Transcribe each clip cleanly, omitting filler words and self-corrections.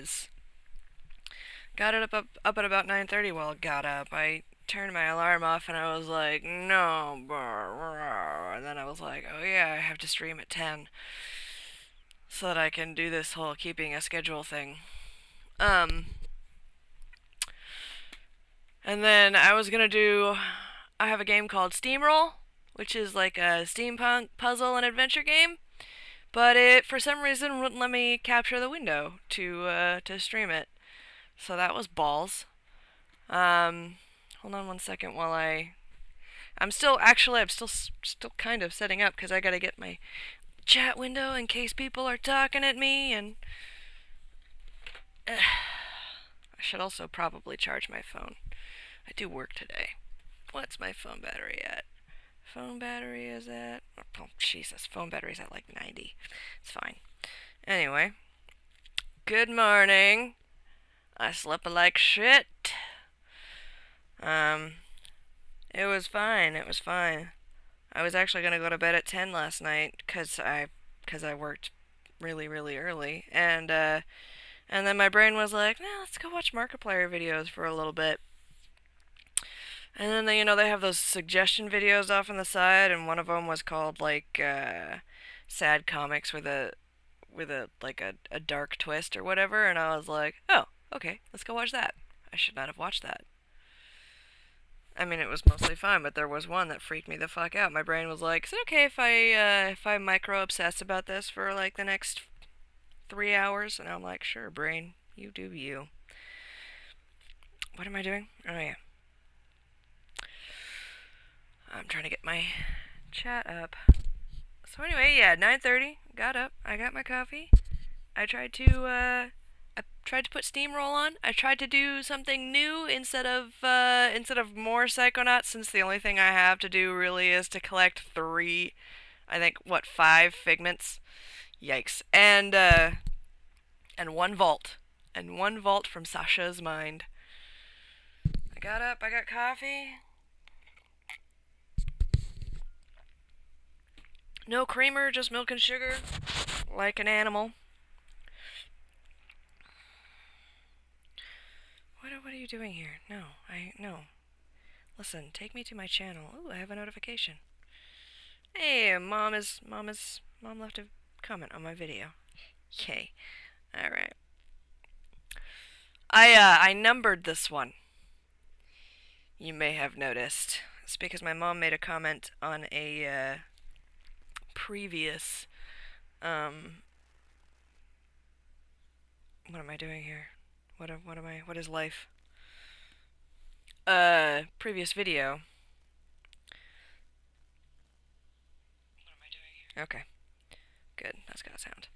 was. Got it up at about 9:30. Well, it got up. I turned my alarm off and I was like, no. And then I was like, oh yeah, I have to stream at 10 so that I can do this whole keeping a schedule thing. Um, and then I have a game called Steamroll, which is like a steampunk puzzle and adventure game. But it, for some reason, wouldn't let me capture the window to stream it. So that was balls. Um, Hold on one second while I'm still kind of setting up because I gotta get my chat window in case people are talking at me and. I should also probably charge my phone. I do work today. What's my phone battery at? Phone battery is at. Oh, Jesus. Phone battery's at like 90. It's fine. Anyway. Good morning. I slept like shit. Um, it was fine. It was fine. I was actually gonna go to bed at 10 last night because I worked really really early and then my brain was like, nah, let's go watch Markiplier videos for a little bit. And then they have those suggestion videos off on the side, and one of them was called like sad comics with a like a dark twist or whatever, and I was like, oh, okay, let's go watch that. I should not have watched that. I mean, it was mostly fine, but there was one that freaked me the fuck out. My brain was like, is it okay if I micro obsess about this for like the next 3 hours? And I'm like, sure, brain, you do you. What am I doing? Oh yeah, I'm trying to get my chat up. So anyway, yeah, 9:30. Got up. I got my coffee. I tried to put Steamroll on. I tried to do something new instead of more Psychonauts, since the only thing I have to do really is to collect I think what, 5 figments. Yikes. And one vault from Sasha's mind. I got up. I got coffee. No creamer, just milk and sugar, like an animal. What are you doing here? No. Listen, take me to my channel. Ooh, I have a notification. Hey, mom left a comment on my video. Yay. All right. I numbered this one. You may have noticed. It's because my mom made a comment on a previous what am I doing here? What is life? Previous video. What am I doing here? Okay. Good. That's gotta sound.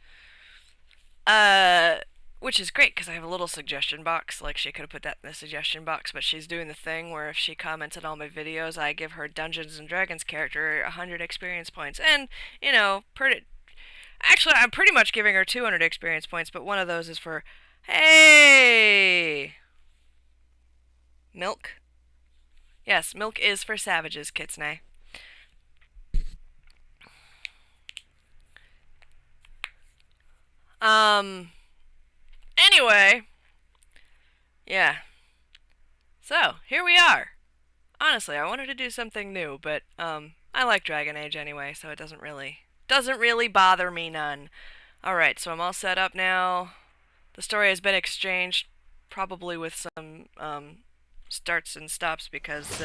Which is great because I have a little suggestion box. Like, she could have put that in the suggestion box, but she's doing the thing where if she comments on all my videos, I give her Dungeons and Dragons character 100 experience points. And, actually, I'm pretty much giving her 200 experience points, but one of those is for, hey, milk. Yes, milk is for savages, Kitsune. Anyway, yeah. So, here we are. Honestly, I wanted to do something new, but, I like Dragon Age anyway, so it doesn't really bother me none. Alright, so I'm all set up now. The story has been exchanged, probably with some, starts and stops because,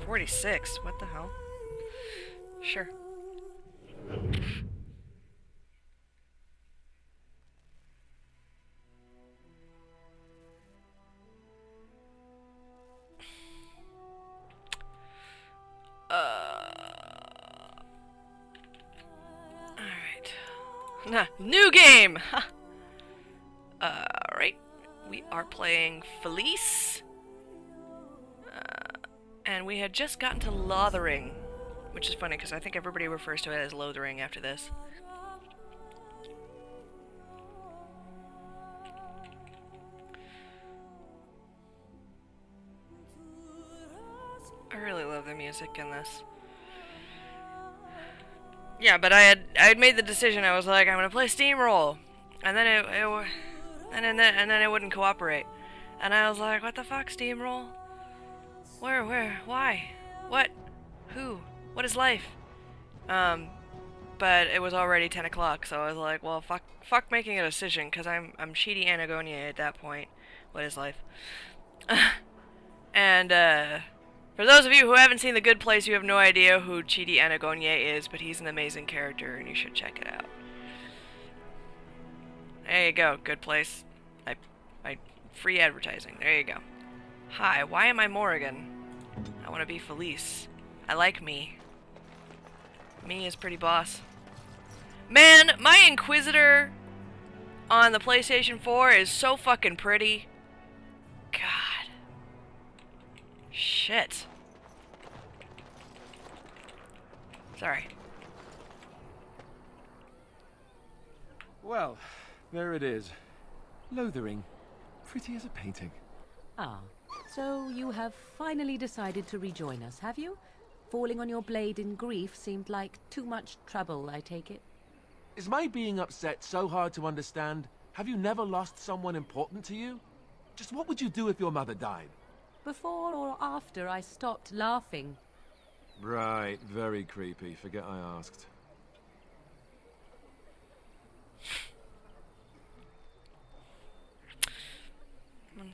46, what the hell? Sure. Alright. Nah, new game! Alright. We are playing Felice. And we had just gotten to Lothering. Which is funny, because I think everybody refers to it as Lothering after this. I really love the music in this. Yeah, but I had made the decision. I was like, I'm gonna play Steamroll. And then and then it wouldn't cooperate. And I was like, what the fuck, steamroll? Where, why? What? Who? What is life? But it was already 10 o'clock, so I was like, well, fuck making a decision, because I'm Chidi Anagonia at that point. What is life? And, for those of you who haven't seen The Good Place, you have no idea who Chidi Anagonia is, but he's an amazing character, and you should check it out. There you go, Good Place. I free advertising. There you go. Hi, why am I Morrigan? I want to be Felice. I like me. Me is pretty boss. Man, my Inquisitor on the PlayStation 4 is so fucking pretty. God. Shit. Sorry. Well, there it is. Lothering. Pretty as a painting. Ah, so you have finally decided to rejoin us, have you? Falling on your blade in grief seemed like too much trouble, I take it. Is my being upset so hard to understand? Have you never lost someone important to you? Just what would you do if your mother died? Before or after I stopped laughing? Right, very creepy. Forget I asked.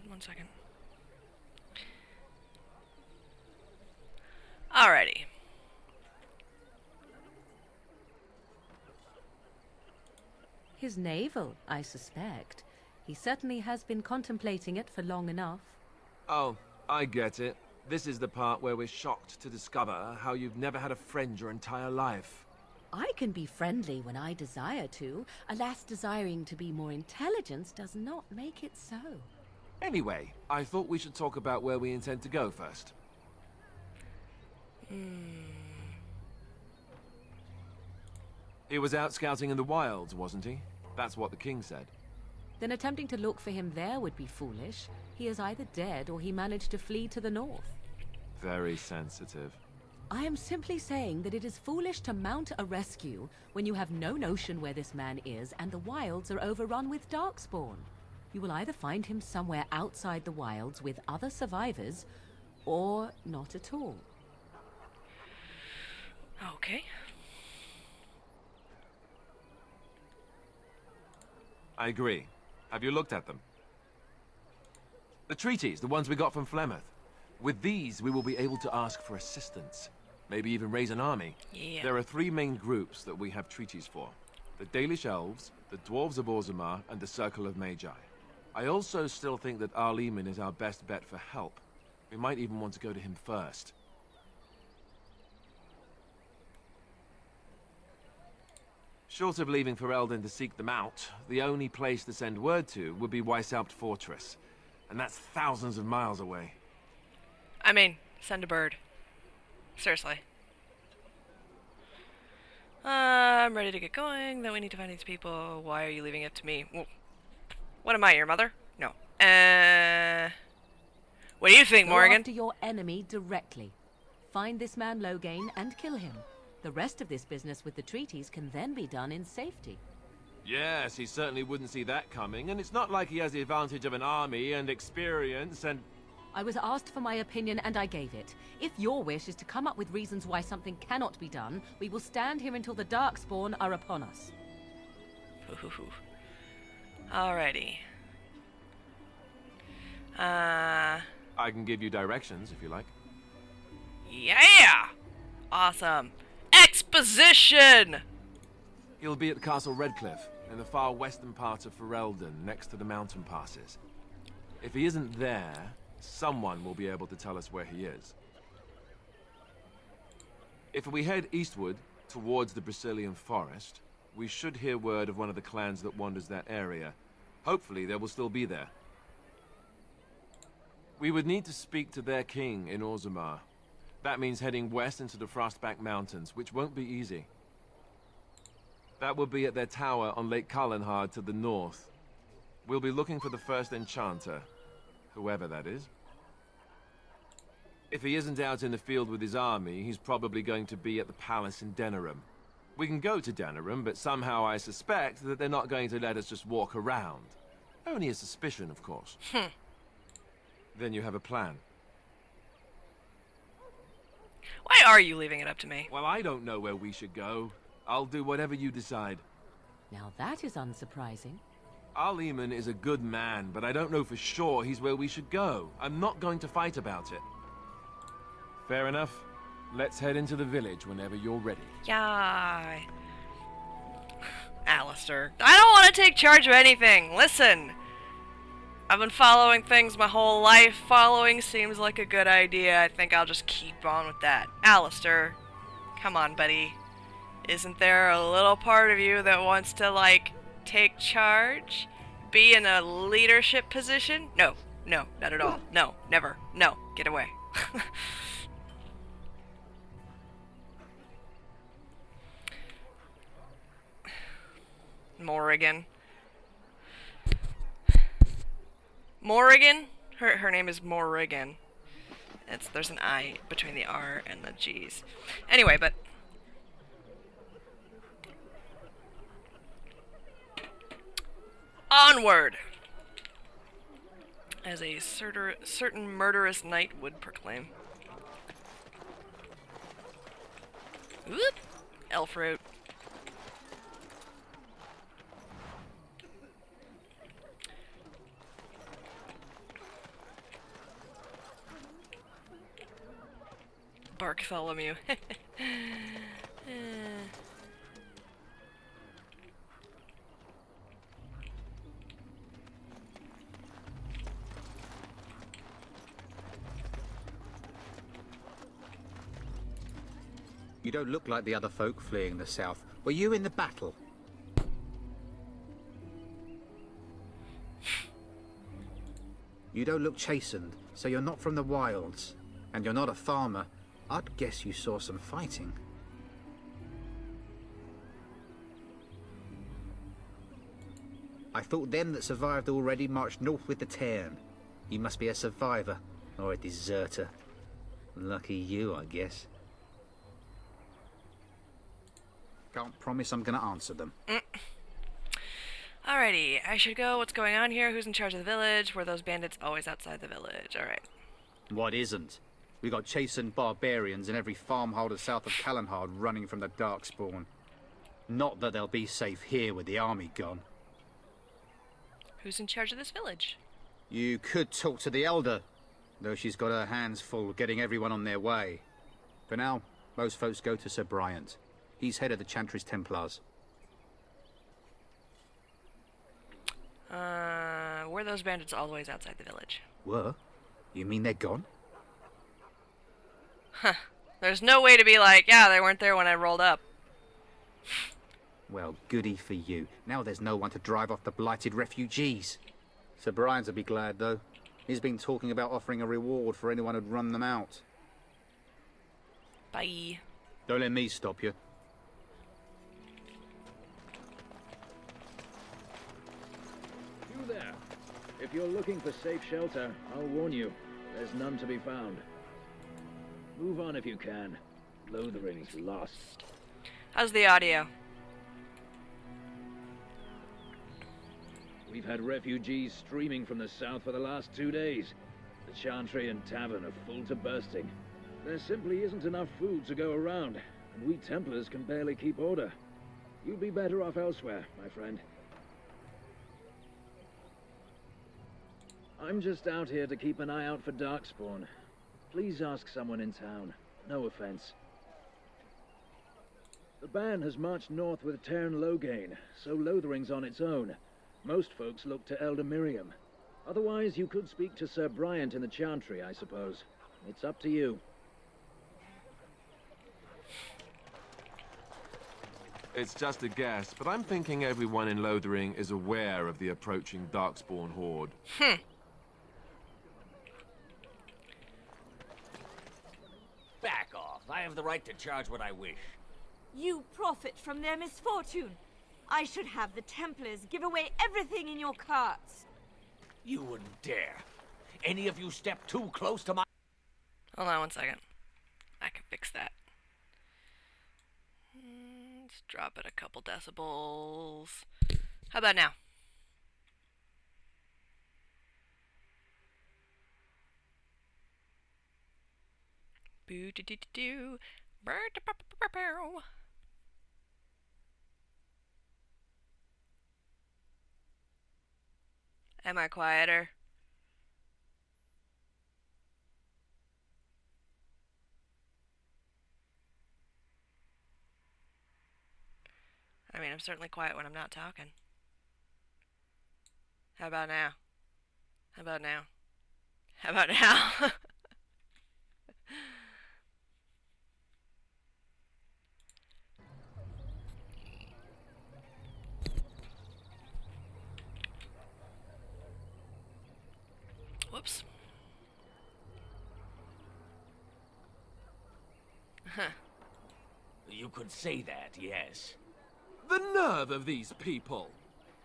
One second. Alrighty. His navel, I suspect. He certainly has been contemplating it for long enough. Oh, I get it. This is the part where we're shocked to discover how you've never had a friend your entire life. I can be friendly when I desire to. Alas, desiring to be more intelligent does not make it so. Anyway, I thought we should talk about where we intend to go first. He was out scouting in the wilds, wasn't he? That's what the king said. Then attempting to look for him there would be foolish. He is either dead or he managed to flee to the north. Very sensitive. I am simply saying that it is foolish to mount a rescue when you have no notion where this man is and the wilds are overrun with darkspawn. You will either find him somewhere outside the wilds with other survivors, or not at all. Okay. I agree. Have you looked at them? The treaties, the ones we got from Flemeth. With these, we will be able to ask for assistance. Maybe even raise an army. Yeah. There are three main groups that we have treaties for. The Dalish Elves, the Dwarves of Orzammar, and the Circle of Magi. I also still think that Arleman is our best bet for help. We might even want to go to him first. Short of leaving Ferelden to seek them out, the only place to send word to would be Weishaupt Fortress. And that's thousands of miles away. I mean, send a bird. Seriously. I'm ready to get going. Then we need to find these people. Why are you leaving it to me? What am I, your mother? No. What do you think, Go Morrigan? after your enemy directly. Find this man Loghain and kill him. The rest of this business with the treaties can then be done in safety. Yes, he certainly wouldn't see that coming, and it's not like he has the advantage of an army and experience and... I was asked for my opinion and I gave it. If your wish is to come up with reasons why something cannot be done, we will stand here until the Darkspawn are upon us. Alrighty. I can give you directions, if you like. Yeah! Awesome. Exposition! He'll be at Castle Redcliffe, in the far western part of Ferelden, next to the mountain passes. If he isn't there, someone will be able to tell us where he is. If we head eastward, towards the Brisilian Forest, we should hear word of one of the clans that wanders that area. Hopefully they will still be there. We would need to speak to their king in Orzammar. That means heading west into the Frostback Mountains, which won't be easy. That will be at their tower on Lake Kalenhard to the north. We'll be looking for the first enchanter, whoever that is. If he isn't out in the field with his army, he's probably going to be at the palace in Denerim. We can go to Denerim, but somehow I suspect that they're not going to let us just walk around. Only a suspicion, of course. Then you have a plan. Why are you leaving it up to me? Well, I don't know where we should go. I'll do whatever you decide. Now that is unsurprising. Al Eamon is a good man, but I don't know for sure he's where we should go. I'm not going to fight about it. Fair enough. Let's head into the village whenever you're ready. Yeah. Alistair, I don't want to take charge of anything. Listen. I've been following things my whole life. Following seems like a good idea. I think I'll just keep on with that. Alistair, come on, buddy. Isn't there a little part of you that wants to, like, take charge? Be in a leadership position? No, no, not at all. No, never. No, get away. Morrigan. Morrigan? Her name is Morrigan. There's an I between the R and the G's. Anyway, but onward! As a certain murderous knight would proclaim. Whoop! Elf root. Bartholomew. You don't look like the other folk fleeing the south. Were you in the battle? You don't look chastened, so you're not from the wilds. And you're not a farmer. I'd guess you saw some fighting. I thought them that survived already marched north with the Tairn. You must be a survivor, or a deserter. Lucky you, I guess. Can't promise I'm gonna answer them. Alrighty, I should go. What's going on here? Who's in charge of the village? Were those bandits always outside the village? Alright. What isn't? We got chastened barbarians in every farmholder south of Callanhard running from the Darkspawn. Not that they'll be safe here with the army gone. Who's in charge of this village? You could talk to the Elder, though she's got her hands full getting everyone on their way. For now, most folks go to Sir Bryant. He's head of the Chantry's Templars. Were those bandits always outside the village? Were? You mean they're gone? Huh. There's no way to be like, yeah, they weren't there when I rolled up. Well, goody for you. Now there's no one to drive off the blighted refugees. Sir Bryant'll be glad, though. He's been talking about offering a reward for anyone who'd run them out. Bye. Don't let me stop you. You there. If you're looking for safe shelter, I'll warn you. There's none to be found. Move on if you can. Lothering's lost. How's the audio? We've had refugees streaming from the south for the last 2 days. The Chantry and Tavern are full to bursting. There simply isn't enough food to go around, and we Templars can barely keep order. You'd be better off elsewhere, my friend. I'm just out here to keep an eye out for Darkspawn. Please ask someone in town. No offense. The band has marched north with Tairn Loghain, so Lothering's on its own. Most folks look to Elder Miriam. Otherwise, you could speak to Sir Bryant in the Chantry, I suppose. It's up to you. It's just a guess, but I'm thinking everyone in Lothering is aware of the approaching Darkspawn horde. Back off. I have the right to charge what I wish. You profit from their misfortune. I should have the Templars give away everything in your carts. You wouldn't dare. Any of you step too close to my... Hold on one second. I can fix that. drop it a couple decibels. How about now? Boo doo doo doo doo. Am I quieter? I mean, I'm certainly quiet when I'm not talking. How about now? How about now? How about now? Whoops. You could say that, yes. The nerve of these people!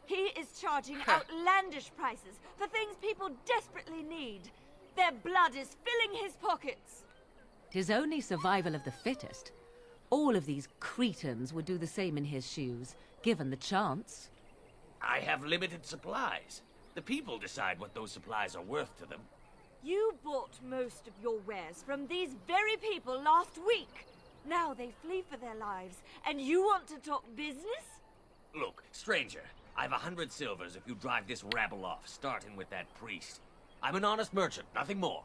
He is charging outlandish prices for things people desperately need. Their blood is filling his pockets. 'Tis only survival of the fittest. All of these cretins would do the same in his shoes, given the chance. I have limited supplies. The people decide what those supplies are worth to them. You bought most of your wares from these very people last week. Now they flee for their lives, and you want to talk business? Look, stranger, I've 100 silvers if you drive this rabble off, starting with that priest. I'm an honest merchant, nothing more.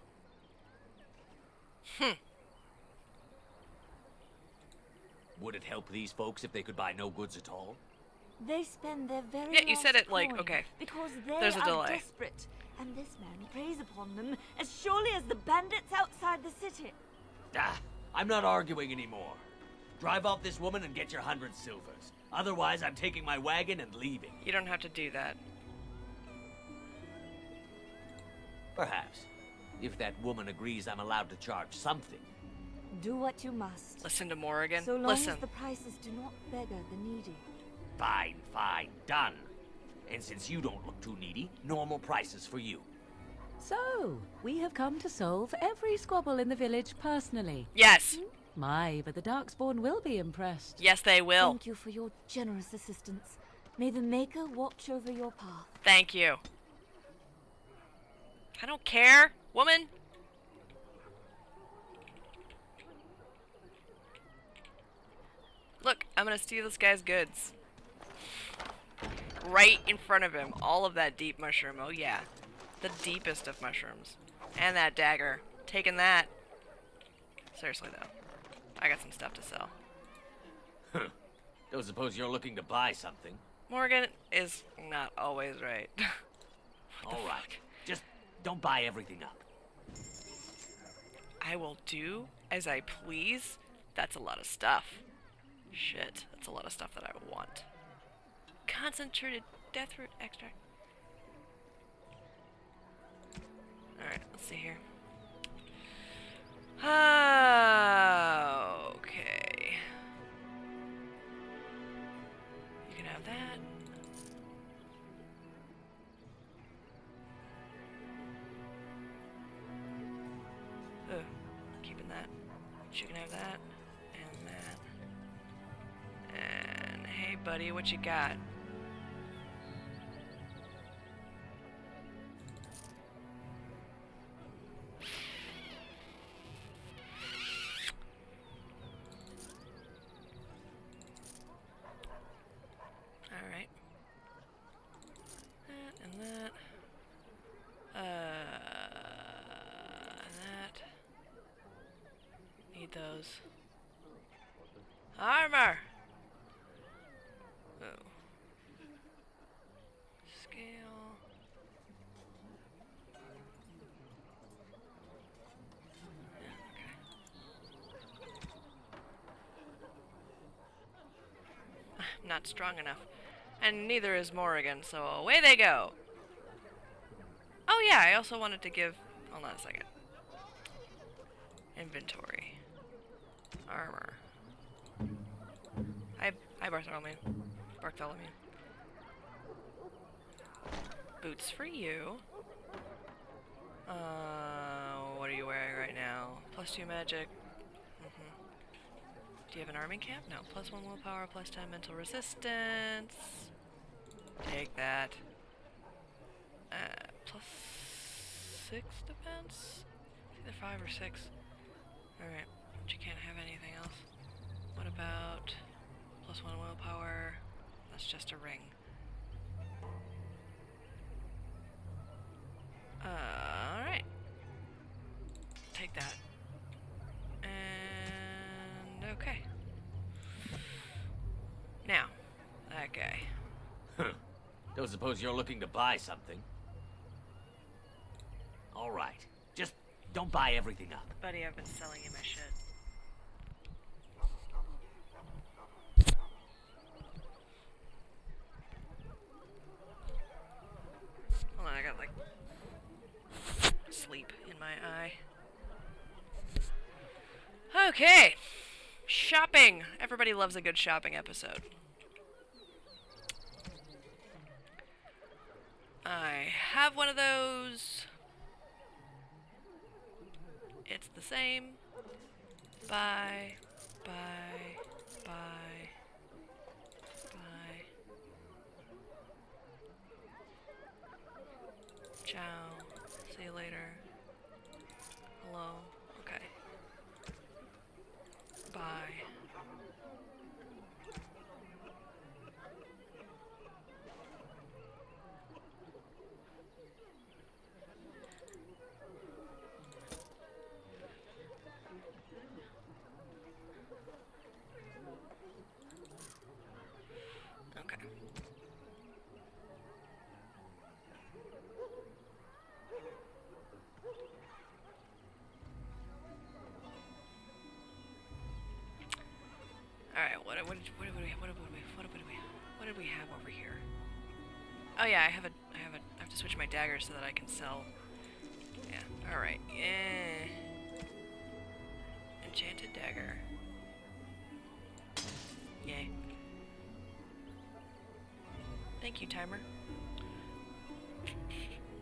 Would it help these folks if they could buy no goods at all? They spend their very Yeah, you said last it like, coin okay. because they There's a are delay. desperate, and this man preys upon them as surely as the bandits outside the city. Ah, I'm not arguing anymore. Drive off this woman and get your 100 silvers. Otherwise, I'm taking my wagon and leaving. You don't have to do that. Perhaps. If that woman agrees I'm allowed to charge something. Do what you must. Listen to Morrigan. So long Listen. as the prices do not beggar the needy. Fine, fine, done. And since you don't look too needy, normal prices for you. So, we have come to solve every squabble in the village personally. Yes. My, but the Darkspawn will be impressed. Yes, they will. Thank you for your generous assistance. May the Maker watch over your path. Thank you. I don't care, woman. Look, I'm gonna steal this guy's goods. Right in front of him. All of that deep mushroom. Oh, yeah. The deepest of mushrooms. And that dagger. Taking that. Seriously, though. I got some stuff to sell. Don't suppose you're looking to buy something. Morgan is not always right. All right. Just don't buy everything up. I will do as I please. That's a lot of stuff. Shit, that's a lot of stuff that I want. Concentrated deathroot extract. Alright, let's see here. Okay. You can have that. Oh, keeping that. You can have that. And that. And hey, buddy, what you got? Alright. That and that. And that. Need those. Armor! Oh. Scale. Yeah, okay. Not strong enough. And neither is Morrigan, so away they go. Oh yeah, I also wanted to give... Hold on a second. Inventory. Armor. Hi Bartholomew. Bartholomew. Boots for you. What are you wearing right now? +2 magic. Do you have an army camp? No. +1 willpower, +10 mental resistance. Take that. +6 defense? It's either 5 or 6. Alright, but you can't have anything else. What about +1 willpower? That's just a ring. Alright. Take that. And okay. Now, that guy. Don't suppose you're looking to buy something? All right. Just don't buy everything up. Buddy, I've been selling you my shit. Hold on, I got like sleep in my eye. Okay. Shopping. Everybody loves a good shopping episode. I have one of those. It's the same. Buy, buy, buy, buy. Ciao. See you later. Hello. Okay. Bye. Okay. Alright, what did we have over here? Oh yeah, I have to switch my daggers so that I can sell. Yeah, alright. Yeah. Enchanted dagger. Yay. Thank you, timer.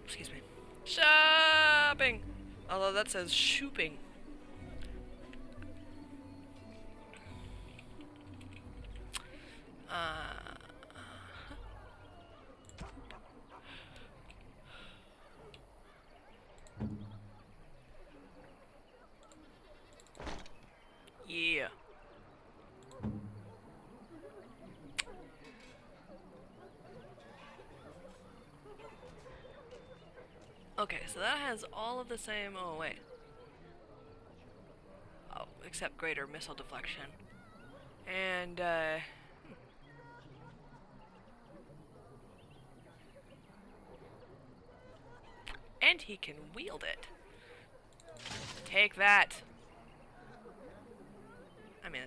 Excuse me. Shopping! Although that says shooping. Yeah. Okay, so that has all of the same. Oh, wait. Oh, except greater missile deflection. And, and he can wield it. Take that. I mean,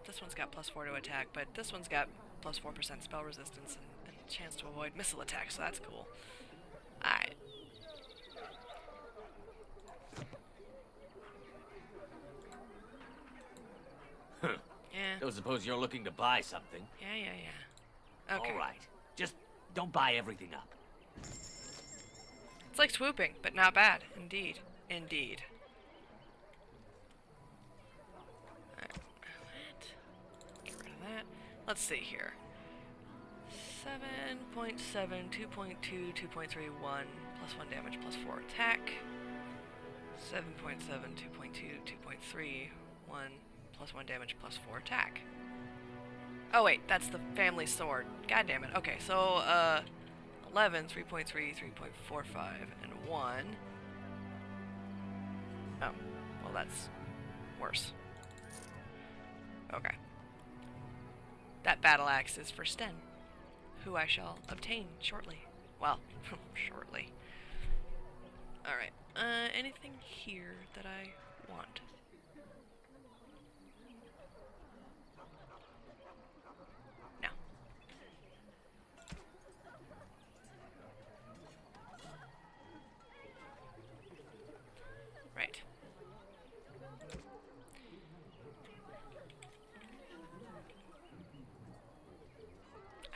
this one's got +4 to attack, but this one's got +4% spell resistance and a chance to avoid missile attacks, so that's cool. Alright. Yeah. Don't suppose you're looking to buy something? Yeah. Okay. All right. Just don't buy everything up. It's like swooping, but not bad. Indeed. Indeed. Alright. Get rid of that. Let's see here. 7.7, 2.2, 2.3, 1, +1 damage, +4 attack. 7.7, 2.2, 2.3, 1, +1 damage, +4 attack. Oh wait, that's the family sword. God damn it. Okay, so 11, 3.3, 3.45, and 1. Oh, well that's worse. Okay. That battle axe is for Sten, who I shall obtain shortly. Well, shortly. Alright, anything here that I want? No. Right.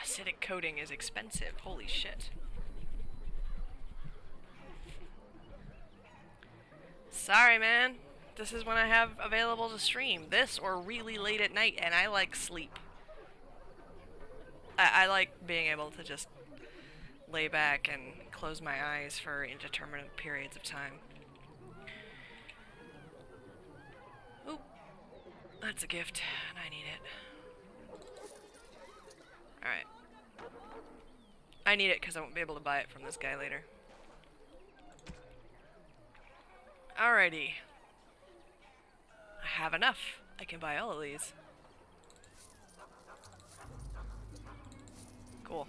Acidic coating is expensive. Holy shit. Sorry, man. this is when I have available to stream. This or really late at night, and I like sleep. I like being able to just lay back and close my eyes for indeterminate periods of time. Oop. That's a gift, and I need it. Alright. I need it because I won't be able to buy it from this guy later. Alrighty. I have enough. I can buy all of these. Cool.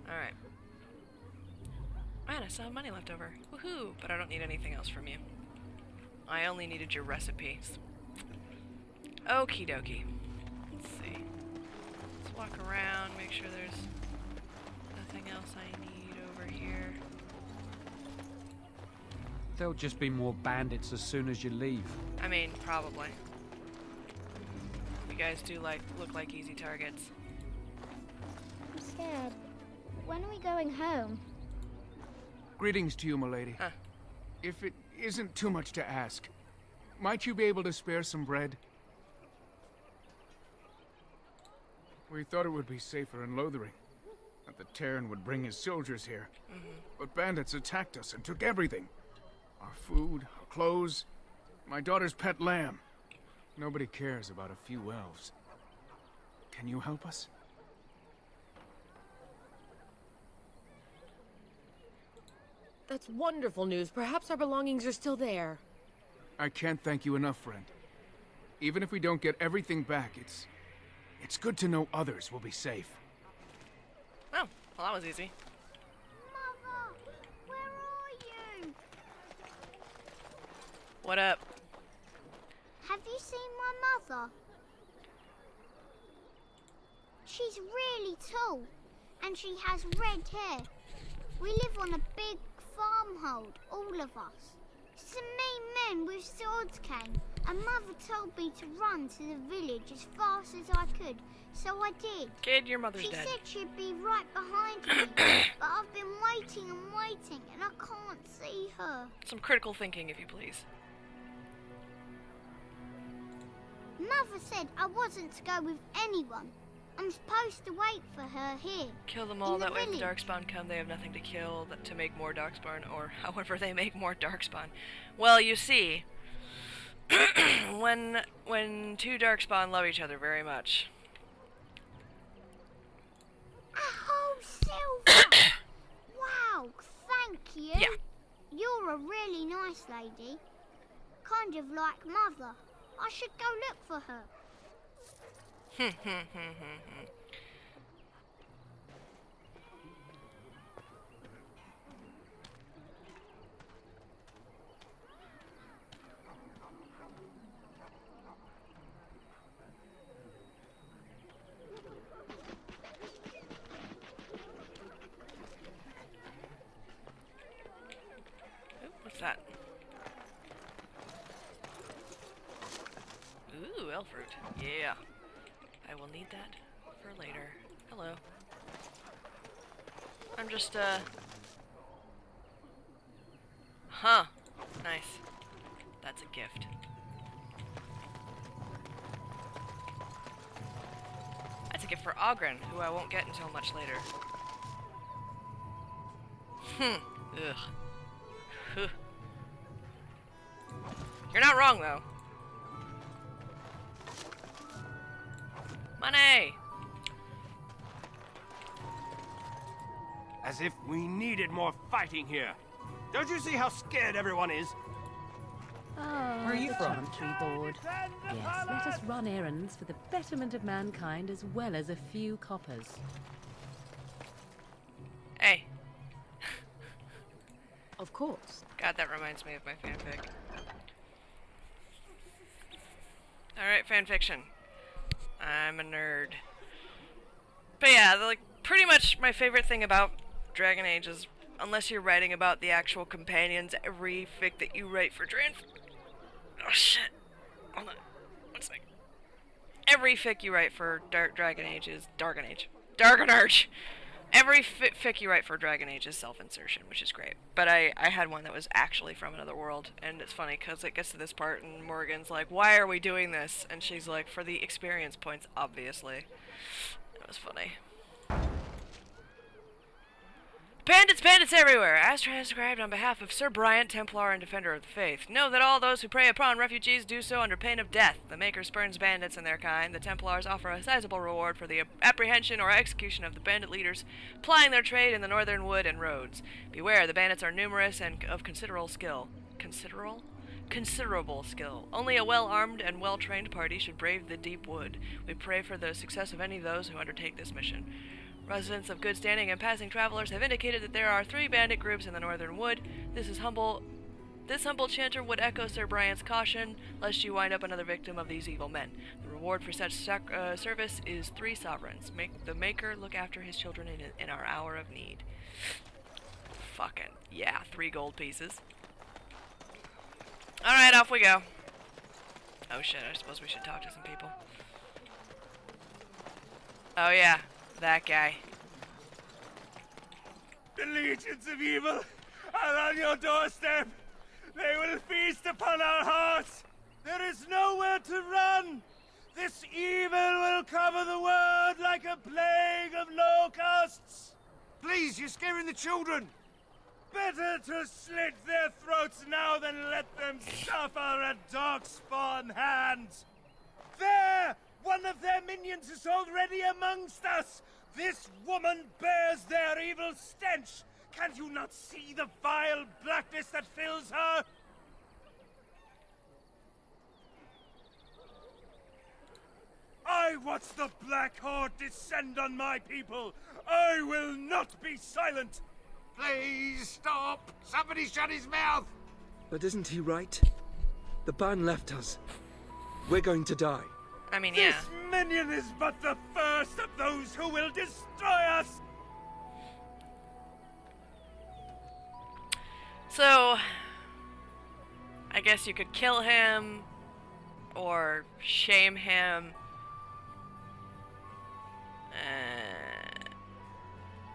Alright. Man, I still have money left over. Woohoo! But I don't need anything else from you. I only needed your recipes. Okie dokie. Let's see. Let's walk around, make sure there's nothing else I need over here. There'll just be more bandits as soon as you leave. I mean, probably. You guys do look like easy targets. I'm scared. When are we going home? Greetings to you, milady. Huh. If it isn't too much to ask, might you be able to spare some bread? We thought it would be safer in Lothering, that the Terran would bring his soldiers here. But bandits attacked us and took everything. Our food, our clothes, my daughter's pet lamb. Nobody cares about a few elves. Can you help us? That's wonderful news. Perhaps our belongings are still there. I can't thank you enough, friend. Even if we don't get everything back, it's good to know others will be safe. Oh, well that was easy. Mother, where are you? What up? Have you seen my mother? She's really tall, and she has red hair. We live on a big farmhold, all of us. Some mean men with swords came, and Mother told me to run to the village as fast as I could, so I did. Kid, your mother's She dead. said she'd be right behind me, but I've been waiting and waiting, and I can't see her. Some critical thinking, if you please. Mother said I wasn't to go with anyone. I'm supposed to wait for her here. Kill them all, in the that way if the village. Darkspawn come, they have nothing to kill to make more Darkspawn, or however they make more Darkspawn. Well, you see, when two Darkspawn love each other very much. A whole silver! Wow, thank you. Yeah. You're a really nice lady. Kind of like Mother. I should go look for her. What's that? Ooh, elf fruit. Yeah. I will need that for later. Hello. I'm just, Huh. Nice. That's a gift. That's a gift for Ogren, who I won't get until much later. Ugh. Huh. You're not wrong, though. Money! As if we needed more fighting here. Don't you see how scared everyone is? Ah, Where are you the from? Chantry Board. Yes, let us run errands for the betterment of mankind as well as a few coppers. Hey. Of course. God, that reminds me of my fanfic. Alright, fanfiction. I'm a nerd. But yeah, like, pretty much my favorite thing about Dragon Age is, unless you're writing about the actual companions, every fic that you write for Oh shit. Hold on. One sec. Every fic you write for Dragon Age is Dargon Age. Every fic you write for Dragon Age is self-insertion, which is great. But I had one that was actually from another world, and it's funny because it gets to this part and Morgan's like, "Why are we doing this?" And she's like, "For the experience points, obviously." It was funny. Bandits, bandits everywhere! As transcribed on behalf of Sir Bryant, Templar and Defender of the Faith. Know that all those who prey upon refugees do so under pain of death. The Maker spurns bandits and their kind. The Templars offer a sizable reward for the apprehension or execution of the bandit leaders plying their trade in the northern wood and roads. Beware, the bandits are numerous and of considerable skill. Considerable skill. Only a well-armed and well-trained party should brave the deep wood. We pray for the success of any of those who undertake this mission. Residents of good standing and passing travelers have indicated that there are 3 bandit groups in the northern wood. This humble chanter would echo Sir Bryant's caution, lest you wind up another victim of these evil men. The reward for such service is 3 sovereigns. Make the Maker look after his children in our hour of need. Fucking yeah, 3 gold pieces. Alright, off we go. Oh shit, I suppose we should talk to some people. Oh yeah. That guy. The legions of evil are on your doorstep. They will feast upon our hearts. There is nowhere to run. This evil will cover the world like a plague of locusts. Please, you're scaring the children. Better to slit their throats now than let them suffer at Darkspawn hands. There! One of their minions is already amongst us! This woman bears their evil stench! Can't you not see the vile blackness that fills her? I watch the Black Horde descend on my people! I will not be silent! Please, stop! Somebody shut his mouth! But isn't he right? The ban left us. We're going to die. I mean, yeah. This minion is but the first of those who will destroy us! So, I guess you could kill him, or shame him.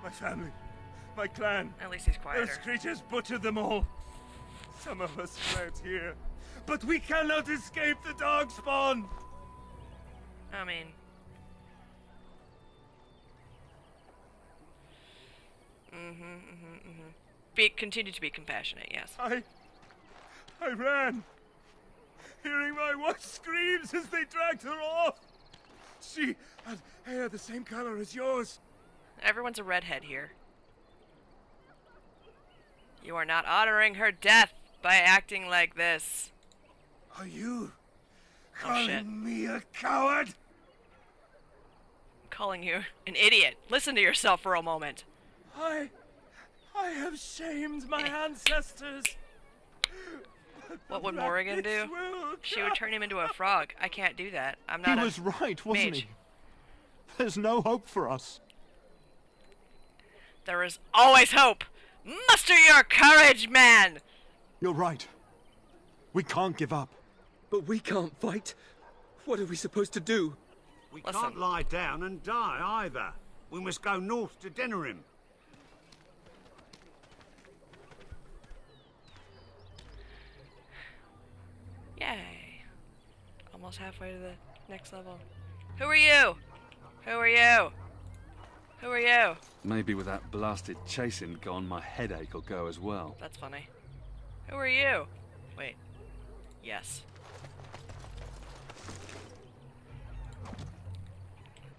My family, my clan. At least he's quieter. Those creatures butchered them all. Some of us fled here, but we cannot escape the Darkspawn! I mean... Continue to be compassionate, yes. I ran, hearing my wife screams as they dragged her off. She had hair the same color as yours. Everyone's a redhead here. You are not honoring her death by acting like this. Are you Oh, shit. calling me a coward? I'm calling you an idiot. Listen to yourself for a moment. I have shamed my ancestors. What would Morrigan do? She would turn him into a frog. I can't do that. I'm not He was right, wasn't mage. he? There's no hope for us. There is always hope. Muster your courage, man! You're right. We can't give up. But we can't fight. What are we supposed to do? We can't lie down and die either. We must go north to Denerim. Yay. Almost halfway to the next level. Who are you? Who are you? Who are you? Maybe with that blasted chasing gone, my headache will go as well. That's funny. Who are you? Wait. Yes.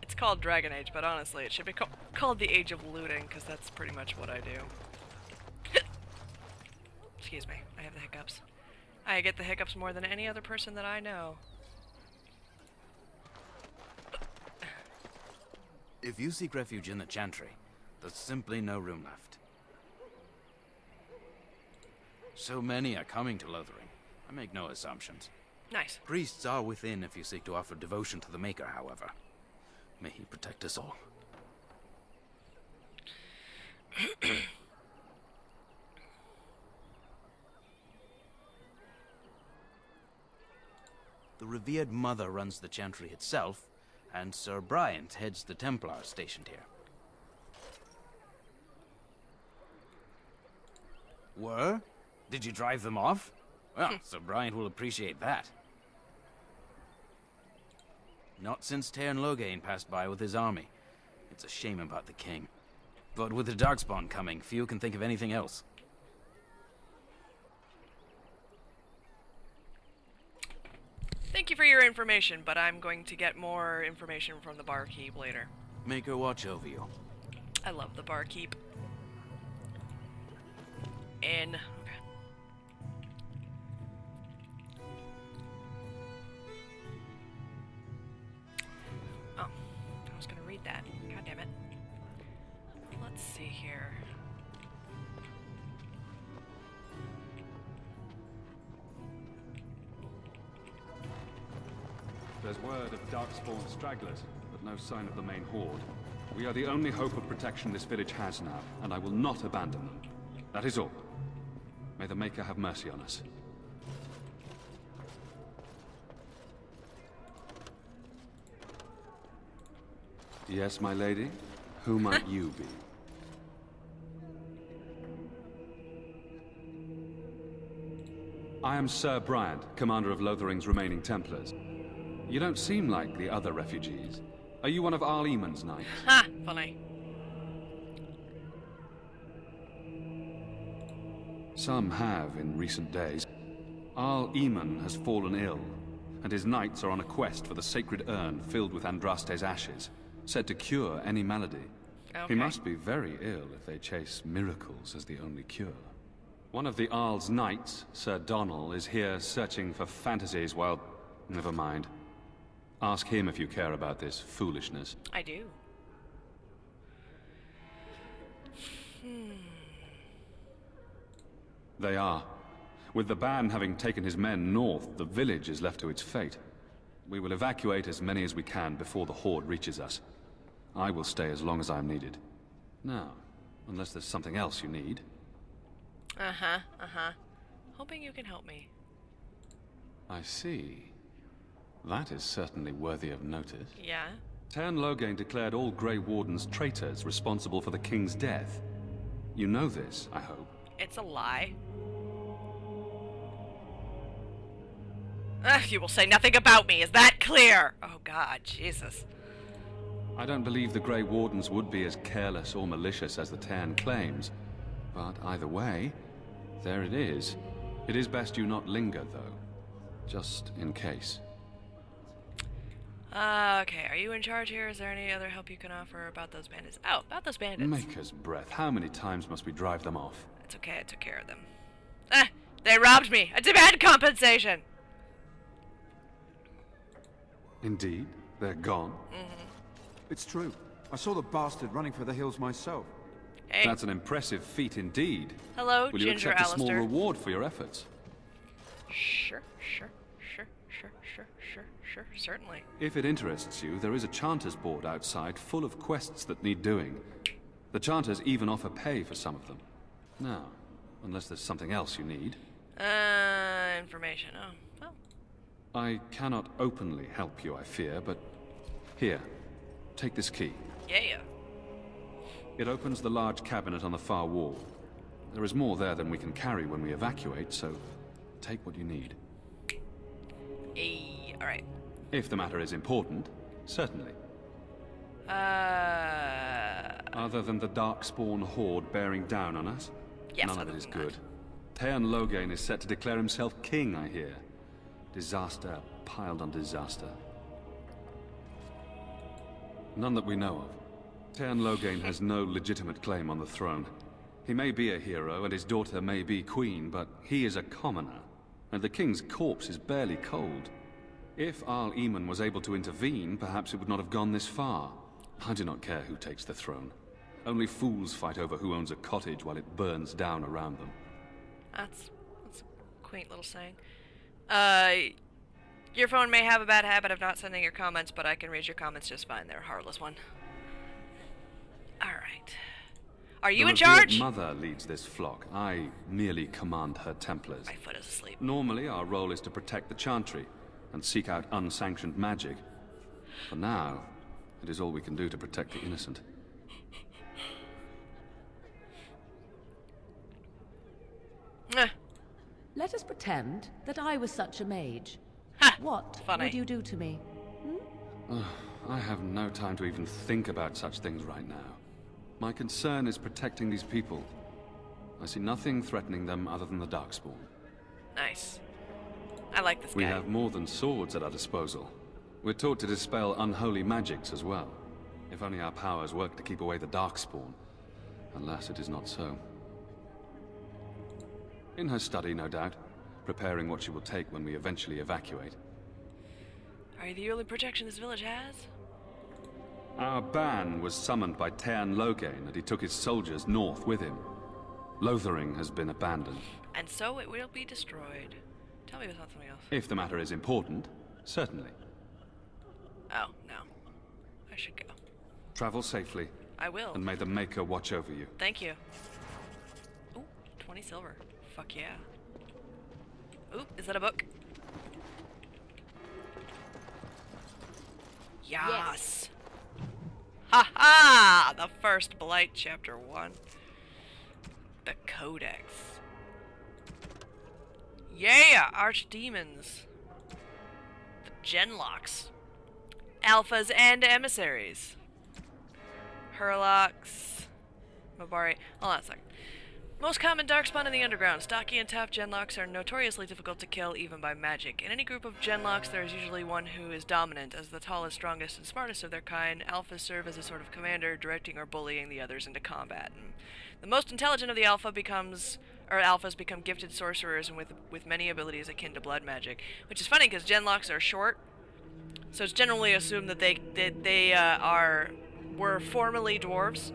It's called Dragon Age, but honestly, it should be called the Age of Looting, because that's pretty much what I do. Excuse me, I have the hiccups. I get the hiccups more than any other person that I know. If you seek refuge in the Chantry, there's simply no room left. So many are coming to Lothering. I make no assumptions. Nice. Priests are within if you seek to offer devotion to the Maker, however. May he protect us all. The revered Mother runs the Chantry itself, and Sir Bryant heads the Templars stationed here. Were? Did you drive them off? Well, Sir Brian will appreciate that. Not since Tairn Loghain passed by with his army. It's a shame about the king. But with the Darkspawn coming, few can think of anything else. Thank you for your information, but I'm going to get more information from the barkeep later. Make her watch over you. I love the barkeep. In. Okay. Oh, I was gonna read that. God damn it. Let's see here. There's word of Darkspawn stragglers, but no sign of the main horde. We are the only hope of protection this village has now, and I will not abandon them. That is all. May the Maker have mercy on us. Yes, my lady? Who might you be? I am Sir Bryant, commander of Lothering's remaining Templars. You don't seem like the other refugees. Are you one of Arl Eamon's knights? Ha! Funny. Some have in recent days. Arl Eamon has fallen ill, and his knights are on a quest for the sacred urn filled with Andraste's ashes, said to cure any malady. Okay. He must be very ill if they chase miracles as the only cure. One of the Arl's knights, Sir Donnell, is here searching for fantasies while... Never mind. Ask him if you care about this foolishness. I do. They are. With the ban having taken his men north, the village is left to its fate. We will evacuate as many as we can before the horde reaches us. I will stay as long as I am needed. Now, unless there's something else you need. Hoping you can help me. I see. That is certainly worthy of notice. Yeah? Tairn Loghain declared all Grey Wardens traitors responsible for the king's death. You know this, I hope. It's a lie. You will say nothing about me, is that clear? Oh god, Jesus. I don't believe the Grey Wardens would be as careless or malicious as the Tairn claims. But either way, there it is. It is best you not linger, though. Just in case. Okay, are you in charge here? Is there any other help you can offer about those bandits? Oh, about those bandits. Maker's breath. How many times must we drive them off? It's okay, I took care of them. They robbed me! I demand compensation! Indeed? They're gone? It's true. I saw the bastard running for the hills myself. Hey. That's an impressive feat indeed. Hello, Will you Ginger accept a small Alistair. reward for your efforts? Sure, certainly. If it interests you, there is a Chanters board outside full of quests that need doing. The Chanters even offer pay for some of them. Now, unless there's something else you need. Information. Oh. I cannot openly help you, I fear, but... Here, take this key. Yeah. It opens the large cabinet on the far wall. There is more there than we can carry when we evacuate, so take what you need. Alright. If the matter is important, certainly. Other than the Darkspawn horde bearing down on us? Yes, none of it is good. Tairn Loghain is set to declare himself king, I hear. Disaster piled on disaster. None that we know of. Tairn Loghain has no legitimate claim on the throne. He may be a hero, and his daughter may be queen, but he is a commoner, and the king's corpse is barely cold. If Arl Eamon was able to intervene, perhaps it would not have gone this far. I do not care who takes the throne. Only fools fight over who owns a cottage while it burns down around them. That's a quaint little saying. Your phone may have a bad habit of not sending your comments, but I can read your comments just fine. They're a harmless one. Alright. Are you in charge? The mother leads this flock. I merely command her Templars. My foot is asleep. Normally, our role is to protect the Chantry and seek out unsanctioned magic. For now, it is all we can do to protect the innocent. Let us pretend that I was such a mage. What funny. would you do to me? I have no time to even think about such things right now. My concern is protecting these people. I see nothing threatening them other than the Darkspawn. Nice. I like this We guy. have more than swords at our disposal. We're taught to dispel unholy magics as well. If only our powers work to keep away the Darkspawn. Alas, it is not so. In her study, no doubt, preparing what she will take when we eventually evacuate. Are you the only protection this village has? Our ban was summoned by Tearn Loghain, and he took his soldiers north with him. Lothering has been abandoned. And so it will be destroyed. Tell me about something else. If the matter is important, certainly. Oh, no. I should go. Travel safely. I will. And may the Maker watch over you. Thank you. Ooh, 20 silver. Fuck yeah. Ooh, is that a book? Yes! Ha ha! The first Blight, Chapter 1. The Codex. Yeah! Archdemons. The Genlocks. Alphas and Emissaries. Hurlocks. Mabari. Hold on a second. Most common darkspawn in the underground. Stocky and tough Genlocks are notoriously difficult to kill even by magic. In any group of Genlocks, there is usually one who is dominant. As the tallest, strongest, and smartest of their kind, Alphas serve as a sort of commander, directing or bullying the others into combat. And the most intelligent of the Alphas become gifted sorcerers and with many abilities akin to blood magic. Which is funny because Genlocks are short, so it's generally assumed that they were formerly dwarves.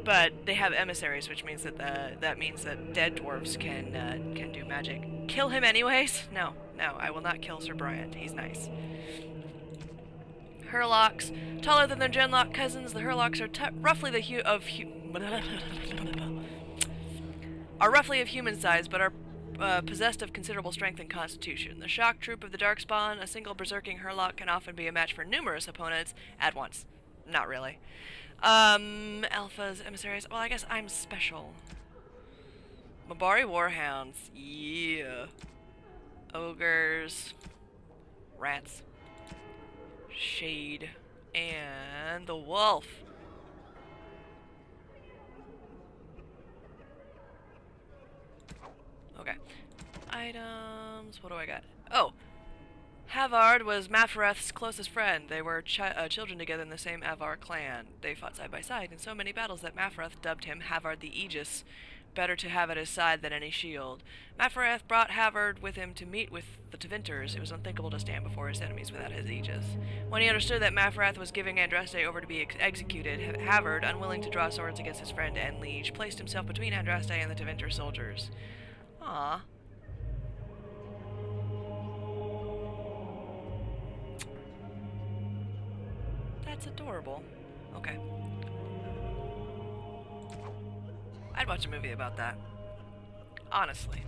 But they have emissaries, which means that that means that dead dwarves can do magic. Kill him anyways? No, I will not kill Sir Bryant. He's nice. Hurlocks, taller than their Genlock cousins, the Hurlocks are roughly of human size, but are possessed of considerable strength and constitution. The shock troop of the Darkspawn, a single berserking Hurlock can often be a match for numerous opponents at once. Not really. Alphas, emissaries. Well, I guess I'm special. Mabari Warhounds. Yeah. Ogres. Rats. Shade. And the wolf. Okay. Items. What do I got? Oh. Havard was Mafreth's closest friend. They were children together in the same Avar clan. They fought side by side in so many battles that Mafreth dubbed him Havard the Aegis, better to have at his side than any shield. Mafreth brought Havard with him to meet with the Tevinters. It was unthinkable to stand before his enemies without his Aegis. When he understood that Mafreth was giving Andraste over to be executed, Havard, unwilling to draw swords against his friend and liege, placed himself between Andraste and the Tevinter soldiers. Ah. That's adorable. Okay. I'd watch a movie about that. Honestly.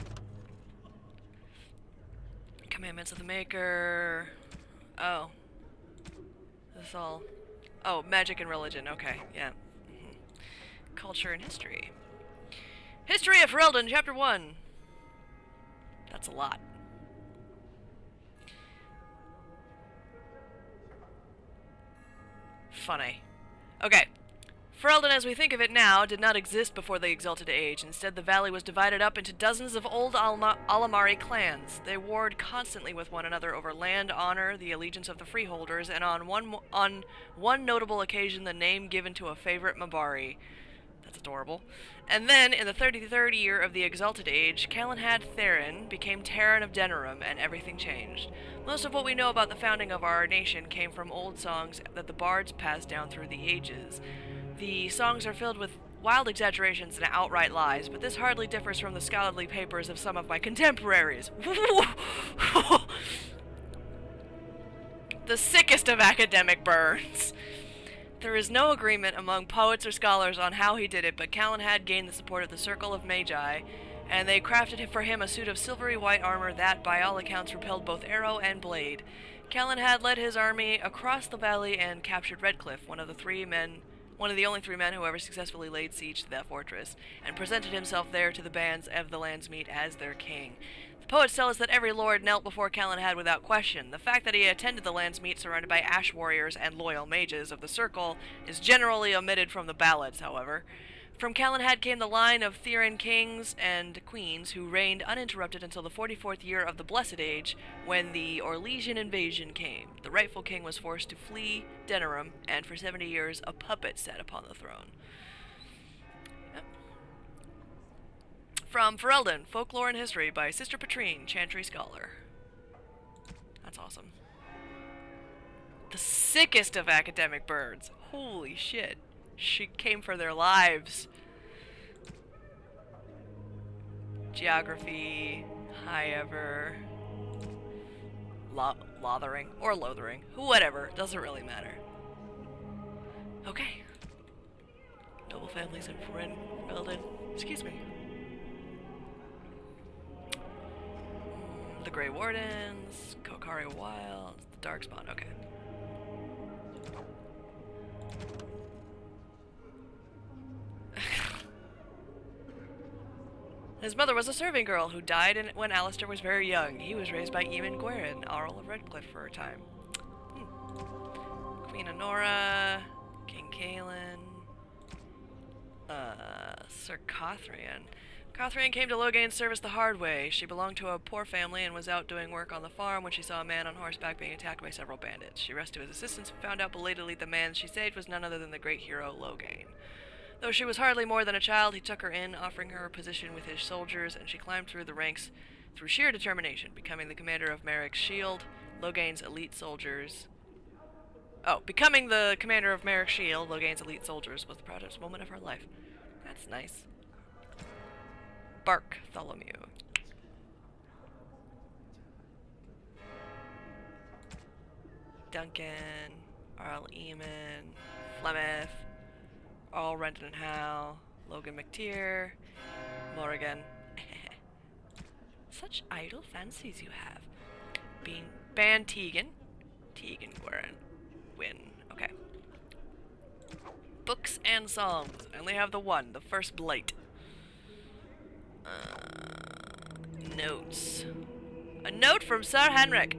Commandments of the Maker. Oh. This all... Oh, magic and religion. Okay, yeah. Culture and history. History of Ferelden, Chapter 1. That's a lot. Funny. Okay. Ferelden as we think of it now did not exist before the Exalted Age. Instead, the valley was divided up into dozens of old Alamari clans. They warred constantly with one another over land, honor, the allegiance of the freeholders, and on one notable occasion, the name given to a favorite Mabari. That's adorable. And then, in the 33rd year of the Exalted Age, Calenhad Therin became Terran of Denerim, and everything changed. Most of what we know about the founding of our nation came from old songs that the bards passed down through the ages. The songs are filled with wild exaggerations and outright lies, but this hardly differs from the scholarly papers of some of my contemporaries. The sickest of academic burns. There is no agreement among poets or scholars on how he did it, but Calenhad gained the support of the Circle of Magi, and they crafted for him a suit of silvery white armor that, by all accounts, repelled both arrow and blade. Calenhad led his army across the valley and captured Redcliffe, one of the only three men who ever successfully laid siege to that fortress, and presented himself there to the bands of the Landsmeet as their king. The poets tell us that every lord knelt before Calenhad without question. The fact that he attended the land's meet surrounded by ash warriors and loyal mages of the Circle is generally omitted from the ballads, however. From Calenhad came the line of Therin kings and queens who reigned uninterrupted until the 44th year of the Blessed Age, when the Orlesian invasion came. The rightful king was forced to flee Denerim, and for 70 years a puppet sat upon the throne. From Ferelden, Folklore and History by Sister Patrine, Chantry Scholar. That's awesome. The sickest of academic birds. Holy shit. She came for their lives. Geography, high ever, lothering, or loathering. Whatever, doesn't really matter. Okay. Noble families in Ferelden. Excuse me. The Grey Wardens, Kokari Wilds, the Darkspawn, okay. His mother was a serving girl who died when Alistair was very young. He was raised by Eamon Gweren, Earl of Redcliffe for a time. Queen Honora, King Cailan, Sir Cothrian. Cothrian came to Logain's service the hard way. She belonged to a poor family and was out doing work on the farm when she saw a man on horseback being attacked by several bandits. She rushed to his assistance and found out belatedly the man she saved was none other than the great hero Logain. Though she was hardly more than a child, he took her in, offering her a position with his soldiers, and she climbed through the ranks through sheer determination, becoming the commander of Merrick's Shield, Logain's elite soldiers. Becoming the commander of Merrick's Shield, Logain's elite soldiers, was the proudest moment of her life. That's nice. Bartholomew. Duncan, Arl Eamon, Flemeth, Arl Renton and Howe, Logan McTeer, Morrigan. Such idle fancies you have. Ban Tegan. Tegan Gweren. Win. Okay. Books and songs. I only have the one, the first blight. Notes. A note from Sir Henrik.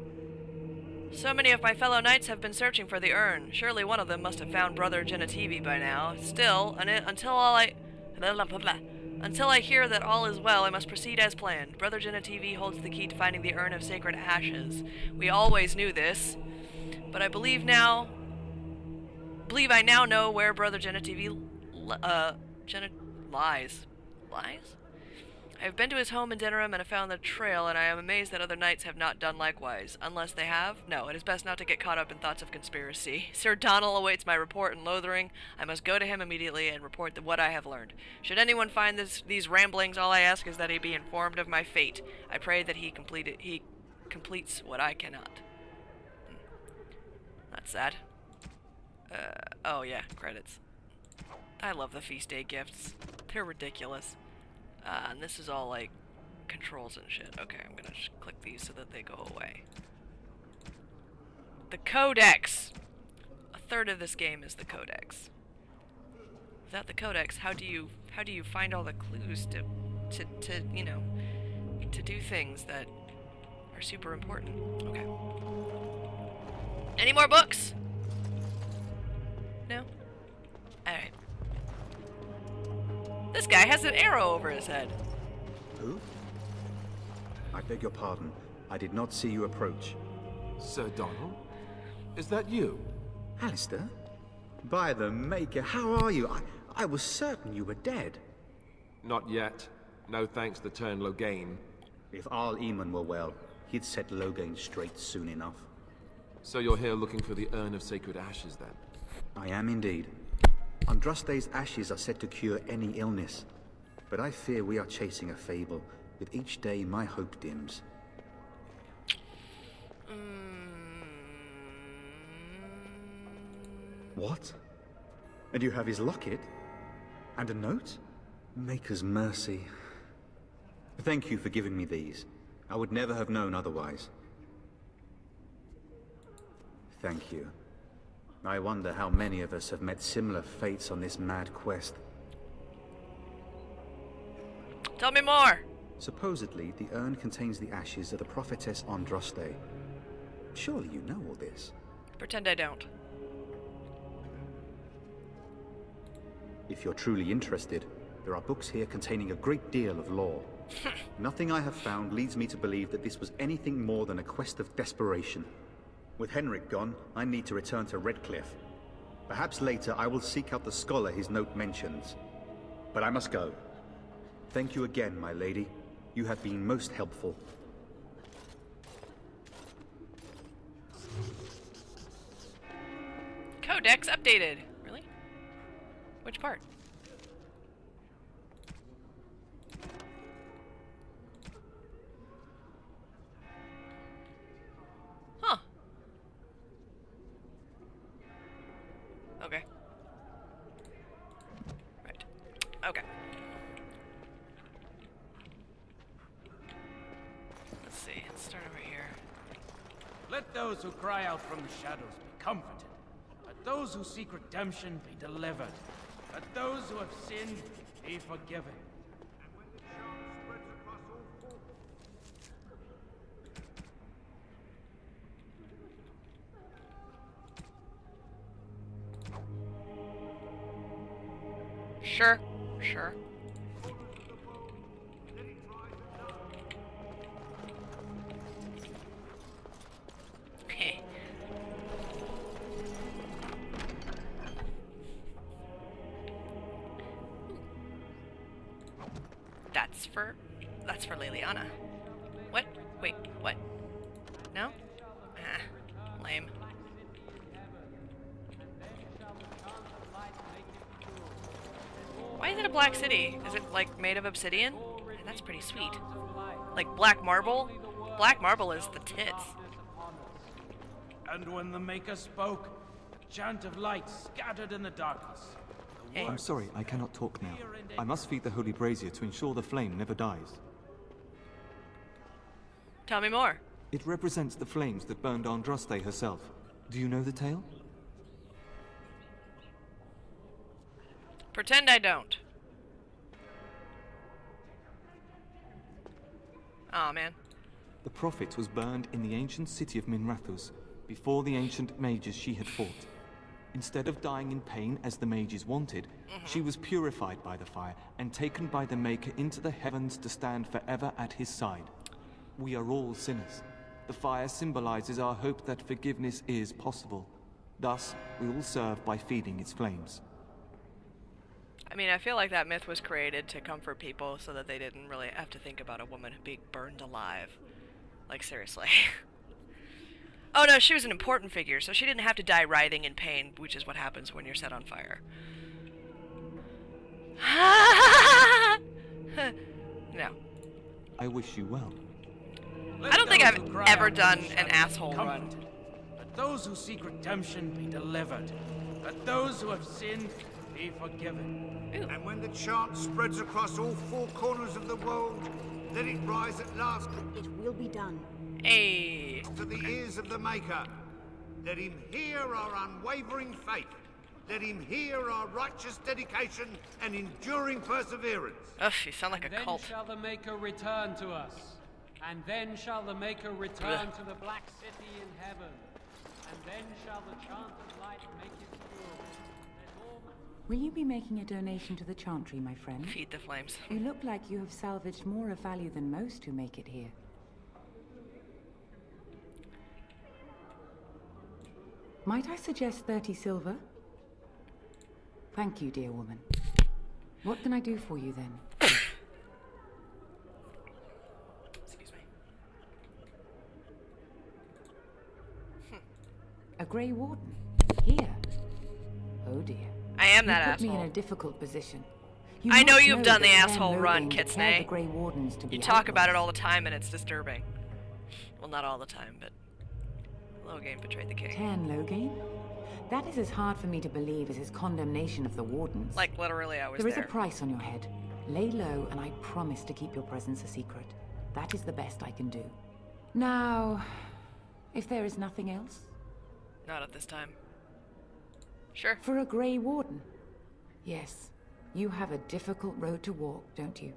So many of my fellow knights have been searching for the urn. Surely one of them must have found Brother Genetivi by now. Still, until I hear that all is well, I must proceed as planned. Brother Genetivi holds the key to finding the urn of sacred ashes. We always knew this, but I believe I now know where Brother Genetivi lies. Lies? I have been to his home in Denerim and have found the trail, and I am amazed that other knights have not done likewise. Unless they have? No, it is best not to get caught up in thoughts of conspiracy. Sir Donald awaits my report in Lothering. I must go to him immediately and report what I have learned. Should anyone find these ramblings, all I ask is that he be informed of my fate. I pray that he completes what I cannot. That's sad. Oh yeah, credits. I love the feast day gifts. They're ridiculous. And this is all like controls and shit. Okay, I'm gonna just click these so that they go away. The Codex! A third of this game is the Codex. Without the Codex, how do you find all the clues to you know, to do things that are super important? Okay. Any more books? No? Alright. This guy has an arrow over his head. Who? I beg your pardon. I did not see you approach. Sir Donald? Is that you? Alistair? By the Maker, how are you? I was certain you were dead. Not yet. No thanks to Turn Logain. If Arl Eamon were well, he'd set Logain straight soon enough. So you're here looking for the Urn of Sacred Ashes, then? I am indeed. Andraste's ashes are said to cure any illness, but I fear we are chasing a fable. With each day, my hope dims. What? And you have his locket? And a note? Maker's mercy. Thank you for giving me these. I would never have known otherwise. Thank you. I wonder how many of us have met similar fates on this mad quest. Tell me more! Supposedly, the urn contains the ashes of the prophetess Andraste. Surely you know all this. Pretend I don't. If you're truly interested, there are books here containing a great deal of lore. Nothing I have found leads me to believe that this was anything more than a quest of desperation. With Henrik gone, I need to return to Redcliffe. Perhaps later I will seek out the scholar his note mentions. But I must go. Thank you again, my lady. You have been most helpful. Codex updated. Really? Which part? Huh. Okay. Right. Okay. Let's see. Let's start over here. Let those who cry out from the shadows be comforted. Let those who seek redemption be delivered. Let those who have sinned be forgiven. Sure. Sure. That's for Liliana. What? Wait, what? No? Ah, lame. Why is it a black city? Is it like made of obsidian? That's pretty sweet. Like black marble? Black marble is the tits. And when the Maker spoke, a chant of light scattered in the darkness. I'm sorry, I cannot talk now. I must feed the holy brazier to ensure the flame never dies. Tell me more. It represents the flames that burned Andraste herself. Do you know the tale? Pretend I don't. Aw, man. The prophet was burned in the ancient city of Minrathous, before the ancient mages she had fought. Instead of dying in pain as the mages wanted, she was purified by the fire and taken by the Maker into the heavens to stand forever at his side. We are all sinners. The fire symbolizes our hope that forgiveness is possible. Thus, we all serve by feeding its flames. I mean, I feel like that myth was created to comfort people so that they didn't really have to think about a woman being burned alive. Like, seriously. Oh no, she was an important figure, so she didn't have to die writhing in pain, which is what happens when you're set on fire. No. I wish you well. I don't think I've ever done an asshole run. Let those who seek redemption be delivered. Let those who have sinned be forgiven. Ooh. And when the chant spreads across all four corners of the world, let it rise at last. It will be done. Hey. To the ears of the Maker. Let him hear our unwavering faith. Let him hear our righteous dedication and enduring perseverance. Ugh, you sound like a cult. Then shall the Maker return to us. And then shall the Maker return to the Black City in heaven. And then shall the chant of light make it pure. Will you be making a donation to the Chantry, my friend? Feed the flames. You look like you have salvaged more of value than most who make it here. Might I suggest 30 silver? Thank you, dear woman. What can I do for you then? Excuse me. A Grey Warden? Here? Oh dear. I am that you put asshole. me in a difficult position. I know must you've done the that asshole Clan run, Logain declared Kitsune. the Grey Wardens to be You talk about it outlaws. all the time and it's disturbing. Well, not all the time, but Logain betrayed the king. Cairn Logain? That is as hard for me to believe as his condemnation of the Wardens. Like, literally, I was There is there. a price on your head. Lay low, and I promise to keep your presence a secret. That is the best I can do. Now, if there is nothing else? Not at this time. Sure. For a Grey Warden? Yes. You have a difficult road to walk, don't you?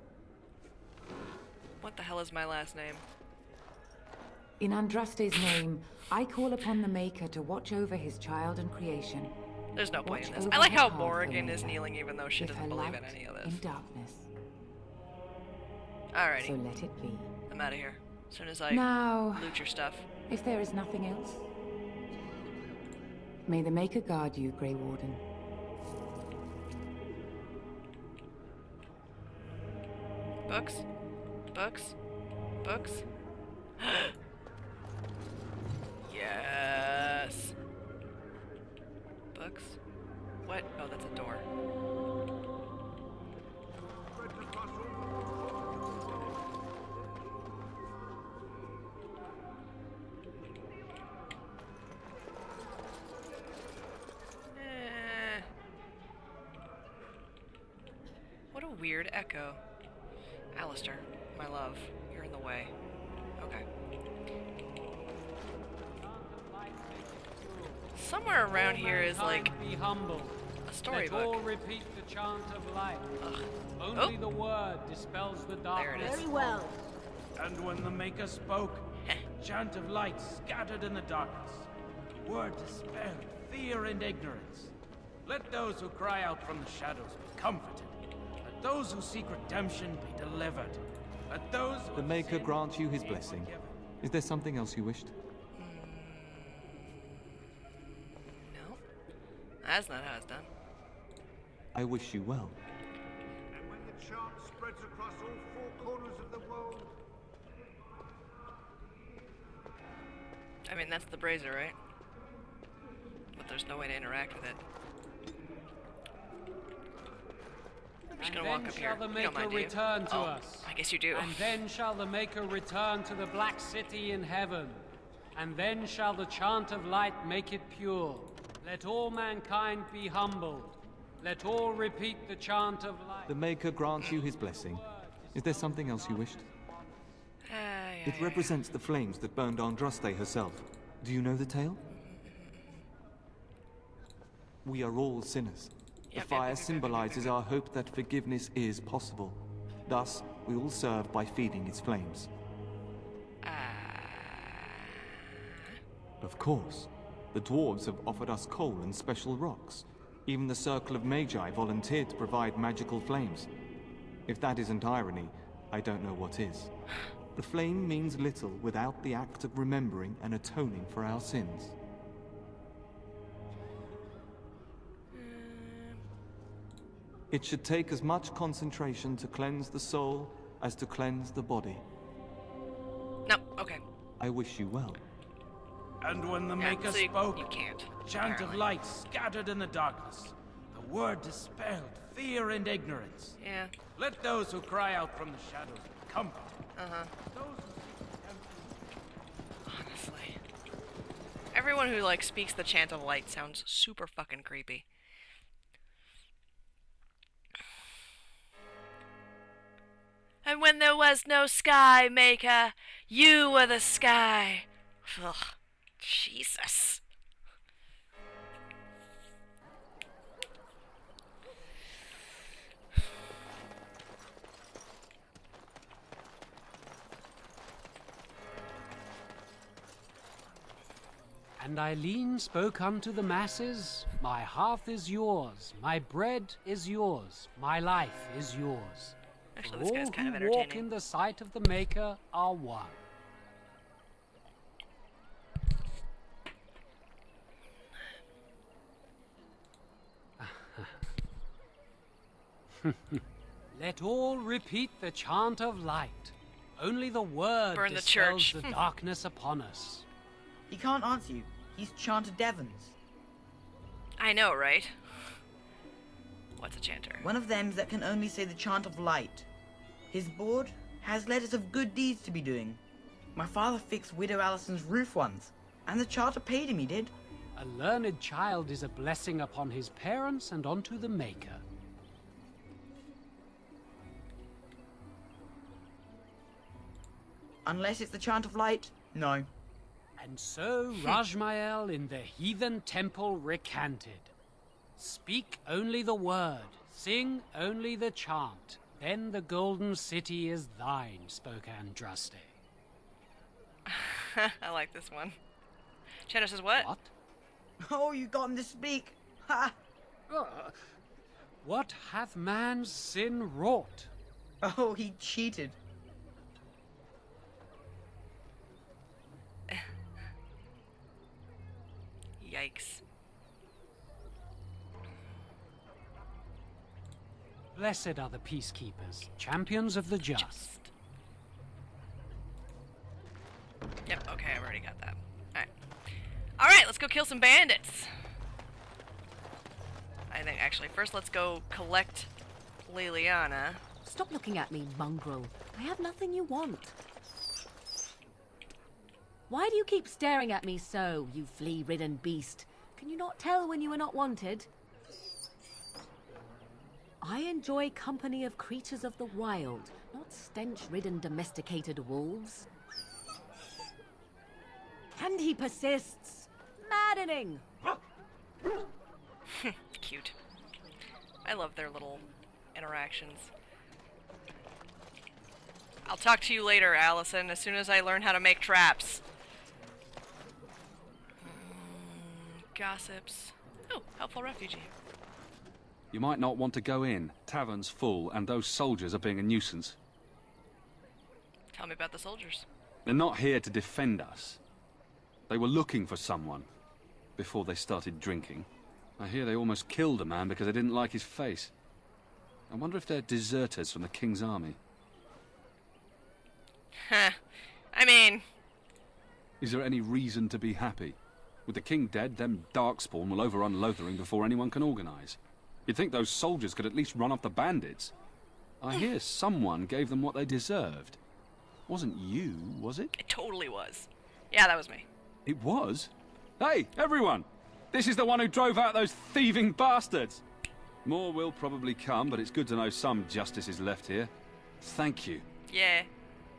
What the hell is my last name? In Andraste's name, I call upon the Maker to watch over his child and creation. There's no point in this. Watch I like over how her path, Morrigan is Omega. kneeling even though she Give doesn't her believe in light any of this. in darkness. Alrighty. So let it be. I'm out of here. As soon as I Now, loot your stuff. if there is nothing else, may the Maker guard you, Grey Warden. Books? Books? Books? Yes! Books? What? Oh, that's a door. What a weird echo. Alistair, my love, you're in the way. Okay. Somewhere around here is like be humble. a Let storybook. all repeat the chant of light. Ugh. Only the word dispels the darkness. Very well. And when the Maker spoke, chant of light scattered in the darkness. The word dispelled fear and ignorance. Let those who cry out from the shadows be comforted. Let those who seek redemption be delivered. Let those who The have Maker sinned grant you his be blessing. forgiven. Is there something else you wished? No. That's not how it's done. I wish you well. And when the chant spreads across all 4 corners of the world, I mean, that's the brazier, right? But there's no way to interact with it. I'm just And gonna walk then up shall here. the You Maker don't mind, do you? return to Oh, us. I guess you do. And then shall the Maker return to the Black City in heaven. And then shall the chant of light make it pure. Let all mankind be humbled. Let all repeat the chant of light. The Maker grant you his blessing. Is there something else you wished? It represents the flames that burned Andraste herself. Do you know the tale? We are all sinners. The fire symbolizes our hope that forgiveness is possible. Thus, we all serve by feeding its flames. Of course. The dwarves have offered us coal and special rocks. Even the Circle of Magi volunteered to provide magical flames. If that isn't irony, I don't know what is. The flame means little without the act of remembering and atoning for our sins. It should take as much concentration to cleanse the soul as to cleanse the body. No, okay. I wish you well. And when the Yeah, Maker so spoke, you can't, chant of apparently. light scattered in the darkness. The word dispelled fear and ignorance. Yeah. Let those who cry out from the shadows be comforted. Uh-huh. Those who seek redemption. Honestly. Everyone who, like, speaks the chant of light sounds super fucking creepy. And when there was no sky, Maker, you were the sky. Ugh. Jesus. And Eileen spoke unto the masses, My hearth is yours, my bread is yours, my life is yours. Actually, For this guy's all kind of who walk entertaining. in the sight of the Maker are one. Let all repeat the chant of light. Only the word Burn the dispels church. the darkness upon us. He can't answer you. He's chanted Devons. I know, right? What's a chanter? One of them that can only say the chant of light. His board has letters of good deeds to be doing. My father fixed Widow Allison's roof once, and the charter paid him, he did. A learned child is a blessing upon his parents and unto the Maker. Unless it's the chant of light, no. And so Rajmael in the heathen temple recanted. Speak only the word, sing only the chant. Then the Golden City is thine, spoke Andraste. I like this one. Cheddar says what? What? Oh, you got him to speak. Ha! What hath man's sin wrought? Oh, he cheated. Yikes. Blessed are the peacekeepers, champions of the just. Yep, okay, I've already got that. Alright. Alright, let's go kill some bandits. I think, actually, first let's go collect Liliana. Stop looking at me, mongrel. I have nothing you want. Why do you keep staring at me so, you flea-ridden beast? Can you not tell when you are not wanted? I enjoy company of creatures of the wild, not stench-ridden domesticated wolves. And he persists. Maddening! Cute. I love their little interactions. I'll talk to you later, Allison, as soon as I learn how to make traps. Gossips. Oh, helpful refugee. You might not want to go in. Tavern's full, and those soldiers are being a nuisance. Tell me about the soldiers. They're not here to defend us. They were looking for someone before they started drinking. I hear they almost killed a man because they didn't like his face. I wonder if they're deserters from the King's army. Huh. I mean... Is there any reason to be happy? With the King dead, them Darkspawn will overrun Lothering before anyone can organize. You'd think those soldiers could at least run off the bandits. I hear someone gave them what they deserved. Wasn't you, was it? It totally was. Yeah, that was me. It was? Hey, everyone! This is the one who drove out those thieving bastards! More will probably come, but it's good to know some justice is left here. Thank you. Yeah,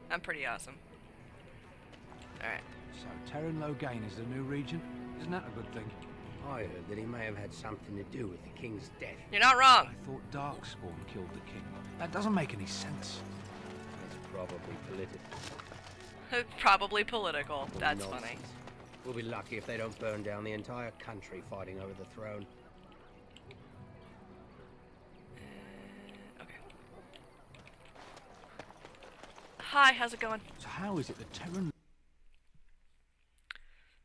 I'm pretty awesome. Alright. So, Terran Loghain is the new regent? Isn't that a good thing? I heard that he may have had something to do with the king's death. You're not wrong. I thought Darkspawn killed the king. That doesn't make any sense. It's probably political. Probably political. That's Nonsense. funny. We'll be lucky if they don't burn down the entire country fighting over the throne. Okay. Hi, how's it going? So how is it that Terran...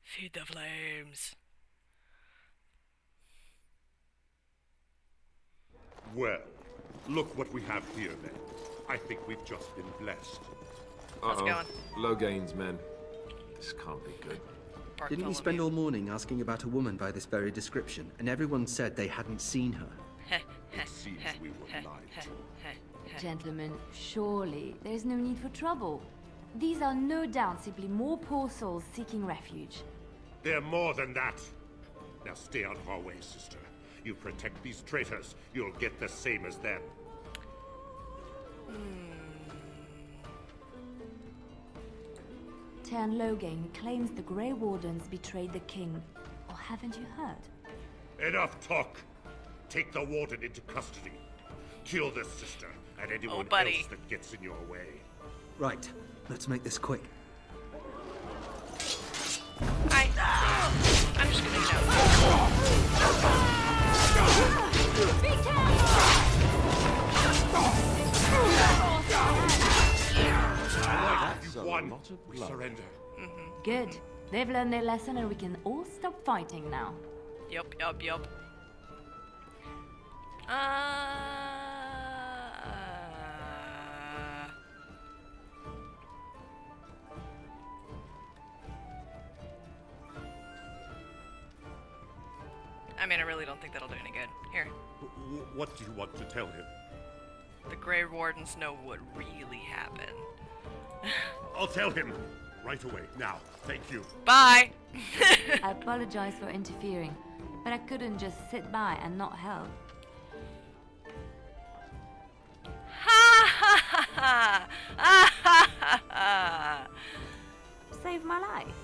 Feed the flames. Well, look what we have here, then. I think we've just been blessed. How's it going? Loghain's men. This can't be good. Didn't we spend all morning asking about a woman by this very description, and everyone said they hadn't seen her? It seems we were lied. Gentlemen, surely there is no need for trouble. These are no doubt simply more poor souls seeking refuge. They're more than that. Now stay out of our way, sister. You protect these traitors, you'll get the same as them. Terran Loghain claims the Grey Wardens betrayed the king. Or haven't you heard? Enough talk! Take the warden into custody. Kill this sister and anyone buddy. else that gets in your way. Right, let's make this quick. Hi. I'm just gonna get out. You've won. We surrender. Good. They've learned their lesson and we can all stop fighting now. Yup. I mean, I really don't think that'll do any good. Here. What do you want to tell him? The Grey Wardens know what really happened. I'll tell him. Right away. Now. Thank you. Bye! I apologize for interfering, but I couldn't just sit by and not help. Ha ha ha ha! Ah ha ha ha! Saved my life.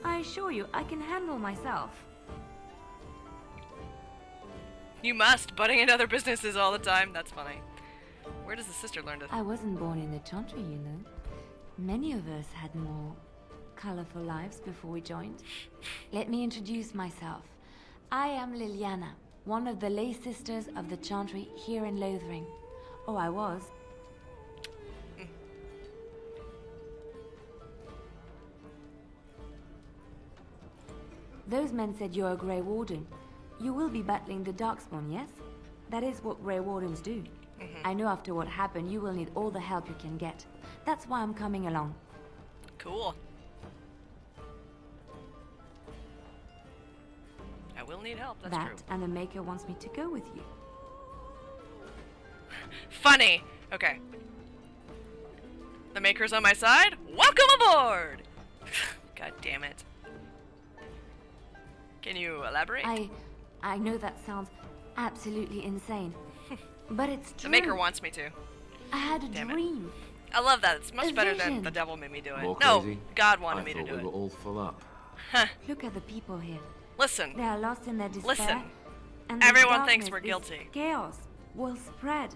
I assure you, I can handle myself. You must, butting into other businesses all the time. That's funny. Where does the sister learn to... I wasn't born in the Chantry, you know. Many of us had more colorful lives before we joined. Let me introduce myself. I am Liliana, one of the lay sisters of the Chantry here in Lothering. Oh, I was. Those men said you're a Grey Warden. You will be battling the Darkspawn, yes? That is what Grey Wardens do. I know after what happened, you will need all the help you can get. That's why I'm coming along. Cool. I will need help, that's true. And the Maker wants me to go with you. Funny! Okay. The Maker's on my side? Welcome aboard! God damn it. Can you elaborate? I know that sounds absolutely insane. But it's true. The Maker wants me to. I had a dream. I love that. It's much A better than vision. the devil made me do it. More No, crazy? God wanted I me to thought do we it. were all full up. Look at the people here. Listen. They are lost in their despair. Listen. And the Everyone thinks darkness, we're this guilty. Chaos will spread.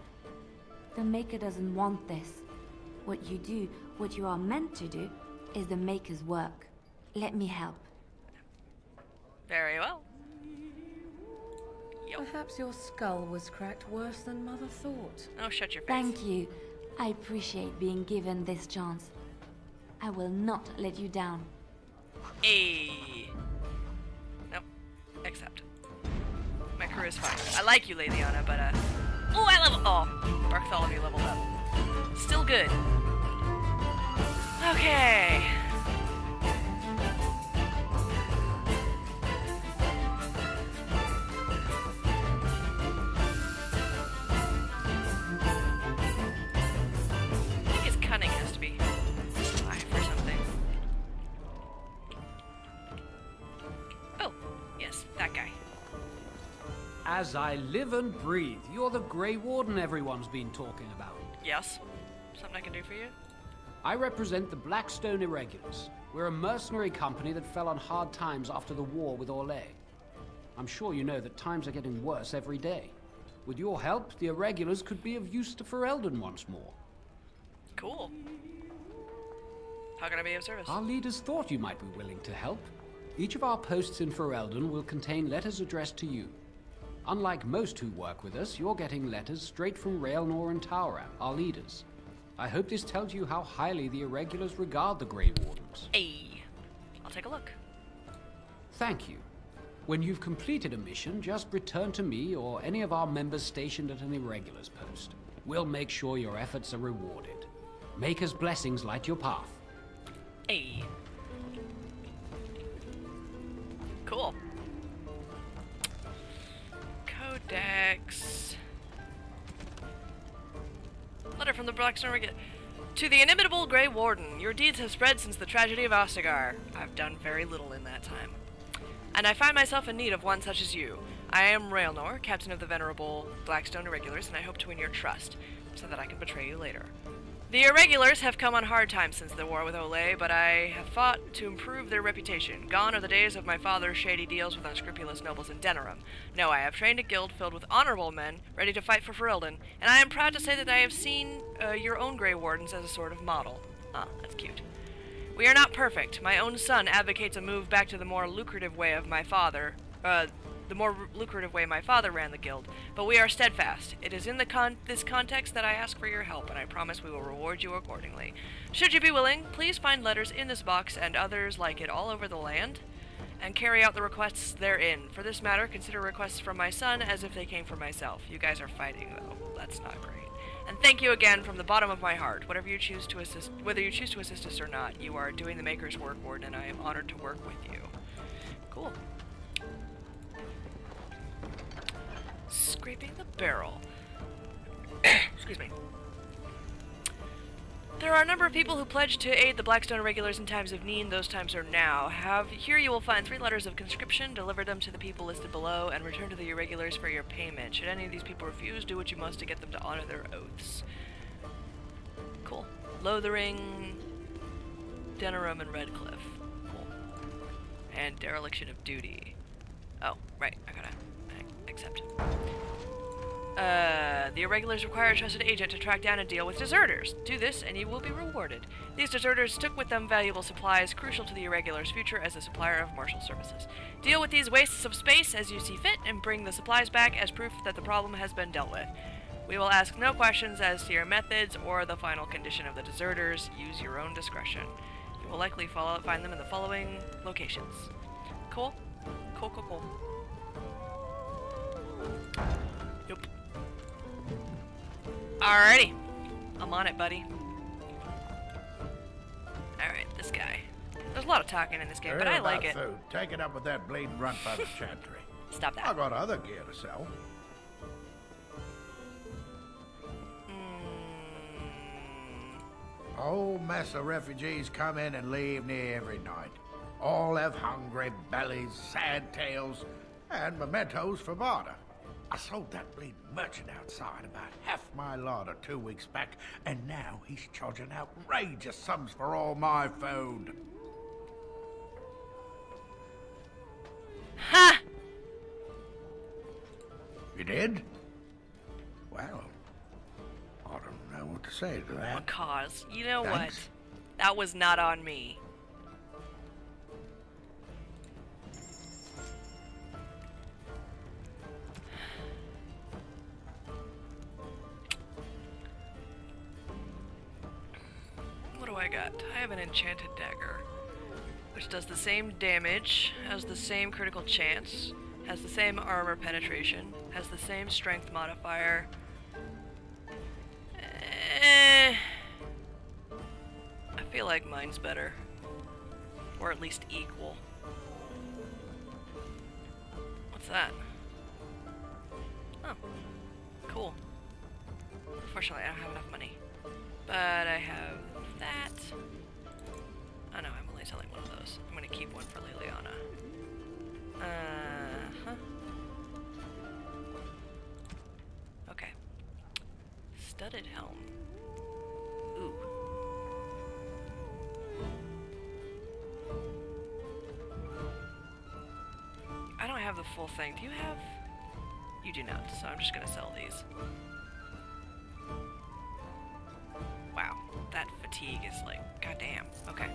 The Maker doesn't want this. What you do, what you are meant to do, is the Maker's work. Let me help. Very well. Perhaps your skull was cracked worse than Mother thought. Oh, shut your face. Thank you. I appreciate being given this chance. I will not let you down. Hey. Nope. Accept. My crew is fine. I like you, Liliana, but oh, I level. Oh, Bartholomew leveled up. Still good. Okay. I think his cunning has to be 5 or something. Oh, yes, that guy. As I live and breathe, you're the Grey Warden everyone's been talking about. Yes. Something I can do for you? I represent the Blackstone Irregulars. We're a mercenary company that fell on hard times after the war with Orlais. I'm sure you know that times are getting worse every day. With your help, the Irregulars could be of use to Ferelden once more. Cool. How can I be of service? Our leaders thought you might be willing to help. Each of our posts in Ferelden will contain letters addressed to you. Unlike most who work with us, you're getting letters straight from Raelnor and Tauram, our leaders. I hope this tells you how highly the Irregulars regard the Grey Wardens. Hey, I'll take a look. Thank you. When you've completed a mission, just return to me or any of our members stationed at an Irregulars post. We'll make sure your efforts are rewarded. Maker's blessings light your path. Hey. Cool. Codex. Letter from the Blackstone Irregular. To the inimitable Grey Warden, your deeds have spread since the tragedy of Ostagar. I've done very little in that time. And I find myself in need of one such as you. I am Raelnor, captain of the venerable Blackstone Irregulars, and I hope to win your trust, so that I can betray you later. The Irregulars have come on hard times since the war with Orlais, but I have fought to improve their reputation. Gone are the days of my father's shady deals with unscrupulous nobles in Denerim. No, I have trained a guild filled with honorable men, ready to fight for Ferelden, and I am proud to say that I have seen your own Grey Wardens as a sort of model. Ah, that's cute. We are not perfect. My own son advocates a move back to the more lucrative way of my father, lucrative way my father ran the guild, but we are steadfast. It is in this context that I ask for your help, and I promise we will reward you accordingly. Should you be willing, please find letters in this box and others like it all over the land, and carry out the requests therein. For this matter, consider requests from my son as if they came from myself. You guys are fighting, though. That's not great. And thank you again from the bottom of my heart. Whether you choose to assist us or not, you are doing the Maker's work, Warden, and I am honored to work with you. Cool. Scraping the barrel. Excuse me. There are a number of people who pledged to aid the Blackstone Irregulars in times of need. Those times are now. Here you will find 3 letters of conscription. Deliver them to the people listed below and return to the Irregulars for your payment. Should any of these people refuse, do what you must to get them to honor their oaths. Cool. Lothering, Denerim, and Redcliffe. Cool. And dereliction of duty. Oh, right. I gotta accept. The Irregulars require a trusted agent to track down and deal with deserters. Do this and you will be rewarded. These deserters took with them valuable supplies crucial to the Irregulars' future as a supplier of martial services. Deal with these wastes of space as you see fit and bring the supplies back as proof that the problem has been dealt with. We will ask no questions as to your methods or the final condition of the deserters. Use your own discretion. You will likely find them in the following locations. Cool? Cool. Yep. Alrighty. I'm on it, buddy. Alright, this guy. There's a lot of talking in this game, but I like it. Food. Take it up with that bleeding runt by the chantry. Stop that. I got other gear to sell. Whole mess of refugees come in and leave near every night. All have hungry bellies, sad tales, and mementos for barter. I sold that bleeding merchant outside about half my larder 2 weeks back, and now he's charging outrageous sums for all my food. Ha! You did? Well, I don't know what to say to that. Cause, you know Thanks. what? That was not on me. What do I got? I have an enchanted dagger, which does the same damage, has the same critical chance, has the same armor penetration, has the same strength modifier. I feel like mine's better. Or at least equal. What's that? Oh. Cool. Unfortunately, I don't have enough money. But I have that. Oh no, I'm only selling one of those. I'm gonna keep one for Liliana. Uh-huh. Okay. Studded helm. Ooh. I don't have the full thing. Do you have? You do not, so I'm just gonna sell these. Wow, that fatigue is like, goddamn. Okay.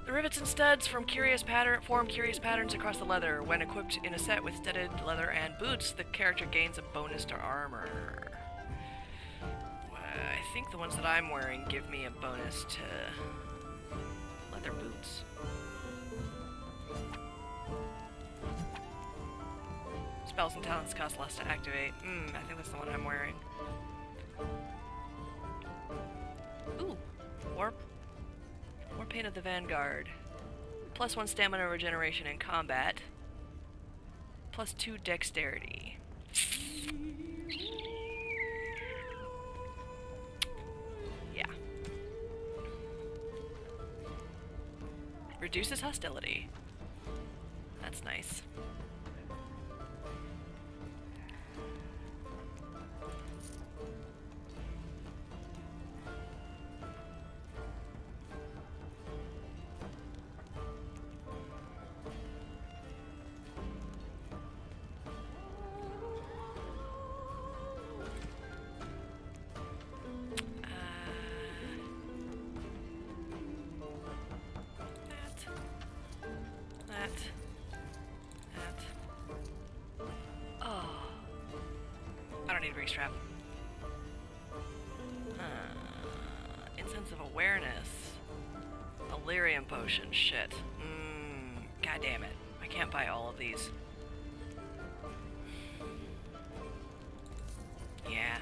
The rivets and studs form curious patterns across the leather. When equipped in a set with studded leather and boots, the character gains a bonus to armor. I think the ones that I'm wearing give me a bonus to leather boots. Spells and talents cost less to activate. I think that's the one I'm wearing. Ooh, War Paint of the Vanguard. +1 stamina regeneration in combat. +2 dexterity. Yeah. Reduces hostility. That's nice. Strap. Incense of Awareness. Illyrium Potion. Shit. God damn it. I can't buy all of these. Yeah.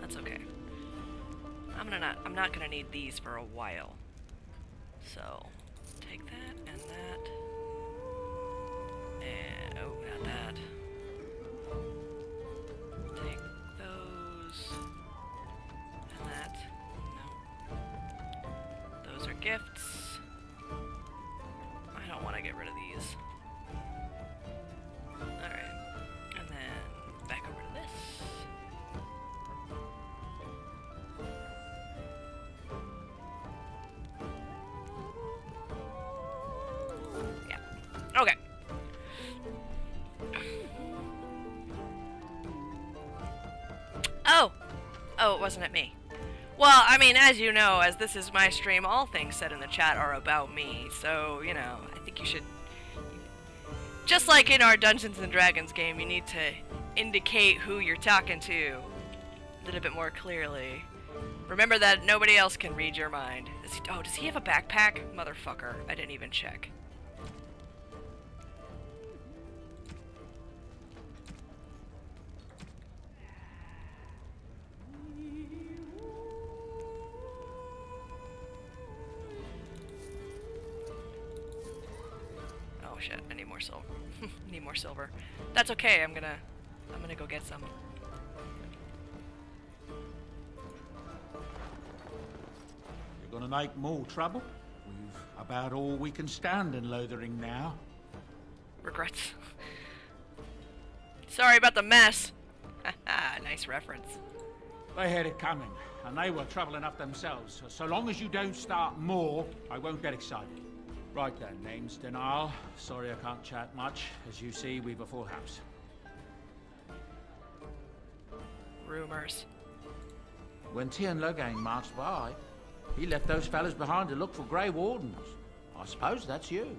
That's okay. I'm not gonna need these for a while. So, take that and that. And, oh, not that. Take those. And that. No. Those are gifts. I don't want to get rid of these. Alright. And then back over to this. Okay. Oh! Oh, it wasn't at me. Well, I mean, as you know, as this is my stream, all things said in the chat are about me. So, you know, I think you should... Just like in our Dungeons & Dragons game, you need to indicate who you're talking to a little bit more clearly. Remember that nobody else can read your mind. Does he have a backpack? Motherfucker. I didn't even check. Oh shit, I need more silver. Need more silver. That's okay, I'm gonna go get some. You're gonna make more trouble? We've about all we can stand in Lothering now. Regrets. Sorry about the mess. Nice reference. They had it coming, and they were trouble enough themselves. So long as you don't start more, I won't get excited. Right then, name's Denial. Sorry I can't chat much. As you see, we've a full house. Rumors. When Tiernan Logain marched by, he left those fellas behind to look for Grey Wardens. I suppose that's you.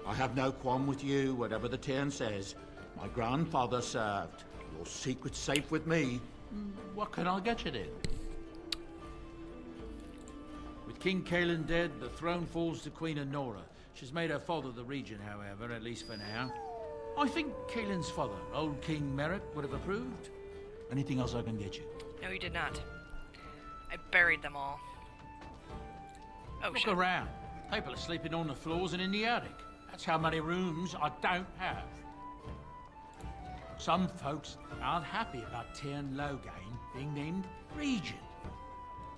I have no qualm with you, whatever the Tiernan says. My grandfather served. Your secret's safe with me. What can I get you then? With King Cailan dead, the throne falls to Queen Anora. She's made her father the regent, however, at least for now. I think Cailan's father, old King Merrick, would have approved. Anything else I can get you? No, you did not. I buried them all. Oh, Look shit. around. People are sleeping on the floors and in the attic. That's how many rooms I don't have. Some folks aren't happy about Tiernan Logain being named regent.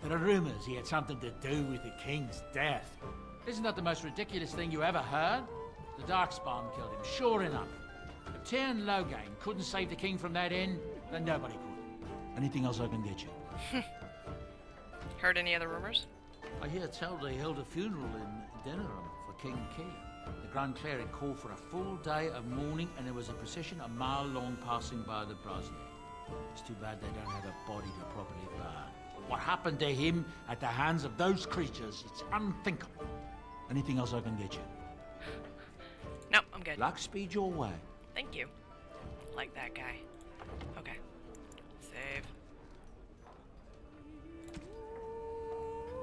There are rumors he had something to do with the king's death. Isn't that the most ridiculous thing you ever heard? The Darkspawn killed him, sure enough. If Tiernan Logain couldn't save the king from that inn, then nobody could. Anything else I can get you? Heard any other rumors? I hear tell they held a funeral in Denerim for King Cailan. The Grand Cleric called for a full day of mourning, and there was a procession a mile long passing by the Brosnay. It's too bad they don't have a body to properly burn. What happened to him at the hands of those creatures, it's unthinkable. Anything else I can get you? No, I'm good. Luck speed your way. Thank you. Like that guy. Okay. Save.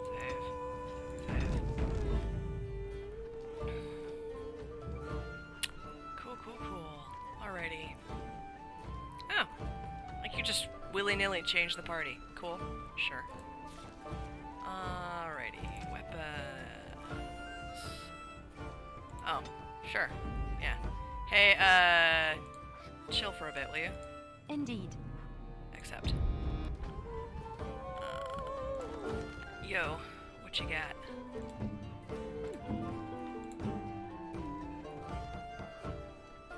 Save. Cool. Alrighty. Oh. Like you just willy-nilly changed the party. Cool. Sure. Alrighty. Weapons. Oh. Sure. Yeah. Hey, chill for a bit, will you? Indeed. Accept. Yo, what you got?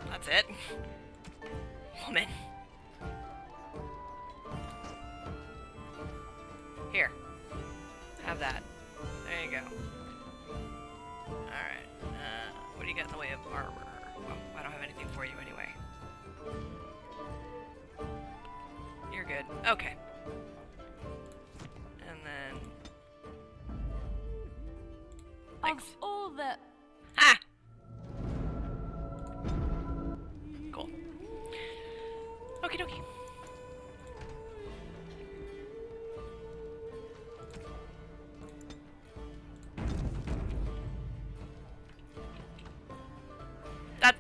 That's it? Woman. Here. Have that. There you go. Alright. What do you got in the way of armor? Oh, I don't have anything for you anyway. You're good. Okay. And then... Thanks. Of all the... Ha! Cool. Okie dokie.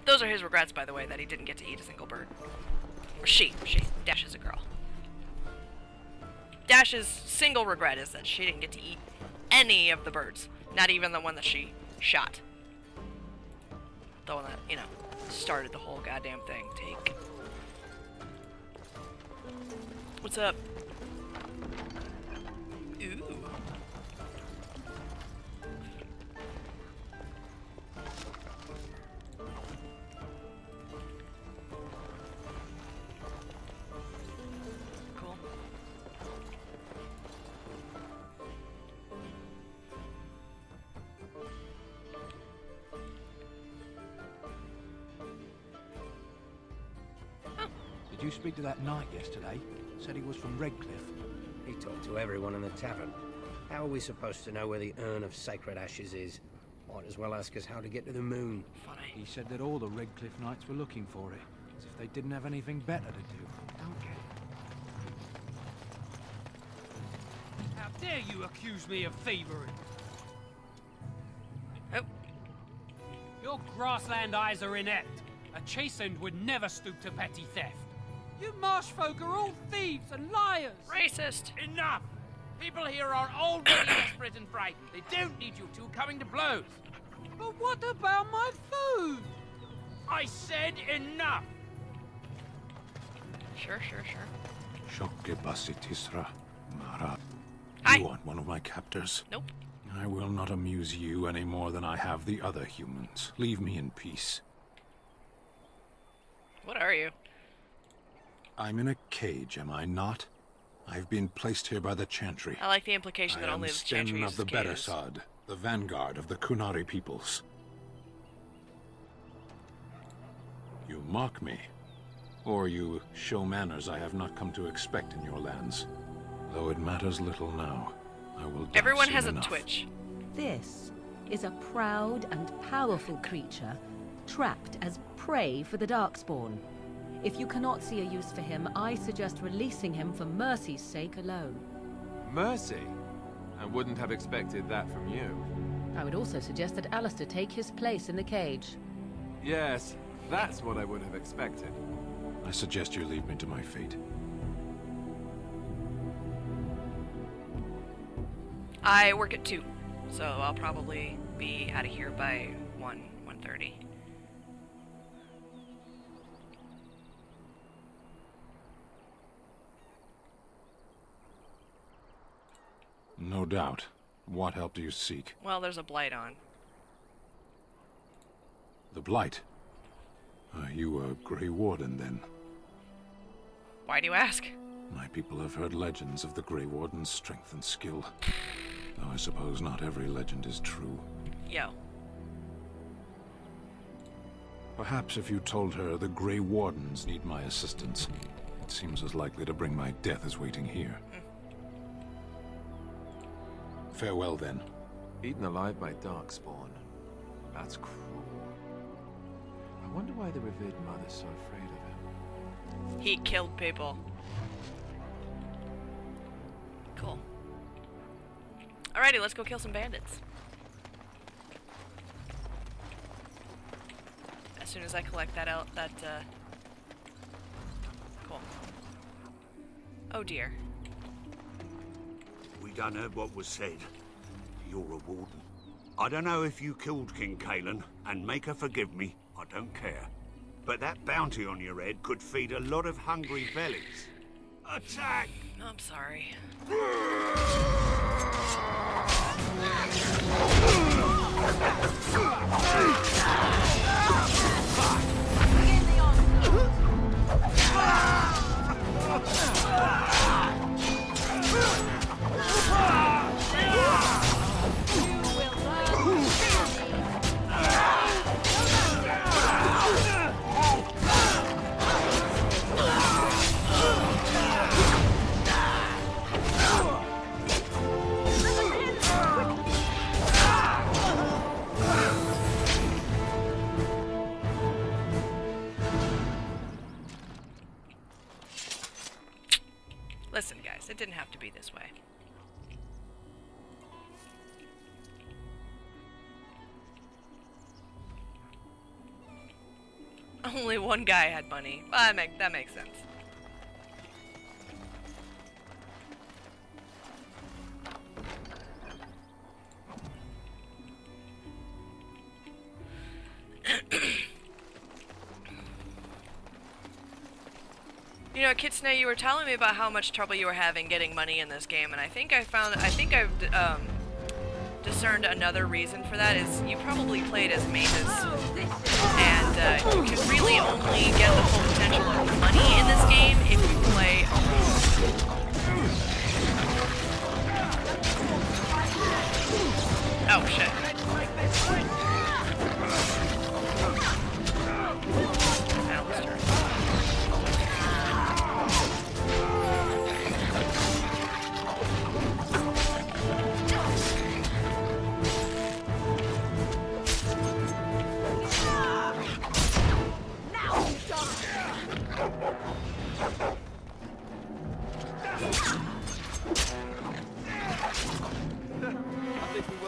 Those are his regrets, by the way, that he didn't get to eat a single bird. Or she. Dash is a girl. Dash's single regret is that she didn't get to eat any of the birds. Not even the one that she shot. The one that, you know, started the whole goddamn thing. Take. What's up? Ooh. Cool. you speak to that knight yesterday? Said he was from Redcliffe. He talked to everyone in the tavern. How are we supposed to know where the urn of sacred ashes is? Might as well ask us how to get to the moon. Funny. He said that all the Redcliffe knights were looking for it, as if they didn't have anything better to do. Don't get it. How dare you accuse me of thievery? Oh. Your grassland eyes are inept. A chastened would never stoop to petty theft. You marsh folk are all thieves and liars. Racist. Enough! People here are already desperate and frightened. They don't need you two coming to blows. But what about my food? I said enough! Sure. Shokke Basitisra, Mara. Hi. You want one of my captors? Nope. I will not amuse you any more than I have the other humans. Leave me in peace. What are you? I'm in a cage, am I not? I've been placed here by the Chantry. I like the implication that I am only the Chantry Sten of the uses cages. Beresad, the vanguard of the Kunari peoples. You mock me, or you show manners I have not come to expect in your lands. Though it matters little now, I will die Everyone soon has enough. a Twitch. This is a proud and powerful creature, trapped as prey for the Darkspawn. If you cannot see a use for him, I suggest releasing him for mercy's sake alone. Mercy? I wouldn't have expected that from you. I would also suggest that Alistair take his place in the cage. Yes, that's what I would have expected. I suggest you leave me to my fate. I work at 2, so I'll probably be out of here by 1:30. No doubt. What help do you seek? Well, there's a blight on. The Blight. Are you a Grey Warden, then? Why do you ask? My people have heard legends of the Grey Warden's strength and skill. Though I suppose not every legend is true. Yo. Perhaps if you told her the Grey Wardens need my assistance, it seems as likely to bring my death as waiting here. Farewell, then. Eaten alive by Darkspawn. That's cruel. I wonder why the revered mother's so afraid of him. He killed people. Cool. Alrighty, let's go kill some bandits. As soon as I collect that out, cool. Oh dear. We done heard what was said. You're a warden. I don't know if you killed King Cailan, and make her forgive me, I don't care. But that bounty on your head could feed a lot of hungry bellies. Attack! I'm sorry. Listen, guys, it didn't have to be this way. Only one guy had money. Well, that makes sense. You know, Kitsune, you were telling me about how much trouble you were having getting money in this game, and I think I've discerned another reason for that is you probably played as mages, and you can really only get the full potential of money in this game if you play alone. Oh shit. Alistair.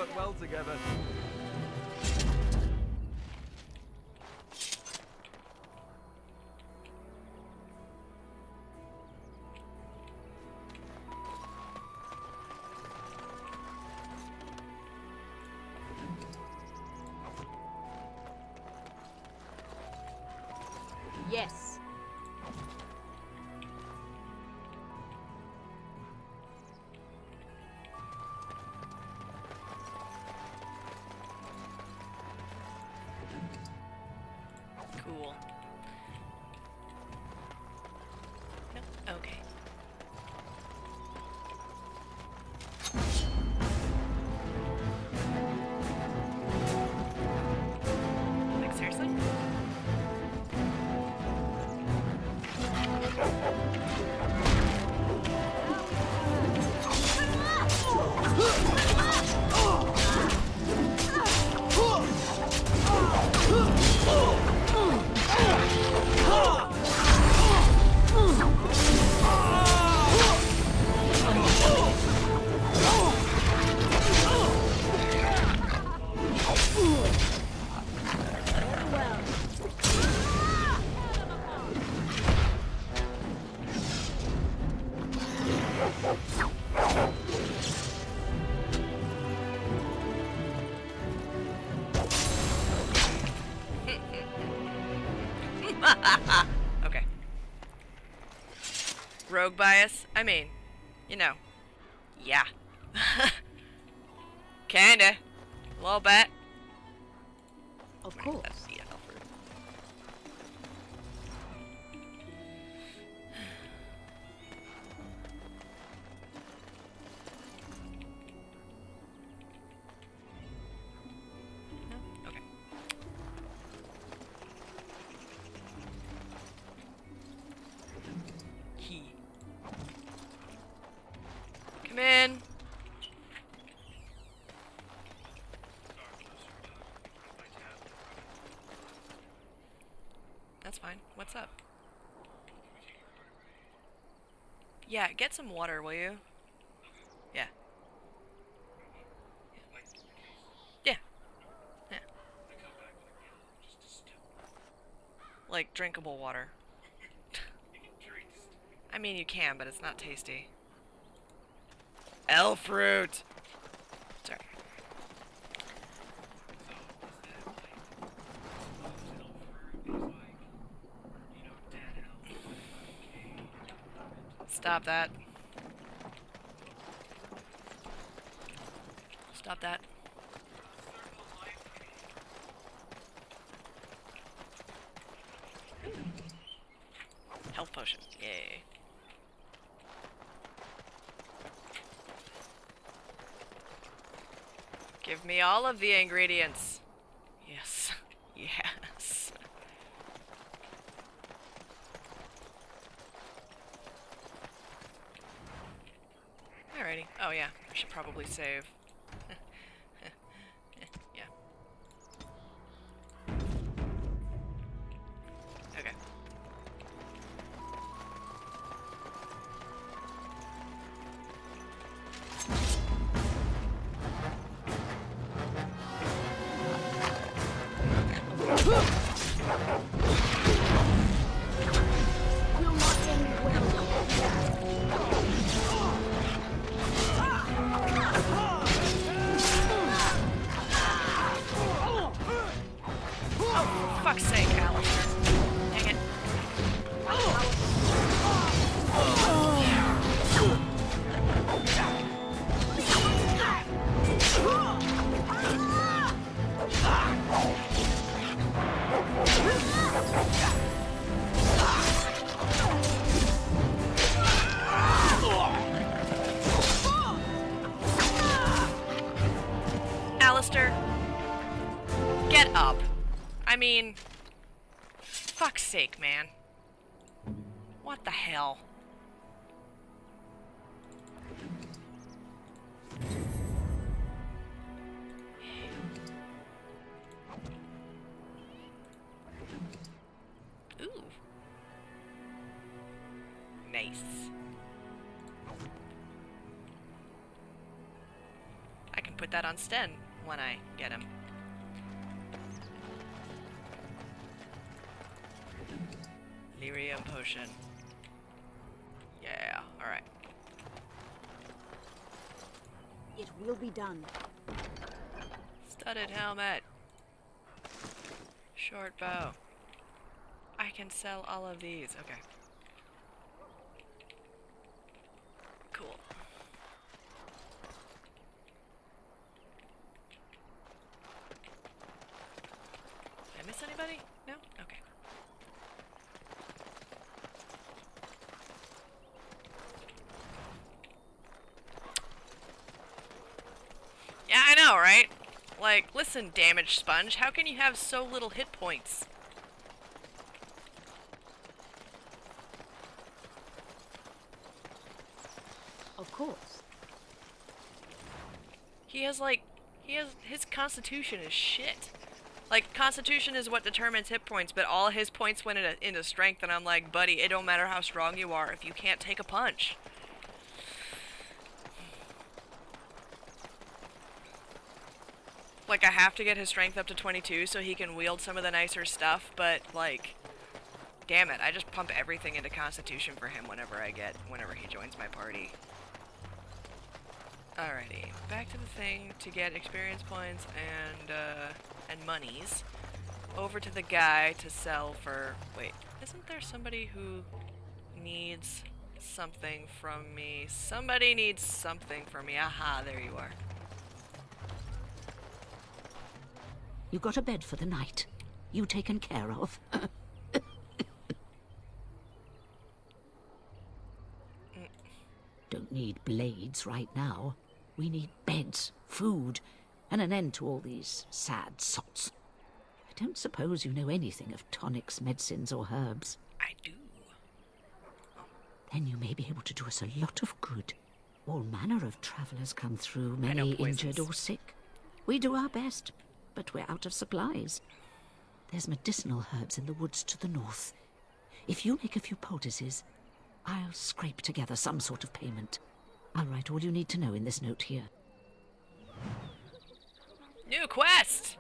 work well together. Yes. Cool. Nope. Okay. Like, seriously? Okay. Rogue bias? I mean, you know. Yeah. Kinda. A little bit. Of course. That's the Alfred. No? Okay. Key. Come in. That's fine. What's up? Yeah, get some water, will you? Yeah. Yeah. Yeah. Like drinkable water. I mean, you can, but it's not tasty. Elf fruit! Sorry. Stop that. Stop that. Health potion. Yay. Give me all of the ingredients. Yes. Yes. Alrighty. Oh yeah, I should probably save. Yeah. Okay. Oh, for fuck's sake, Alistair. Dang it. Alistair, get up. I mean, fuck's sake, man. What the hell? Ooh. Nice. I can can put that on Sten when I get him. Lyrium potion. Yeah, alright. It will be done. Studded helmet. Short bow. I can sell all of these. Okay. Cool. Did I miss anybody? No? Okay. Yeah, I know, right? Like, listen, damaged sponge, how can you have so little hit points? Of course. His constitution is shit. Like, constitution is what determines hit points, but all his points went into strength, and I'm like, buddy, it don't matter how strong you are if you can't take a punch. Like, I have to get his strength up to 22 so he can wield some of the nicer stuff, but, like, damn it, I just pump everything into Constitution for him whenever he joins my party. Alrighty, back to the thing to get experience points and monies. Over to the guy to sell for, wait, isn't there somebody who needs something from me? Somebody needs something from me. Aha, there you are. You got a bed for the night. You taken care of. Don't need blades right now. We need beds, food, and an end to all these sad sots. I don't suppose you know anything of tonics, medicines, or herbs. I do. Then you may be able to do us a lot of good. All manner of travellers come through, many injured or sick. We do our best, but we're out of supplies. There's medicinal herbs in the woods to the north. If you make a few poultices, I'll scrape together some sort of payment. I'll write all you need to know in this note here. New quest!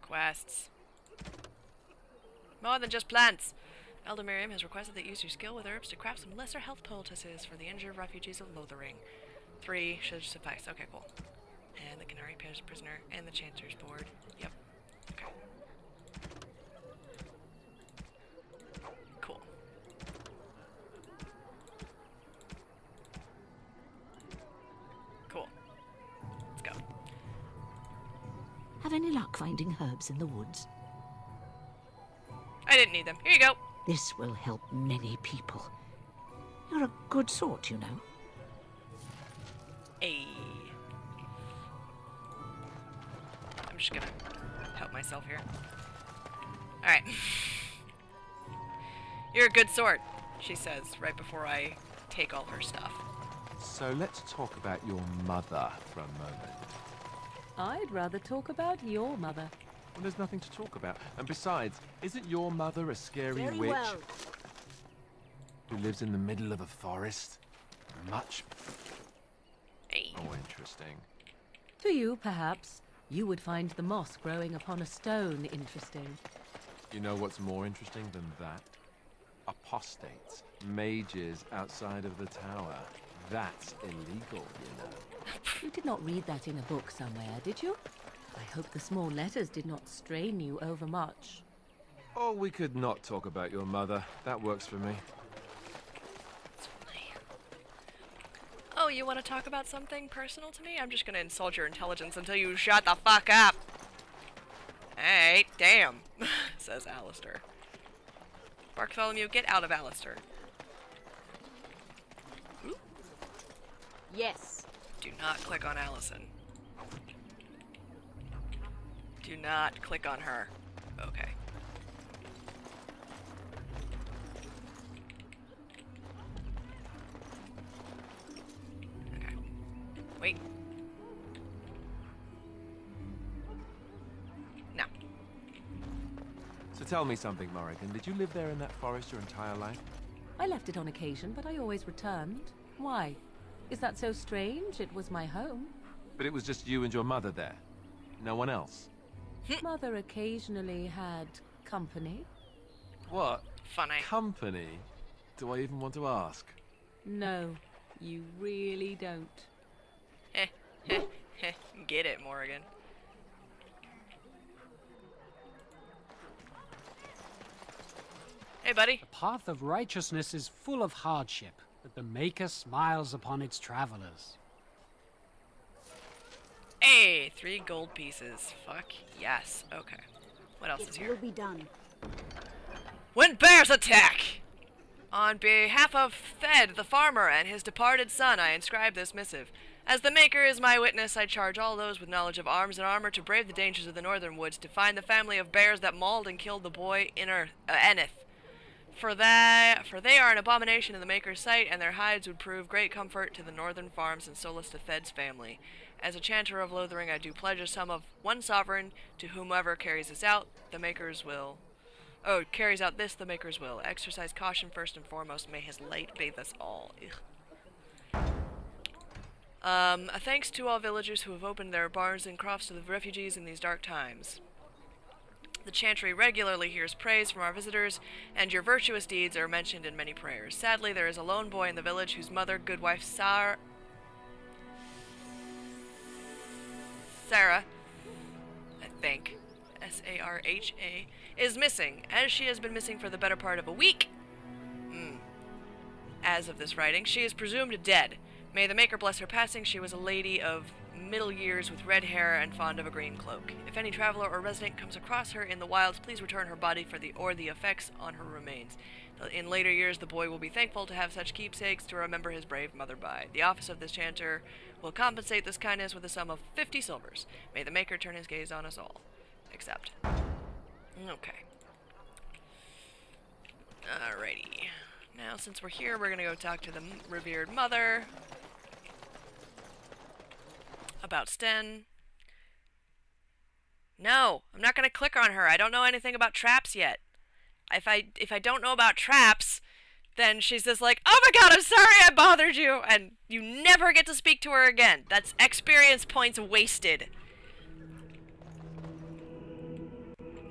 Quests. More than just plants. Elder Miriam has requested that you use your skill with herbs to craft some lesser health poultices for the injured refugees of Lothering. 3 should suffice. Okay, cool. And the Canary prisoner and the Chancellor's board. Yep. Okay. Cool. Cool. Let's go. Have any luck finding herbs in the woods? I didn't need them. Here you go. This will help many people. You're a good sort, you know. Hey. I'm just gonna help myself here. Alright. You're a good sort, she says, right before I take all her stuff. So let's talk about your mother for a moment. I'd rather talk about your mother. Well, there's nothing to talk about. And besides, isn't your mother a scary Very witch well. who lives in the middle of a forest? Much Hey. more interesting. To you, perhaps, you would find the moss growing upon a stone interesting. You know what's more interesting than that? Apostates, mages outside of the tower. That's illegal, you know. You did not read that in a book somewhere, did you? I hope the small letters did not strain you overmuch. Oh, we could not talk about your mother. That works for me. Oh, you want to talk about something personal to me? I'm just gonna insult your intelligence until you shut the fuck up. Hey, damn, says Alistair. Bartholomew, get out of Alistair. Ooh. Yes. Do not click on Allison. Do not click on her. Okay. Okay. Wait. No. So tell me something, Morrigan. Did you live there in that forest your entire life? I left it on occasion, but I always returned. Why? Is that so strange? It was my home. But it was just you and your mother there. No one else. Mother occasionally had company. What? Funny. Company? Do I even want to ask? No, you really don't. Get it, Morrigan. Hey, buddy. The path of righteousness is full of hardship, but the Maker smiles upon its travelers. Hey, 3 gold pieces. Fuck yes. Okay. What else is It here? will be done. When bears attack! On behalf of Fed, the farmer, and his departed son, I inscribe this missive. As the Maker is my witness, I charge all those with knowledge of arms and armor to brave the dangers of the northern woods, to find the family of bears that mauled and killed the boy Enith. For they are an abomination in the Maker's sight, and their hides would prove great comfort to the northern farms and solace to Fed's family. As a chanter of Lothering, I do pledge a sum of 1 sovereign to whomever carries this out. The Maker's will. Oh, carries out this, the Maker's will. Exercise caution first and foremost. May his light bathe us all. Ugh. A thanks to all villagers who have opened their barns and crofts to the refugees in these dark times. The chantry regularly hears praise from our visitors, and your virtuous deeds are mentioned in many prayers. Sadly, there is a lone boy in the village whose mother, good wife Sarah, I think, Sarha, is missing, as she has been missing for the better part of a week. As of this writing, she is presumed dead. May the Maker bless her passing. She was a lady of middle years with red hair and fond of a green cloak. If any traveler or resident comes across her in the wilds, please return her body for the effects on her remains. In later years, the boy will be thankful to have such keepsakes to remember his brave mother by. The office of this chanter will compensate this kindness with a sum of 50 silvers. May the Maker turn his gaze on us all. Accept. Okay. Alrighty. Now, since we're here, we're gonna go talk to the revered mother about Sten. No, I'm not gonna click on her. I don't know anything about traps yet. If I don't know about traps, then she's just like, oh my god, I'm sorry I bothered you, and you never get to speak to her again. That's experience points wasted.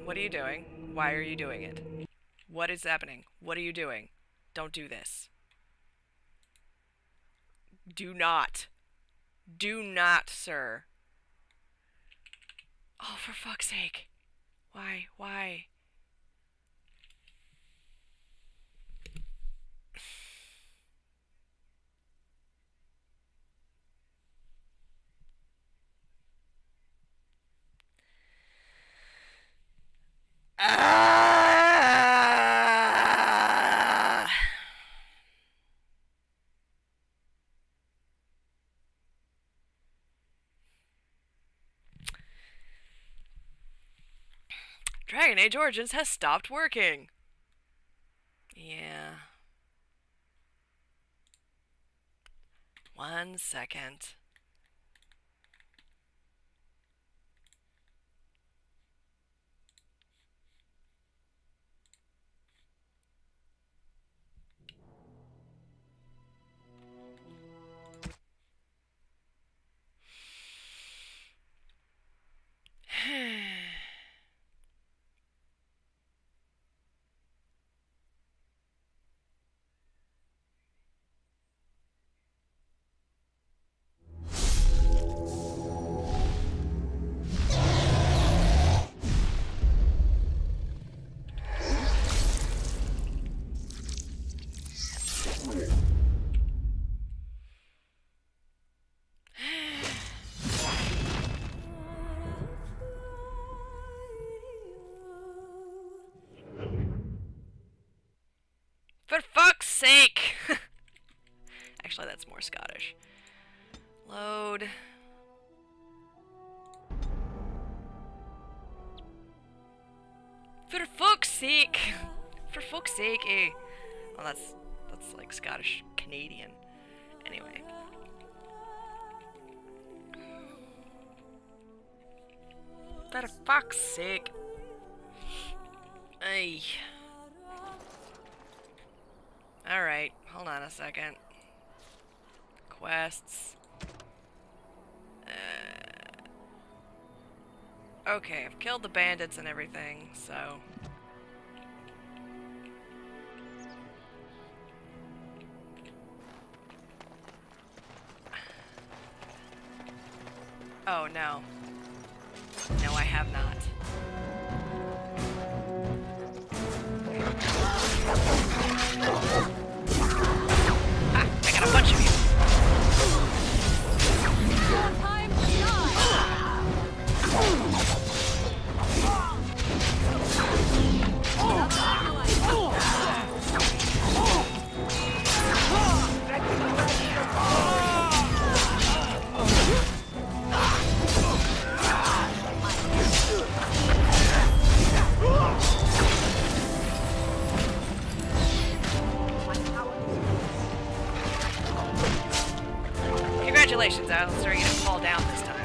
What are you doing? Why are you doing it? What is happening? What are you doing? Don't do this. Do not. Do not, sir. Oh, for fuck's sake. Why? Why? Dragon Age Origins has stopped working. Yeah. 1 second. For fuck's sake! Actually, that's more Scottish. Load. For fuck's sake! For fuck's sake, eh? Well, that's like Scottish Canadian. Anyway. For fuck's sake. Ay. Alright, hold on a second. Quests. Okay, I've killed the bandits and everything, so... Oh, no. No, I have not. Ah, I got a bunch of you. Time to Congratulations, Alistair, you didn't fall down this time.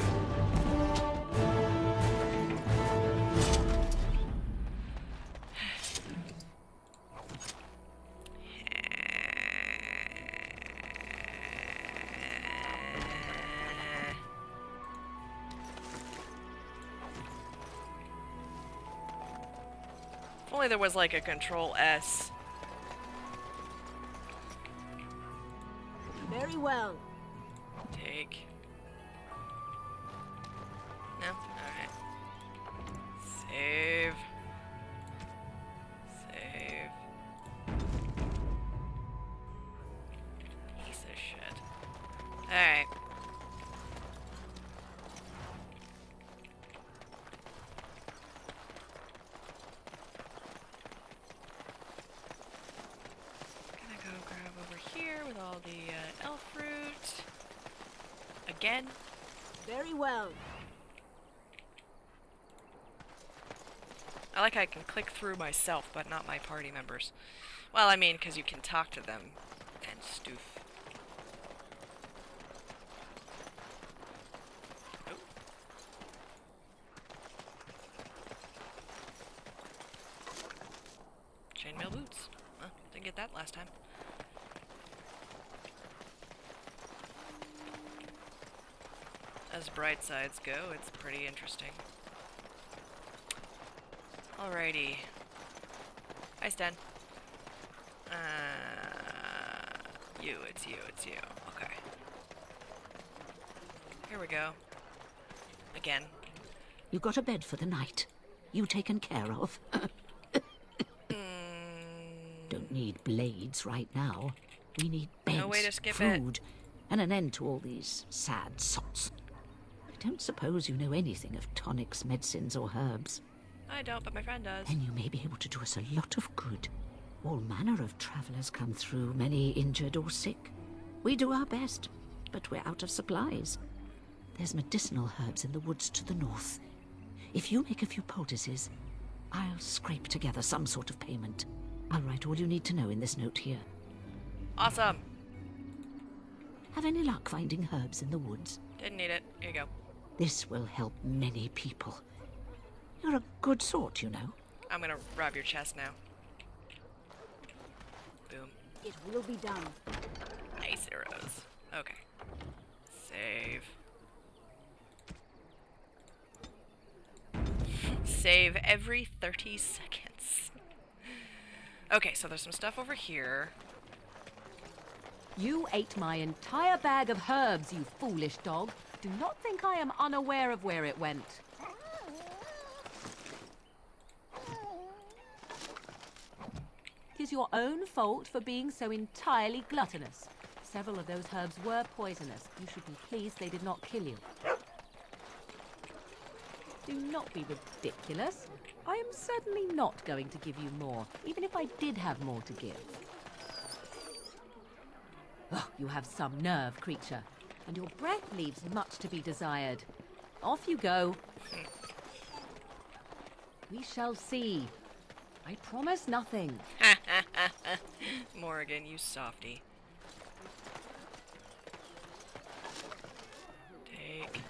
If only there was like a Control S. Very well. Take. No? Alright. Save. Save. Piece of shit. Alright. Gonna go grab over here with all the elf fruit. Again? Very well. I like how I can click through myself, but not my party members. Well, I mean, because you can talk to them and stoof. Oh. Chainmail boots. Well, didn't get that last time. As bright sides go, it's pretty interesting. Alrighty. Hi, Stan. It's you. Okay. Here we go. Again. You got a bed for the night. You taken care of. Don't need blades right now. We need beds, No way to skip food, and an end to all these sad sots. I don't suppose you know anything of tonics, medicines, or herbs. I don't, but my friend does. Then you may be able to do us a lot of good. All manner of travelers come through, many injured or sick. We do our best, but we're out of supplies. There's medicinal herbs in the woods to the north. If you make a few poultices, I'll scrape together some sort of payment. I'll write all you need to know in this note here. Awesome. Have any luck finding herbs in the woods? Didn't need it. Here you go. This will help many people. You're a good sort, you know. I'm gonna rob your chest now. Boom. It will be done. Nice arrows. Okay. Save. Save every 30 seconds. Okay, so there's some stuff over here. You ate my entire bag of herbs, you foolish dog. Do not think I am unaware of where it went. It is your own fault for being so entirely gluttonous. Several of those herbs were poisonous. You should be pleased they did not kill you. Do not be ridiculous. I am certainly not going to give you more, even if I did have more to give. Oh, you have some nerve, creature, and your breath leaves much to be desired. Off you go. We shall see. I promise nothing. Morrigan, you softy. Take.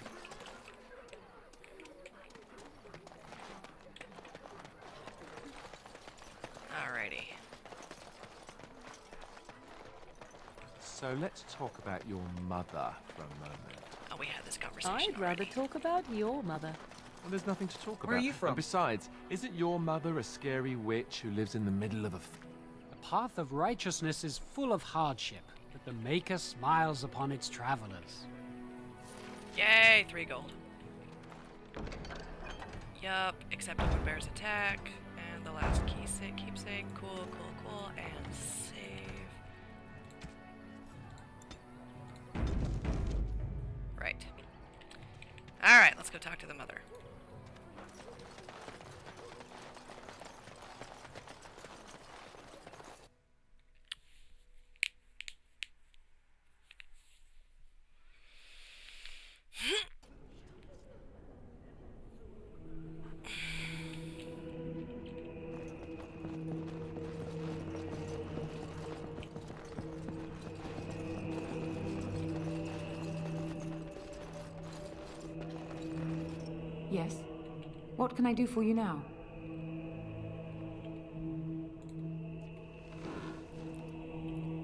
Alrighty. So let's talk about your mother for a moment. Oh, we had this conversation I'd rather talk about your mother. Well, there's nothing to talk about. Where are you from? And besides, isn't your mother a scary witch who lives in the middle of a... The path of righteousness is full of hardship, but the Maker smiles upon its travelers. Yay, 3 gold. Yup, except when bears attack. And the last keepsake. Cool. And save. Right. Alright, let's go talk to the mother. Yes. What can I do for you now?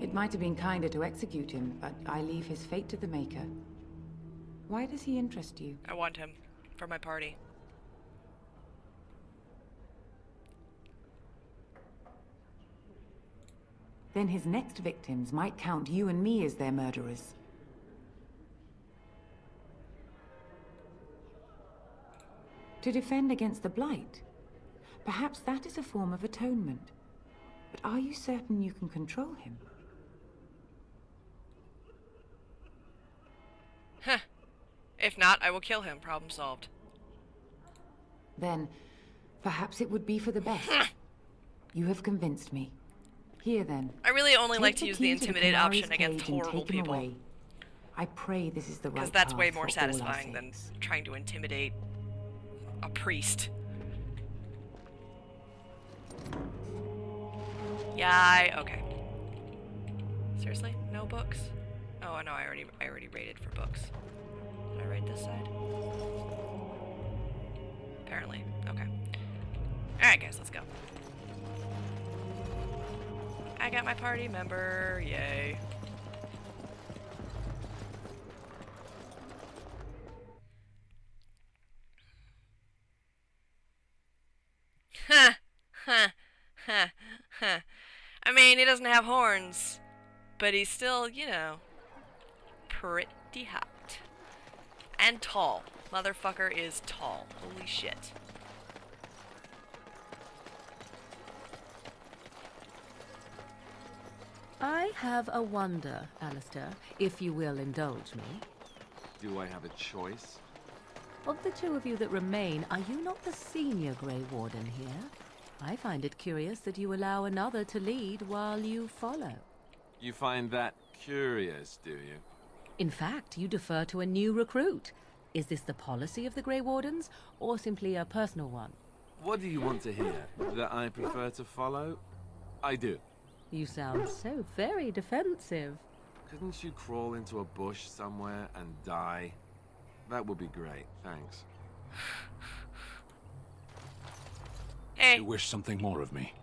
It might have been kinder to execute him, but I leave his fate to the Maker. Why does he interest you? I want him for my party. Then his next victims might count you and me as their murderers. To defend against the Blight? Perhaps that is a form of atonement. But are you certain you can control him? Huh. If not, I will kill him. Problem solved. Then, perhaps it would be for the best. You have convinced me. Here then. I really only take like to the use key the to intimidate Canari's option against cage and horrible take him people. away. I pray this is the right Because that's way path more for all our satisfying than trying to intimidate a priest. Yeah, okay. Seriously? No books? Oh no, I already rated for books. Did I rate this side? Apparently. Okay. Alright guys, let's go. I got my party member, yay. I mean, he doesn't have horns, but he's still, you know, pretty hot. And tall. Motherfucker is tall. Holy shit. I have a wonder, Alistair, if you will indulge me. Do I have a choice? Of the two of you that remain, are you not the senior Grey Warden here? I find it curious that you allow another to lead while you follow. You find that curious, do you? In fact, you defer to a new recruit. Is this the policy of the Grey Wardens, or simply a personal one? What do you want to hear? That I prefer to follow? I do. You sound so very defensive. Couldn't you crawl into a bush somewhere and die? That would be great, thanks. Hey. You wish something more of me?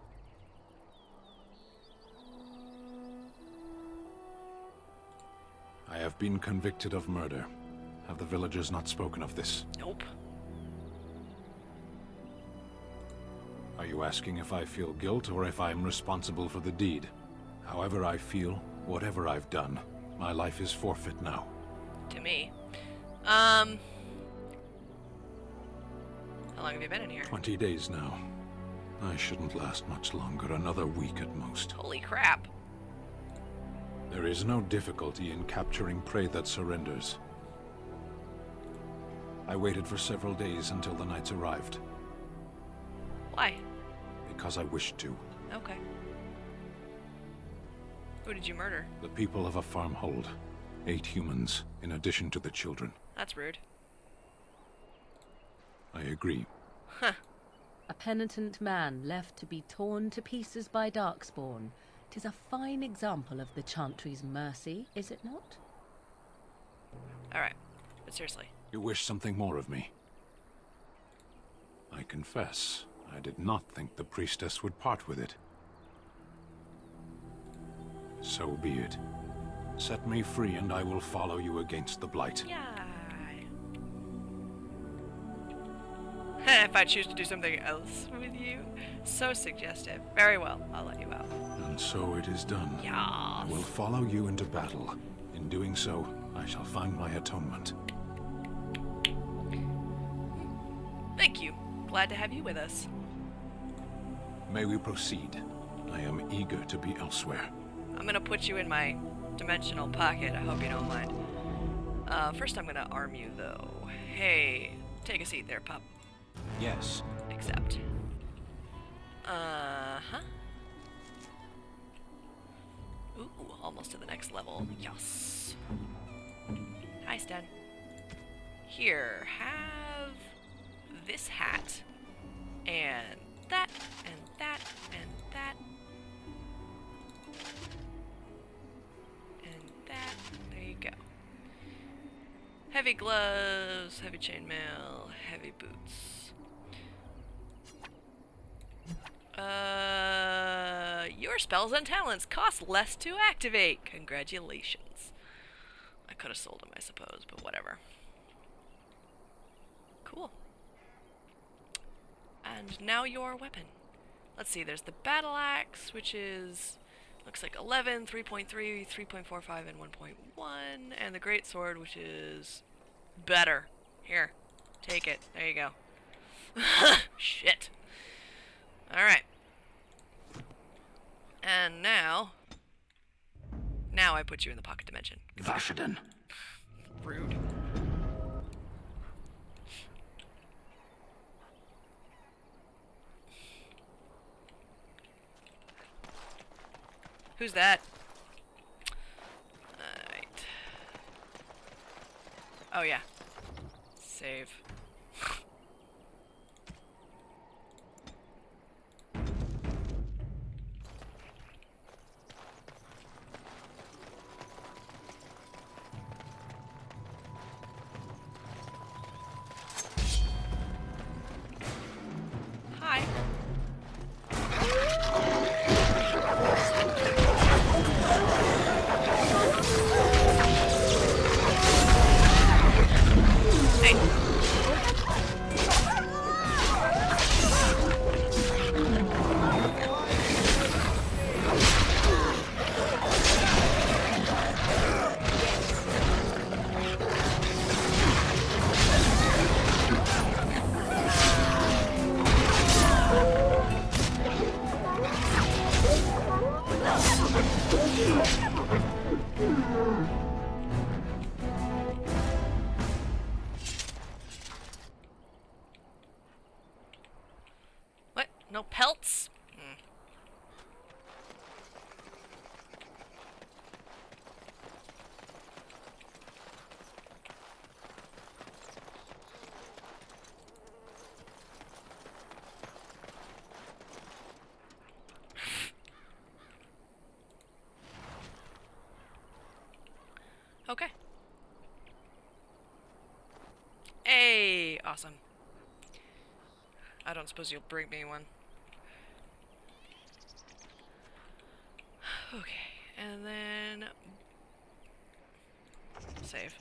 I have been convicted of murder. Have the villagers not spoken of this? Nope. Are you asking if I feel guilt or if I'm responsible for the deed? However I feel, whatever I've done, my life is forfeit now. To me. How long have you been in here? 20 days now. I shouldn't last much longer, another week at most. Holy crap. There is no difficulty in capturing prey that surrenders. I waited for several days until the knights arrived. Why? Because I wished to. Okay. Who did you murder? The people of a farmhold. 8 humans, in addition to the children. That's rude. I agree. Huh. A penitent man left to be torn to pieces by Darkspawn. 'Tis a fine example of the Chantry's mercy, is it not? Alright, but seriously. You wish something more of me? I confess, I did not think the priestess would part with it. So be it. Set me free and I will follow you against the Blight. Yeah. If I choose to do something else with you, so suggestive. Very well, I'll let you out. And so it is done. Yes. I will follow you into battle. In doing so, I shall find my atonement. Thank you. Glad to have you with us. May we proceed? I am eager to be elsewhere. I'm gonna put you in my dimensional pocket. I hope you don't mind. First I'm gonna arm you, though. Hey, take a seat there, pup. Yes. Accept. Uh-huh. Ooh, almost to the next level. Yes. Hi, Stan. Here, have this hat. And that, and that, and that. And that. There you go. Heavy gloves, heavy chainmail, heavy boots. Your spells and talents cost less to activate. Congratulations. I could have sold them, I suppose, but whatever. Cool. And now your weapon. Let's see, there's the battle axe, which is, looks like 11, 3.3, 3.45, and 1.1, and the great sword, which is better. Here, take it. There you go. Shit. Alright. And now I put you in the pocket dimension. Vashaden. Rude. Who's that? Alright. Oh yeah. Save. Hi. What? No pelts? Okay. Hey, awesome. I don't suppose you'll bring me one. Okay, and then save.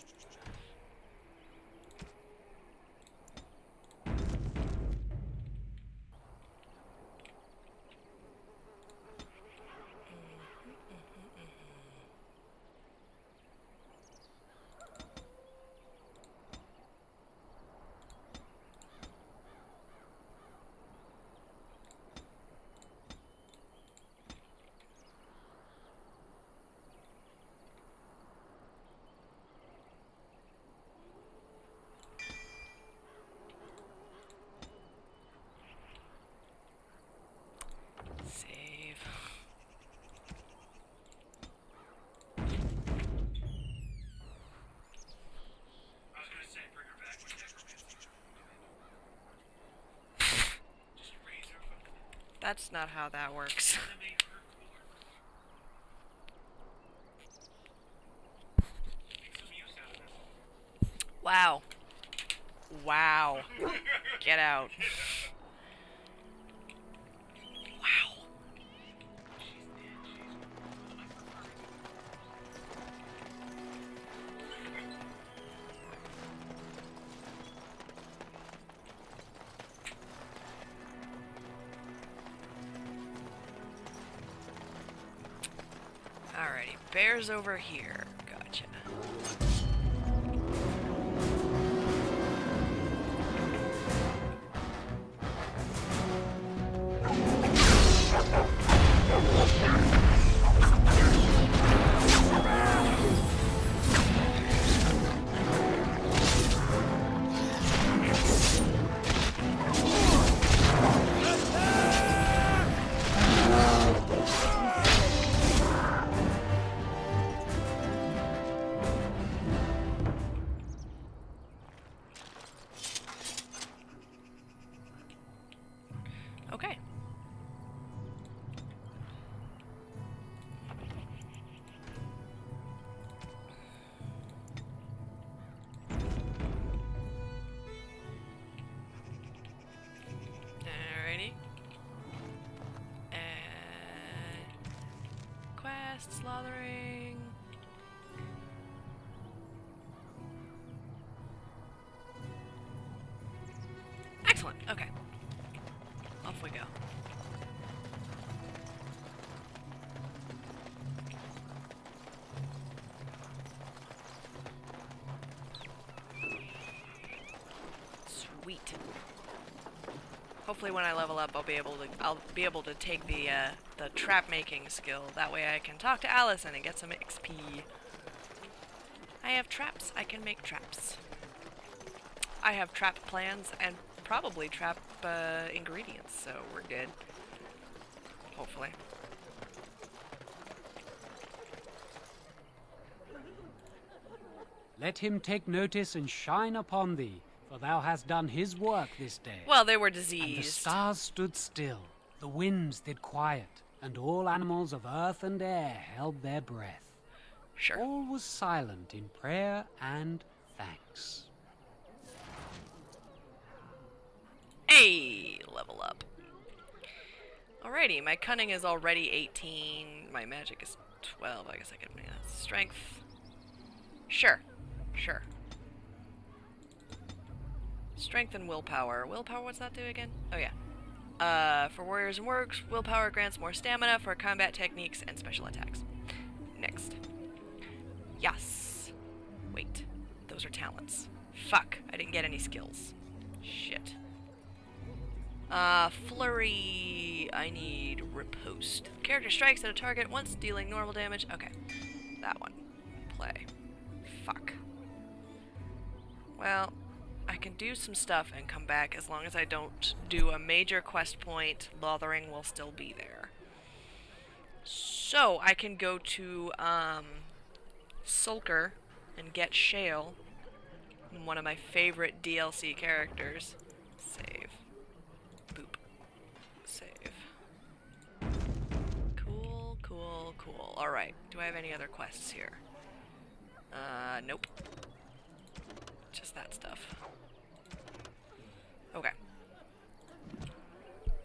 Save. That's not how that works. Wow. Wow. Get out. Wow. Alrighty, bears over here. Gotcha. Okay. Alrighty. Quest, slaughtering. Excellent. Okay. Off we go. Sweet. Hopefully when I level up I'll be able to take the trap making skill. That way I can talk to Allison and get some XP. I have traps, I can make traps. I have trap plans and probably trap ingredients, so we're good. Hopefully. Let him take notice and shine upon thee, for thou hast done his work this day. Well, they were And the diseased. stars stood still, the winds did quiet, and all animals of earth and air held their breath. Sure. All was silent in prayer and thanks. Hey, level up. Alrighty, my cunning is already 18. My magic is 12. I guess I could. Yeah, strength. Sure. Sure. Strength and willpower. Willpower, what's that do again? Oh, yeah. For warriors and works, willpower grants more stamina for combat techniques and special attacks. Next. Yes. Wait. Those are talents. Fuck. I didn't get any skills. Shit. Flurry. I need riposte. Character strikes at a target once dealing normal damage. Okay. That one. Play. Fuck. Well, I can do some stuff and come back as long as I don't do a major quest point. Lothering will still be there. So, I can go to, Sulker and get Shale. One of my favorite DLC characters. Save. Boop. Save. Cool, cool, cool. Alright, do I have any other quests here? Nope. Just that stuff. Okay.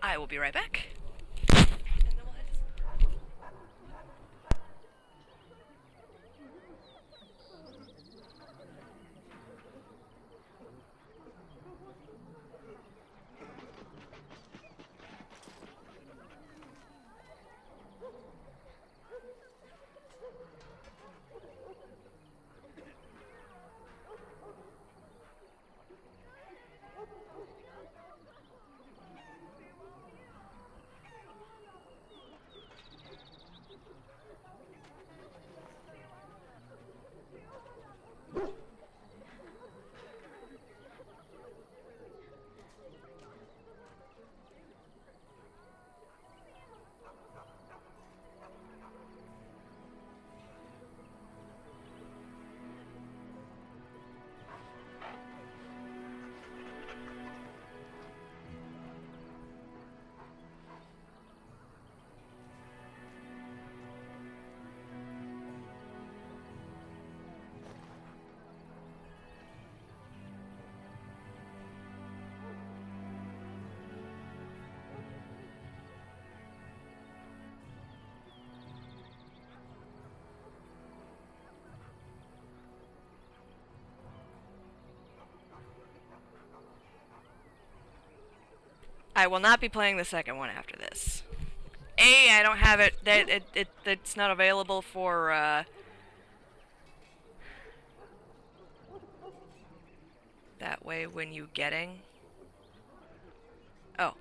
I will be right back. I will not be playing the second one after this. way I don't have it. It's not available for. That way, when you getting. Oh.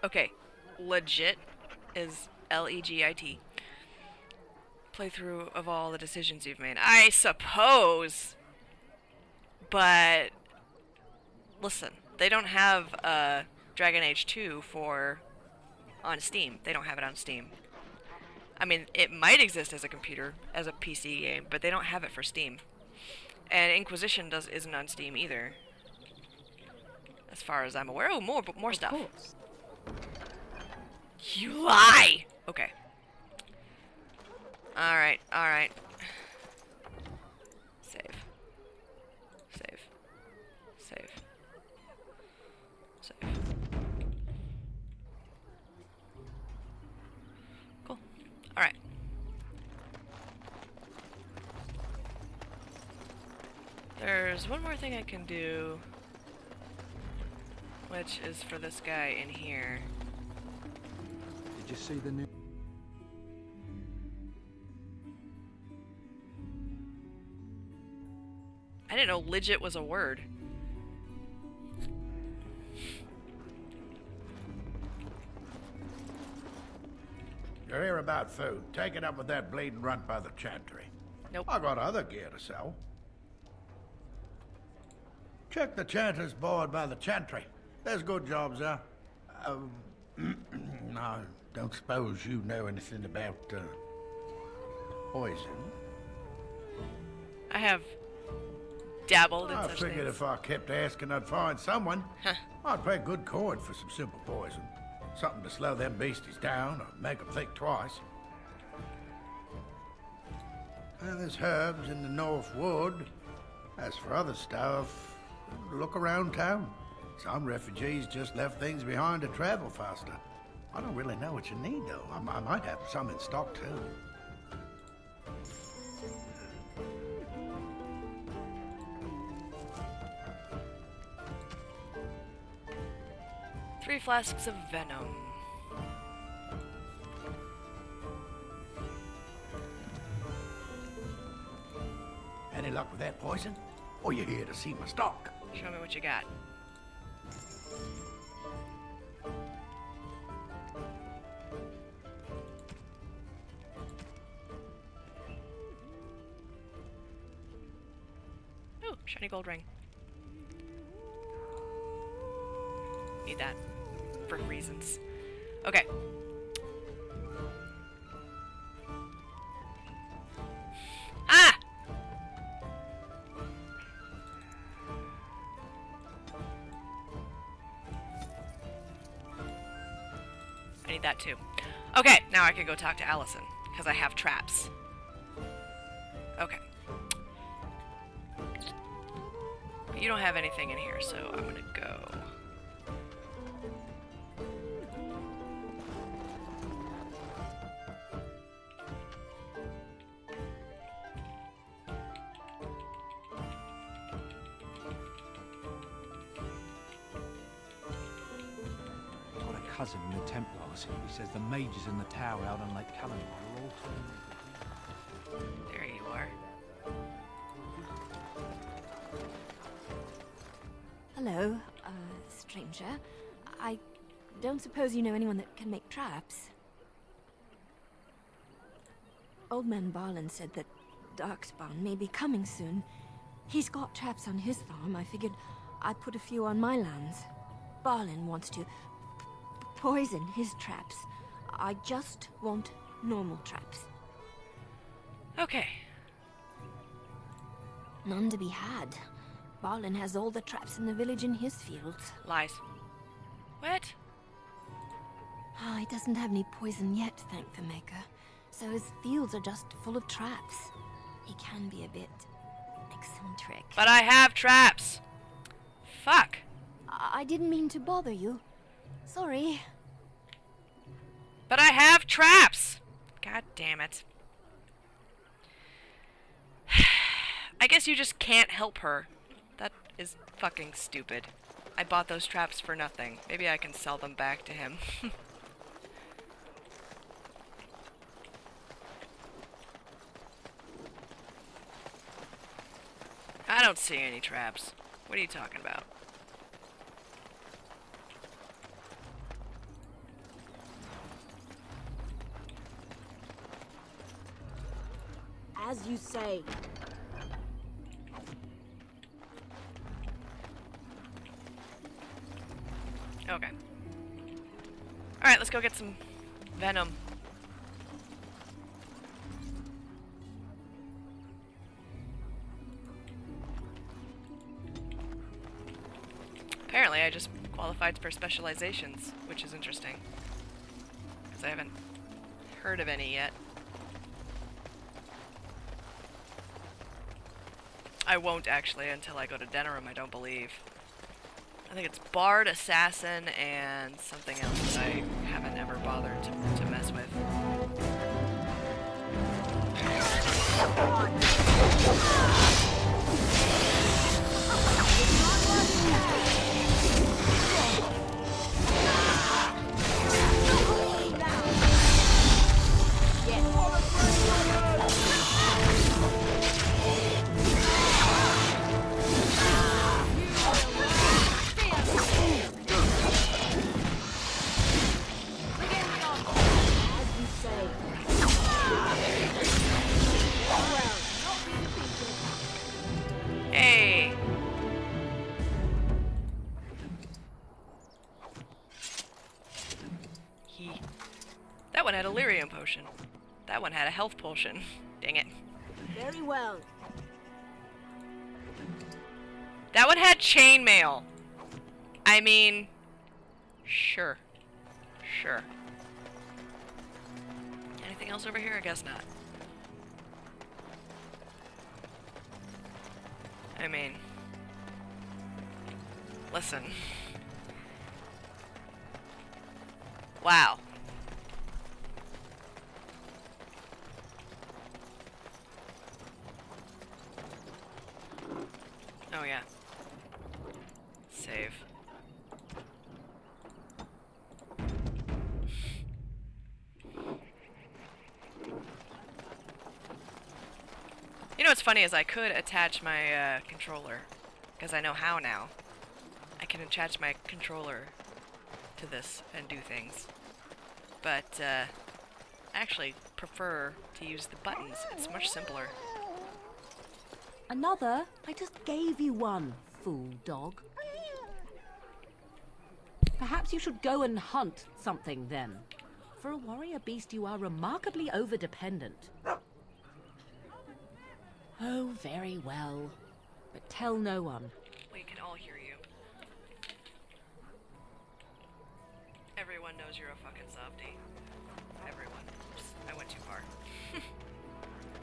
Okay. Legit is Legit. Playthrough of all the decisions you've made. I suppose. But listen, they don't have Dragon Age 2 on Steam. They don't have it on Steam. I mean, it might exist as a PC game, but they don't have it for Steam. And Inquisition isn't on Steam either, as far as I'm aware. Oh, more stuff. Of course. You lie! Okay. Alright. Save. Cool. Alright. There's one more thing I can do, which is for this guy in here. Did you see the new... I didn't know legit was a word. You're here about food. Take it up with that bleeding runt by the chantry. Nope. I got other gear to sell. Check the chanter's board by the chantry. There's good jobs there. I don't suppose you know anything about poison. I have dabbled in I such figured things. if I kept asking, I'd find someone. Huh. I'd pay good coin for some simple poison. Something to slow them beasties down or make them think twice. Well, there's herbs in the North Wood. As for other stuff, look around town. Some refugees just left things behind to travel faster. I don't really know what you need, though. I might have some in stock, too. 3 flasks of venom. Any luck with that poison? Or you here to see my stock? Show me what you got. Ooh, shiny gold ring. Need that for reasons. Okay. Ah! I need that too. Okay, now I can go talk to Allison, because I have traps. Okay. But you don't have anything in here, so I'm gonna go. Cousin in the Templars. He says the mages in the tower out on Lake Calendar are all twins. There you are. Hello, stranger. I don't suppose you know anyone that can make traps? Old man Barlin said that Darkspawn may be coming soon. He's got traps on his farm. I figured I'd put a few on my lands. Barlin wants to poison his traps. I just want normal traps. Okay. None to be had. Barlin has all the traps in the village in his fields. Lies. What? Ah, he doesn't have any poison yet, thank the Maker. So his fields are just full of traps. He can be a bit eccentric. But I have traps! Fuck. I didn't mean to bother you. Sorry. But I have traps! God damn it. I guess you just can't help her. That is fucking stupid. I bought those traps for nothing. Maybe I can sell them back to him. I don't see any traps. What are you talking about? As you say. Okay. Alright, let's go get some venom. Apparently, I just qualified for specializations, which is interesting. Because I haven't heard of any yet. I won't actually until I go to Denerim, I don't believe. I think it's Bard, Assassin, and something else that I haven't ever bothered to mess with. Hey! That one had a lyrium potion. That one had a health potion. Dang it. Very well. That one had chainmail. I mean, sure. Sure. Anything else over here? I guess not. I mean, listen. Wow. Oh yeah. Save. You know what's funny is I could attach my controller, because I know how now. I can attach my controller to this and do things. But I actually prefer to use the buttons. It's much simpler. Another? I just gave you one, fool dog. Perhaps you should go and hunt something then. For a warrior beast, you are remarkably over-dependent. Oh, very well. But tell no one. We can all hear you. Everyone knows you're a fucking softie. Everyone. Oops, I went too far.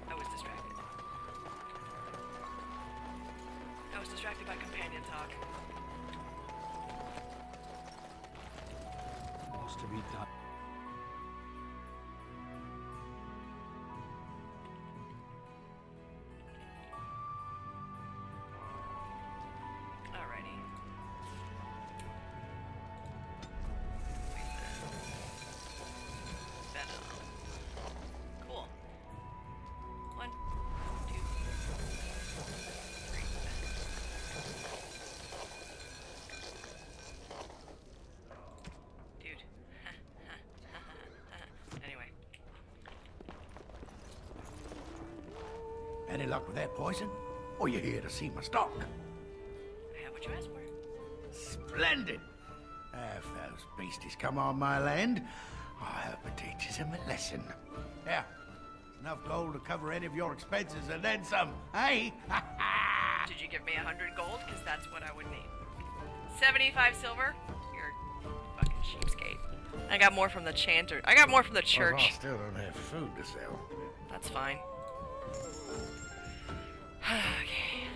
I was distracted. I was distracted by companion talk. What's to be done? Alrighty. Venom. Cool. 1, 2, 3. Dude. Anyway. Any luck with that poison? Or you here to see my stock? I have what you asked for. Splendid! If those beasties come on my land, I hope it teaches them a lesson. Yeah, enough gold to cover any of your expenses and then some, hey? Did you give me 100 gold? Because that's what I would need. 75 silver? You're fucking cheapskate. I got more from the chanter. I got more from the church. I still don't have food to sell. That's fine. Okay.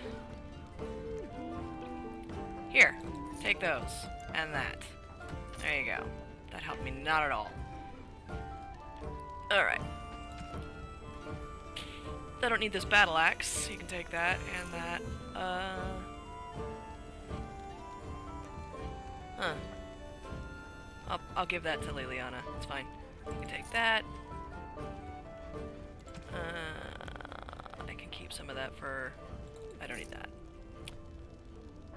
Here, take those. And that. There you go. That helped me not at all. Alright. I don't need this battle axe. You can take that and that. Huh. I'll give that to Liliana. It's fine. You can take that. I can keep some of that for... I don't need that.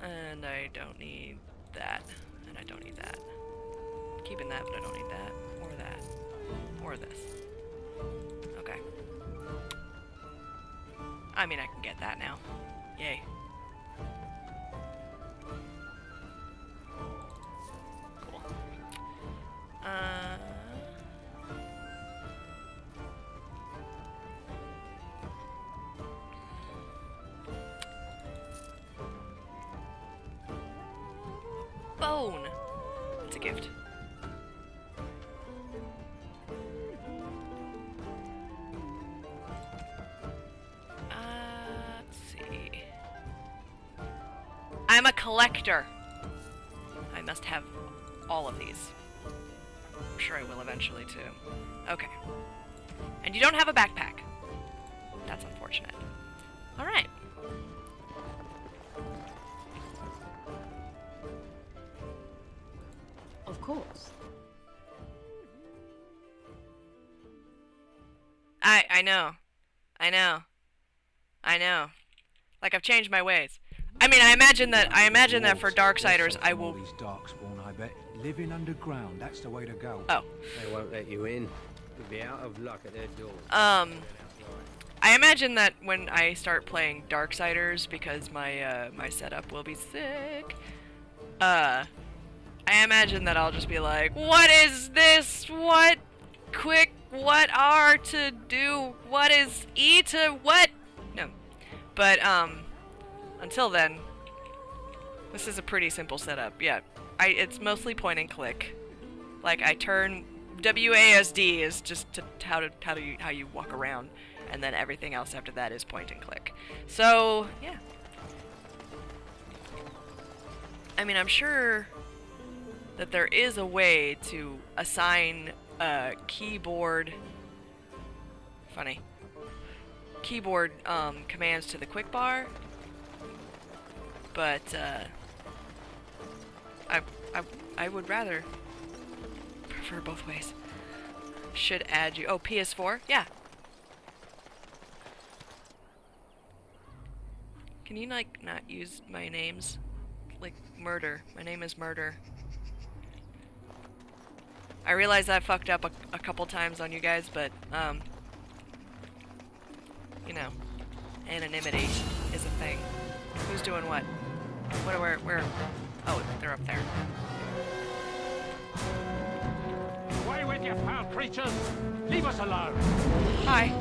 And I don't need that. And I don't need that. Keeping that, but I don't need that. Or that. Or this. Okay. I mean, I can get that now. Yay. Cool. Bone! It's a gift. Let's see. I'm a collector. I must have all of these. I'm sure I will eventually too. Okay. And you don't have a backpack. That's unfortunate. Alright. Of course. I know. I know. I know. Like, I've changed my ways. I mean, I imagine that for Darksiders, I will... These Darkspawn, I bet. Living underground, that's the way to go. Oh. They won't let you in. You'll be out of luck at their door. I imagine that when I start playing Darksiders, because my my setup will be sick, I imagine that I'll just be like, what is this? What? Quick, what R to do? What is E to what? No. But, until then, this is a pretty simple setup. Yeah, it's mostly point and click. Like, I turn... WASD is just how you walk around, and then everything else after that is point and click. So, yeah. I mean, I'm sure that there is a way to assign keyboard commands to the quick bar, but I would rather prefer both ways. Should add you. Oh, PS4? Yeah. Can you, like, not use my names? Like, Murder. My name is Murder. I realize I fucked up a couple times on you guys, but, you know, anonymity is a thing. Who's doing what? Where? Oh, they're up there. Away with you, foul creatures! Leave us alone! Hi.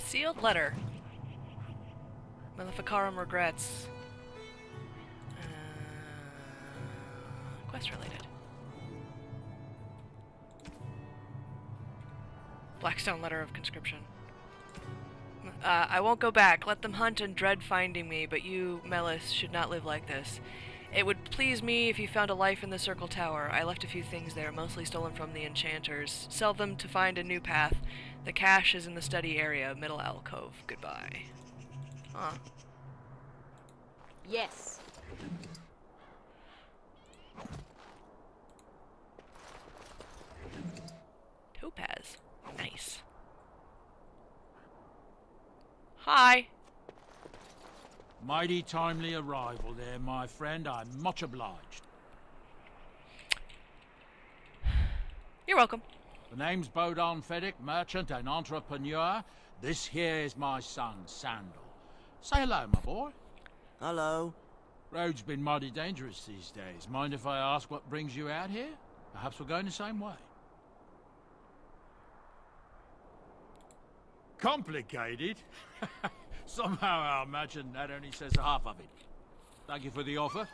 Sealed letter. Maleficarum regrets. Quest related. Blackstone letter of conscription. I won't go back. Let them hunt and dread finding me, but you, Melis, should not live like this. It would please me if you found a life in the Circle Tower. I left a few things there, mostly stolen from the enchanters. Sell them to find a new path. The cache is in the study area, middle alcove. Goodbye. Huh. Yes. Topaz. Nice. Hi. Mighty timely arrival there, my friend. I'm much obliged. You're welcome. The name's Bodon Feddick, merchant and entrepreneur. This here is my son, Sandal. Say hello, my boy. Hello. Road's been mighty dangerous these days. Mind if I ask what brings you out here? Perhaps we're going the same way. Complicated? Somehow I imagine that only says half of it. Thank you for the offer.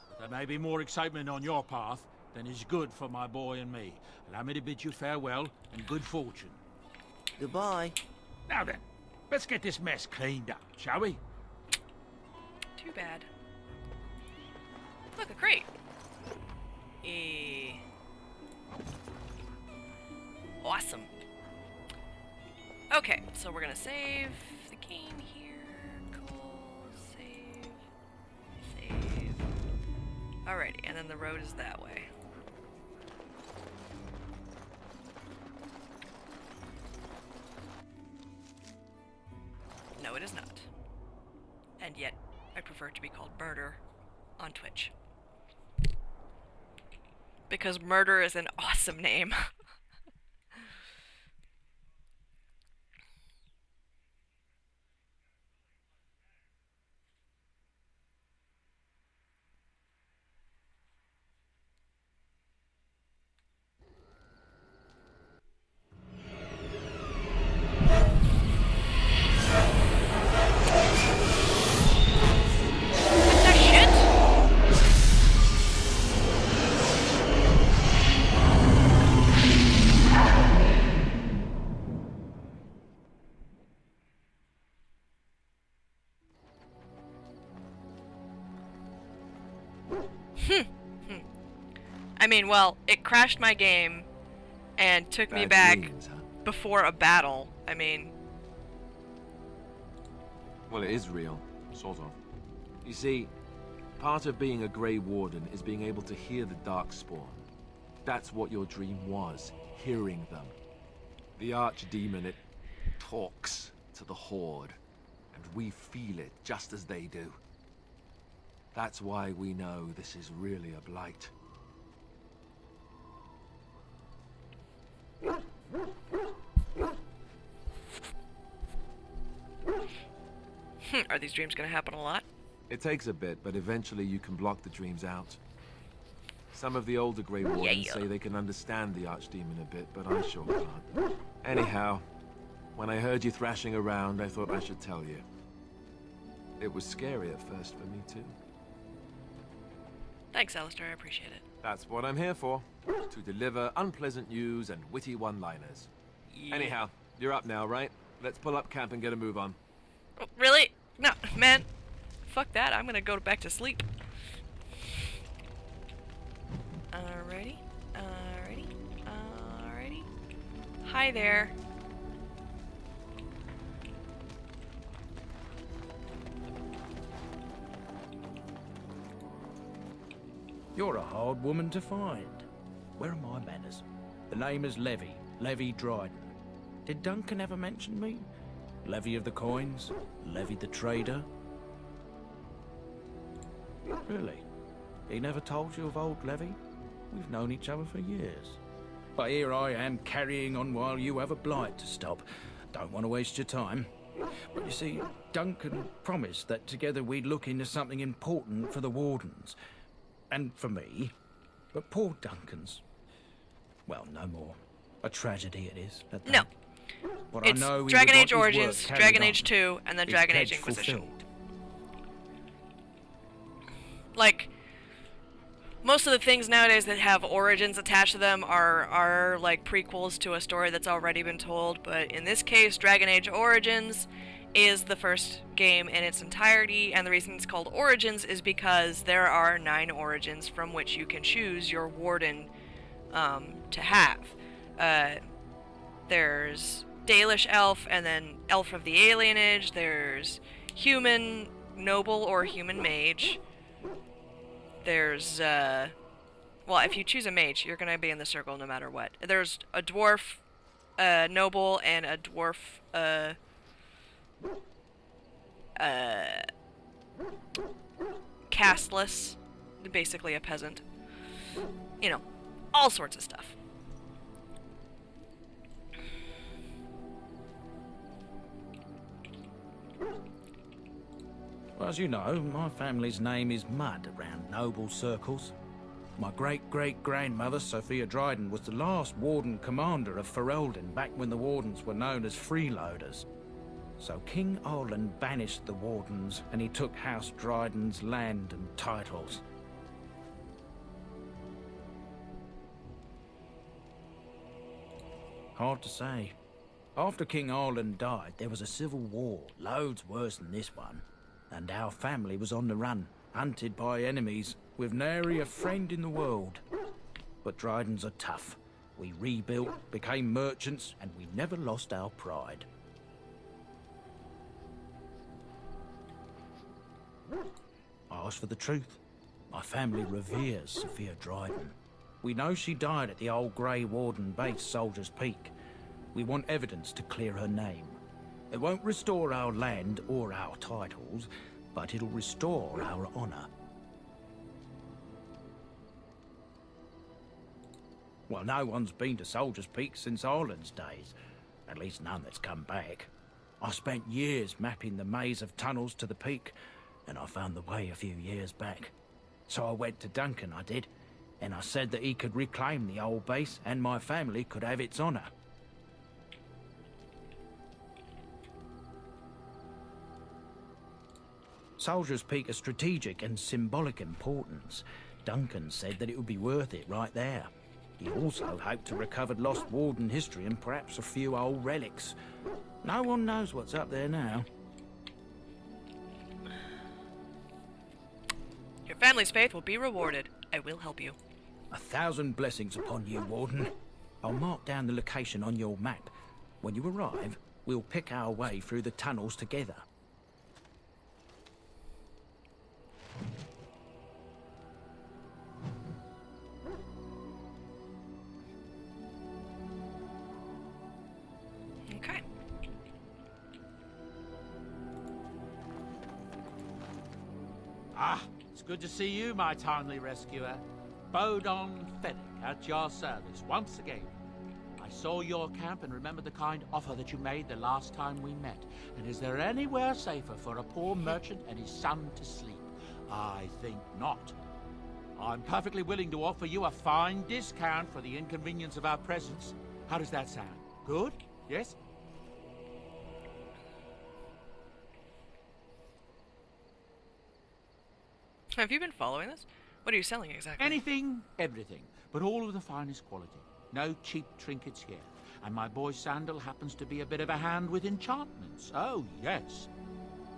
But there may be more excitement on your path than is good for my boy and me. Allow me to bid you farewell and good fortune. Goodbye. Now then, let's get this mess cleaned up, shall we? Too bad. Look, a crate. Awesome. Okay, so we're gonna save the game here. Cool. Save. Alrighty, and then the road is that way. No, it is not. And yet, I prefer to be called Murder on Twitch. Because Murder is an awesome name. I mean, well, it crashed my game and took me back before a battle. I mean... Well, it is real, sort of. You see, part of being a Grey Warden is being able to hear the Darkspawn. That's what your dream was, hearing them. The Archdemon, it talks to the Horde, and we feel it just as they do. That's why we know this is really a blight. Are these dreams gonna happen a lot? It takes a bit, but eventually you can block the dreams out. Some of the older Grey Wardens say they can understand the Archdemon a bit, but I sure can't. Anyhow, when I heard you thrashing around, I thought I should tell you. It was scary at first for me, too. Thanks, Alistair, I appreciate it. That's what I'm here for. To deliver unpleasant news and witty one-liners. Yeah. Anyhow, you're up now, right? Let's pull up camp and get a move on. Oh, really? No, man. Fuck that, I'm gonna go back to sleep. Alrighty. Hi there. You're a hard woman to find. Where are my manners? The name is Levy. Levy Dryden. Did Duncan ever mention me? Levy of the Coins? Levy the Trader? Really? He never told you of old Levy? We've known each other for years. But here I am carrying on while you have a blight to stop. Don't want to waste your time. But you see, Duncan promised that together we'd look into something important for the Wardens. And for me. But poor Duncan's... well, no more. A tragedy it is. No. But It's I know Dragon Age Origins, Dragon Age 2, and then Dragon Age Inquisition. Fulfilled. Like, most of the things nowadays that have origins attached to them are like prequels to a story that's already been told, but in this case, Dragon Age Origins is the first game in its entirety, and the reason it's called Origins is because there are 9 origins from which you can choose your warden to have. There's Dalish Elf, and then Elf of the Alienage, there's Human Noble or Human Mage. There's, well, if you choose a mage, you're gonna be in the circle no matter what. There's a dwarf, noble, and a dwarf, casteless, basically a peasant. You know, all sorts of stuff. Well, as you know, my family's name is mud around noble circles. My great-great-grandmother, Sophia Dryden, was the last Warden commander of Ferelden back when the Wardens were known as freeloaders. So King Olin banished the Wardens, and he took House Dryden's land and titles. Hard to say. After King Olin died, there was a civil war, loads worse than this one. And our family was on the run, hunted by enemies, with nary a friend in the world. But Drydens are tough. We rebuilt, became merchants, and we never lost our pride. I asked for the truth. My family reveres Sophia Dryden. We know she died at the old Grey Warden base, Soldier's Peak. We want evidence to clear her name. It won't restore our land or our titles, but it'll restore our honor. Well, no one's been to Soldier's Peak since Ireland's days. At least none that's come back. I spent years mapping the maze of tunnels to the peak, and I found the way a few years back. So I went to Duncan, I did, and I said that he could reclaim the old base and my family could have its honor. Soldier's Peak is strategic and symbolic importance. Duncan said that it would be worth it right there. He also hoped to recover lost Warden history and perhaps a few old relics. No one knows what's up there now. Your family's faith will be rewarded. I will help you. 1,000 blessings upon you, Warden. I'll mark down the location on your map. When you arrive, we'll pick our way through the tunnels together. Okay. Ah, it's good to see you, my timely rescuer. Bodon Fennec at your service once again. I saw your camp and remember the kind offer that you made the last time we met. And is there anywhere safer for a poor merchant and his son to sleep? I think not. I'm perfectly willing to offer you a fine discount for the inconvenience of our presence. How does that sound? Good? Yes? Have you been following this? What are you selling exactly? Anything, everything, but all of the finest quality. No cheap trinkets here. And my boy Sandal happens to be a bit of a hand with enchantments. Oh, yes.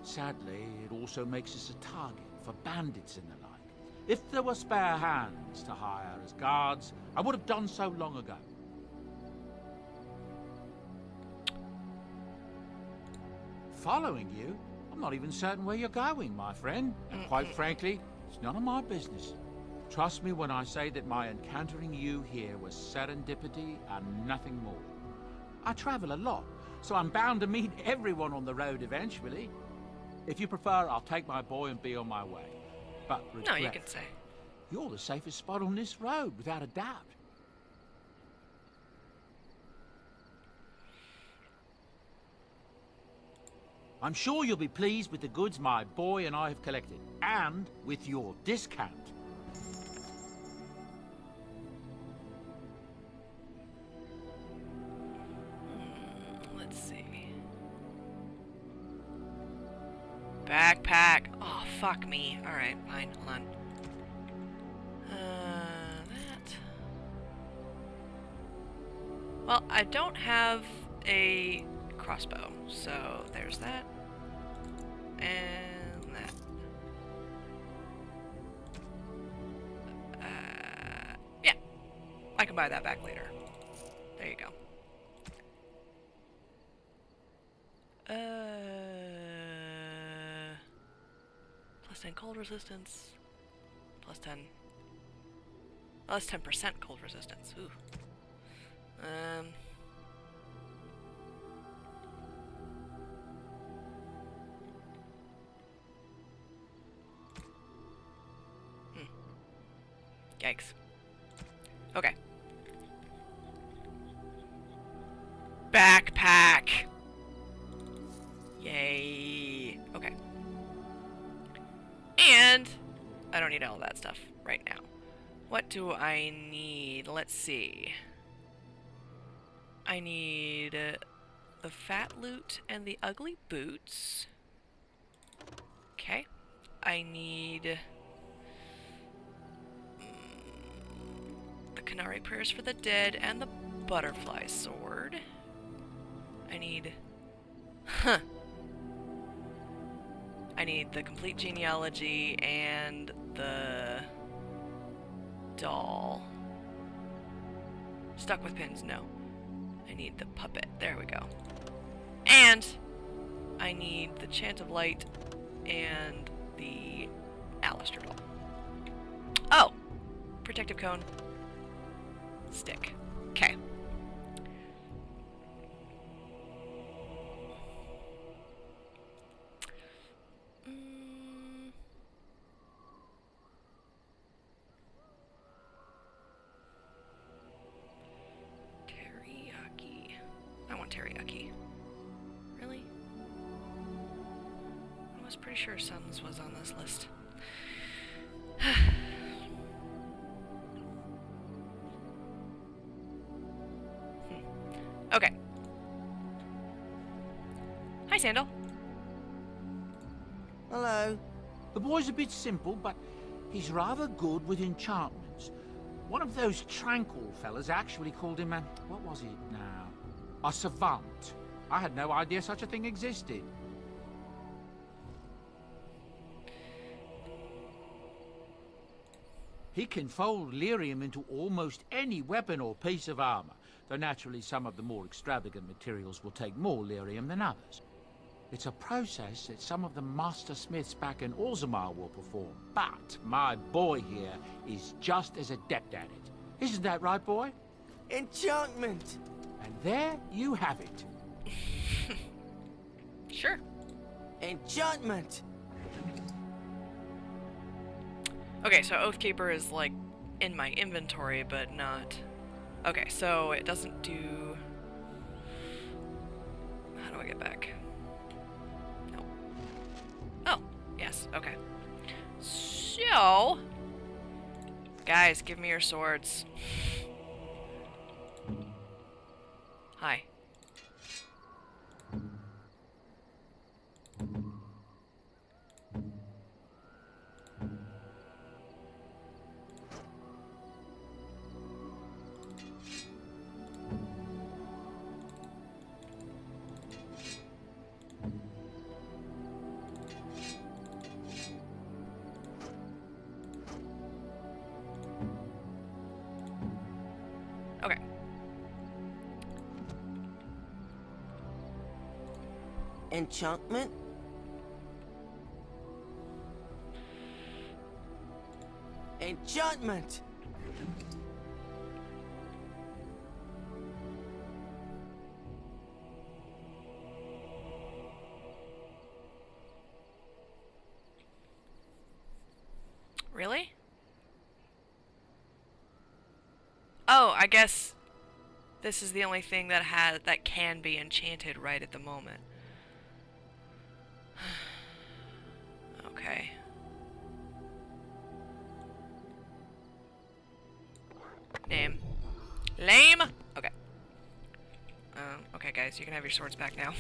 Sadly, it also makes us a target for bandits and the like. If there were spare hands to hire as guards, I would have done so long ago. Following you? I'm not even certain where you're going, my friend. And quite frankly, it's none of my business. Trust me when I say that my encountering you here was serendipity and nothing more. I travel a lot, so I'm bound to meet everyone on the road eventually. If you prefer, I'll take my boy and be on my way. But No, you can say. You're the safest spot on this road, without a doubt. I'm sure you'll be pleased with the goods my boy and I have collected, and with your discount. Let's see. Backpack. Oh, fuck me. Alright, fine. Hold on. That. Well, I don't have a crossbow, so there's that. And that. Yeah. I can buy that back later. There you go. Plus 10 cold resistance. Plus 10. Oh, that's 10% cold resistance. Ooh. Yikes. Okay. Backpack! Yay. Okay. And I don't need all that stuff right now. What do I need? Let's see. I need the fat loot and the ugly boots. Okay. I need the Canary prayers for the dead and the butterfly sword. I need... I need the complete genealogy and the doll. Stuck with pins, no. I need the puppet. There we go. And I need the Chant of Light and the Alistair doll. Oh! Protective cone. Stick. Okay. Teriyaki. I want teriyaki. Really? I was pretty sure Sons was on this list. Okay. Hi, Sandal. Hello. The boy's a bit simple, but he's rather good with enchantments. One of those tranquil fellas actually called him what was it now? A savant. I had no idea such a thing existed. He can fold lyrium into almost any weapon or piece of armor, though naturally some of the more extravagant materials will take more lyrium than others. It's a process that some of the master smiths back in Orzammar will perform, but my boy here is just as adept at it. Isn't that right, boy? Enchantment! And there you have it. Sure. Enchantment! Okay, so Oathkeeper is, like, in my inventory, but not... Okay, so it doesn't do... How do I get back? No. Oh, yes, okay. So... Guys, give me your swords. Hi. Okay. Enchantment? Enchantment! Really? Oh, I guess this is the only thing that can be enchanted right at the moment. Okay. Name. Lame? Okay. Okay, guys, you can have your swords back now.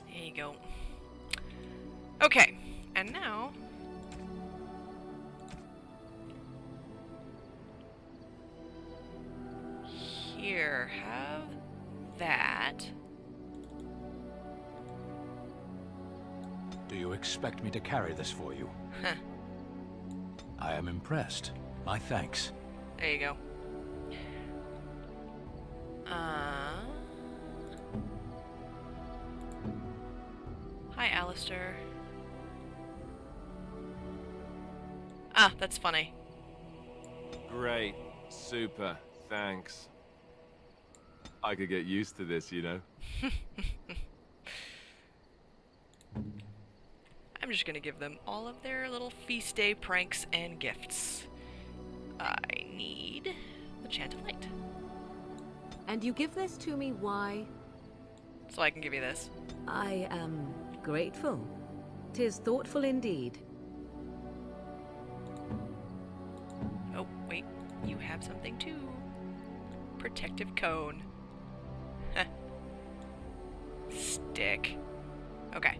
There you go. Okay, and now... Here, have that. Do you expect me to carry this for you? Huh. I am impressed. My thanks. There you go. Hi, Alistair. Ah, that's funny. Great. Super, thanks. I could get used to this, you know. I'm just gonna give them all of their little feast day pranks and gifts. I need the Chant of Light. And you give this to me, why? So I can give you this. I am grateful. 'Tis thoughtful indeed. Oh, wait. You have something too. Protective cone. Stick. Okay.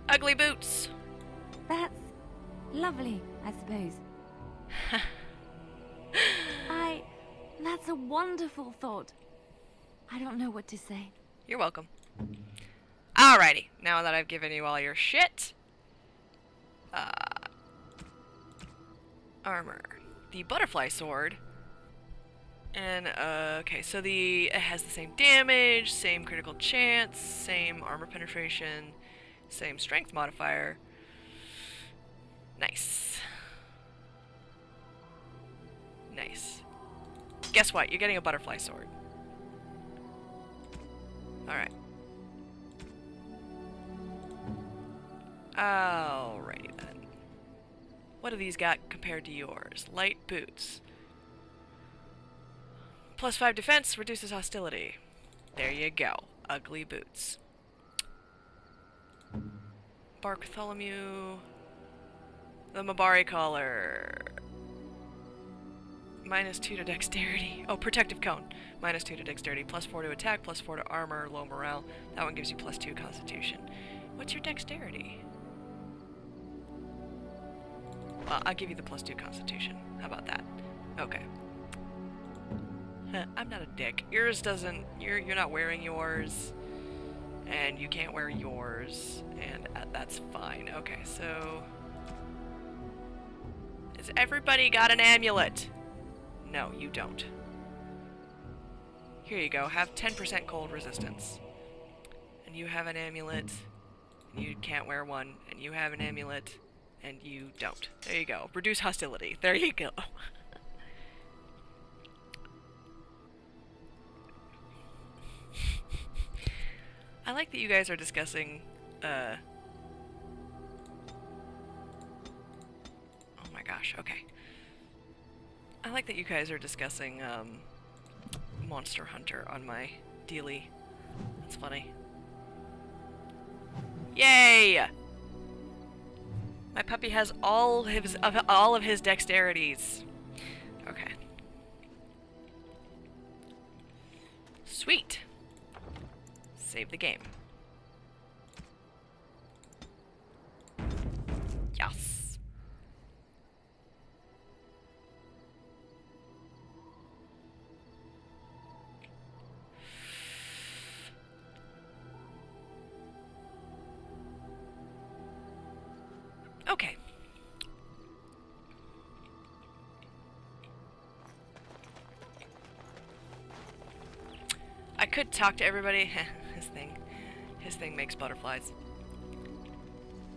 Ugly boots. That's lovely, I suppose. That's a wonderful thought. I don't know what to say. You're welcome. Alrighty, now that I've given you all your shit. Armor. The butterfly sword. And, okay, so it has the same damage, same critical chance, same armor penetration, same strength modifier. Nice. Nice. Guess what? You're getting a butterfly sword. Alright. Alrighty then. What do these got compared to yours? Light boots. +5 defense, reduces hostility. There you go. Ugly boots. Bartholomew. The Mabari collar. -2 to dexterity. Oh, protective cone. -2 to dexterity, +4 to attack, +4 to armor, low morale. That one gives you +2 constitution. What's your dexterity? Well, I'll give you the +2 constitution. How about that? Okay. I'm not a dick. Yours doesn't... You're not wearing yours. And you can't wear yours. And that's fine. Okay, so... Has everybody got an amulet? No, you don't. Here you go. Have 10% cold resistance. And you have an amulet. And you can't wear one. And you have an amulet. And you don't. There you go. Reduce hostility. There you go. I like that you guys are discussing, oh my gosh, okay. I like that you guys are discussing, Monster Hunter on my dealie. That's funny. Yay! My puppy has all of his dexterities. Okay. Sweet. Save the game. Yes. Okay. I could talk to everybody. His thing makes butterflies.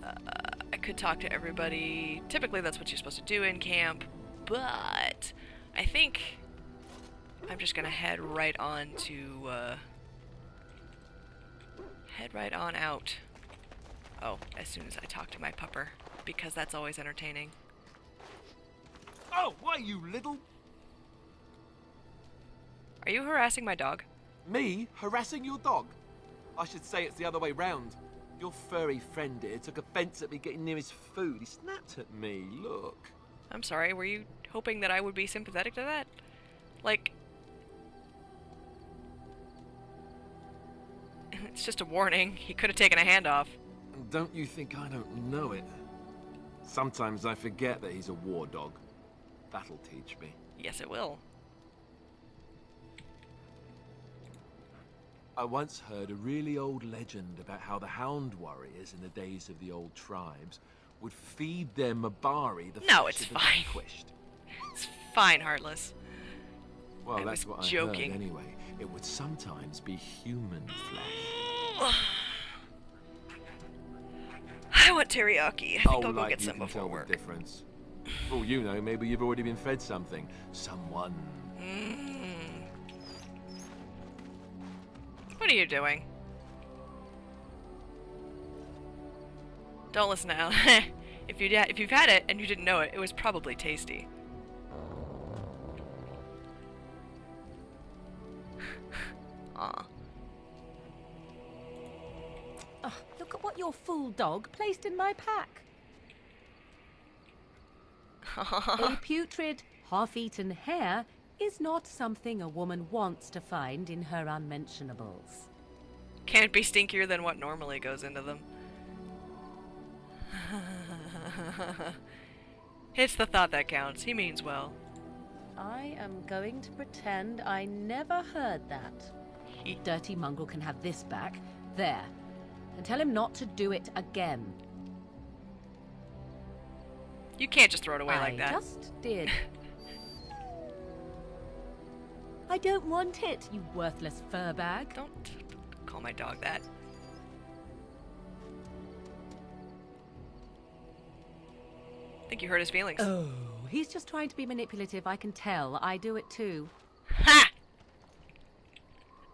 I could talk to everybody. Typically that's what you're supposed to do in camp, but I think I'm just gonna head right on out. Oh, as soon as I talk to my pupper, because that's always entertaining. Oh, why, you little... Are you harassing my dog? Me? Harassing your dog? I should say it's the other way round. Your furry friend here took offense at me getting near his food. He snapped at me, look. I'm sorry, were you hoping that I would be sympathetic to that? Like... It's just a warning. He could have taken a hand off. Don't you think I don't know it? Sometimes I forget that he's a war dog. That'll teach me. Yes, it will. I once heard a really old legend about how the Hound warriors in the days of the old tribes would feed their Mabari the No, flesh it's of the fine. vanquished. It's fine, Heartless. Well, I that's was what joking. I heard anyway. It would sometimes be human flesh. I want teriyaki. I think I'll go like get you some can before tell work. the difference. For all you know, maybe you've already been fed something. Someone. What are you doing? Don't listen to Al. If you've had it and you didn't know it, it was probably tasty. Aw. Oh, look at what your fool dog placed in my pack. A putrid, half-eaten hare is not something a woman wants to find in her unmentionables. Can't be stinkier than what normally goes into them. It's the thought that counts. He means well. I am going to pretend I never heard that. Dirty mongrel can have this back. There. And tell him not to do it again. You can't just throw it away like that. I just did. I don't want it, you worthless fur bag. Don't call my dog that. I think you hurt his feelings. Oh, he's just trying to be manipulative, I can tell. I do it too. Ha!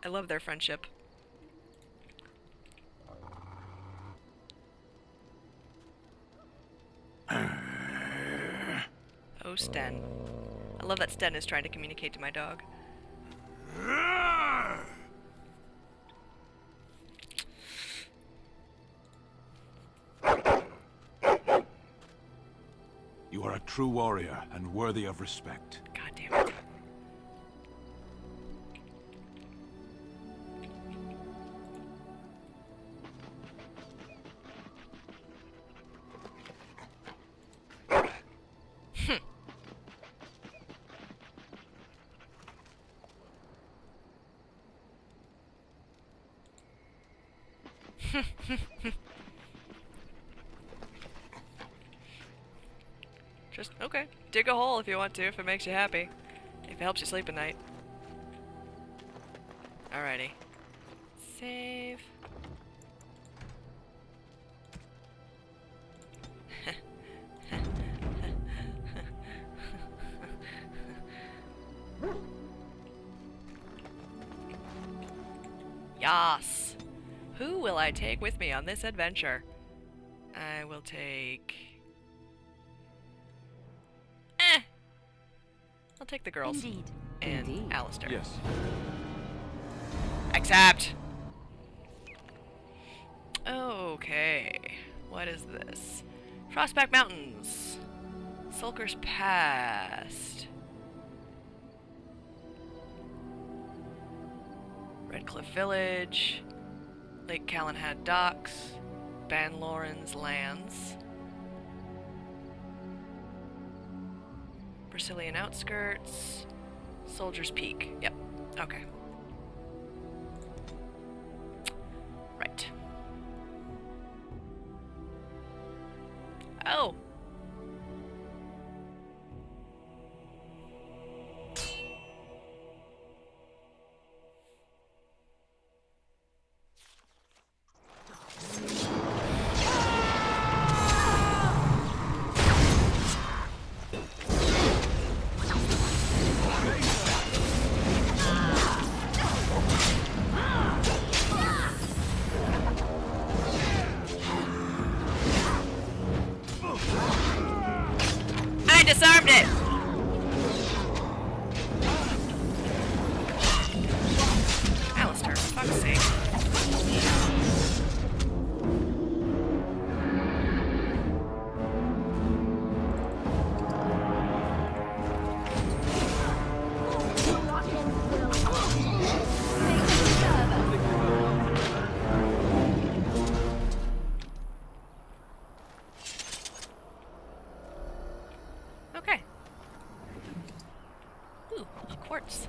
I love their friendship. Oh, Sten. I love that Sten is trying to communicate to my dog. You are a true warrior and worthy of respect. God damn it. Just, okay, dig a hole if you want to, if it makes you happy. If it helps you sleep at night. Alrighty. Save. Yas. Who will I take with me on this adventure? I will take... I'll take the girls. Indeed. And Indeed. Alistair. Yes. Accept! Okay. What is this? Frostback Mountains. Sulker's Past. Redcliffe Village. Lake Callanhead Docks. Banloran's Lands. Brazilian Outskirts. Soldier's Peak. Yep. Okay. Right. Oh. I disarmed it! Alistair, for fuck's sake. Okay. Ooh, quartz.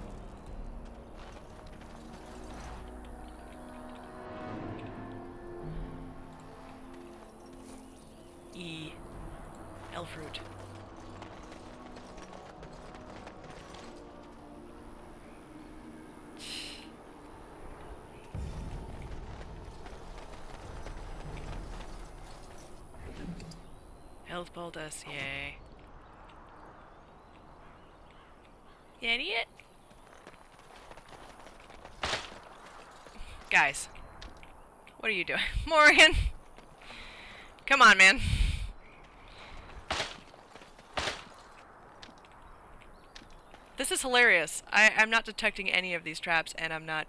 Elfroot. Health poultice, yay. You idiot. Guys. What are you doing? Morgan! Come on, man. This is hilarious. I'm not detecting any of these traps, and I'm not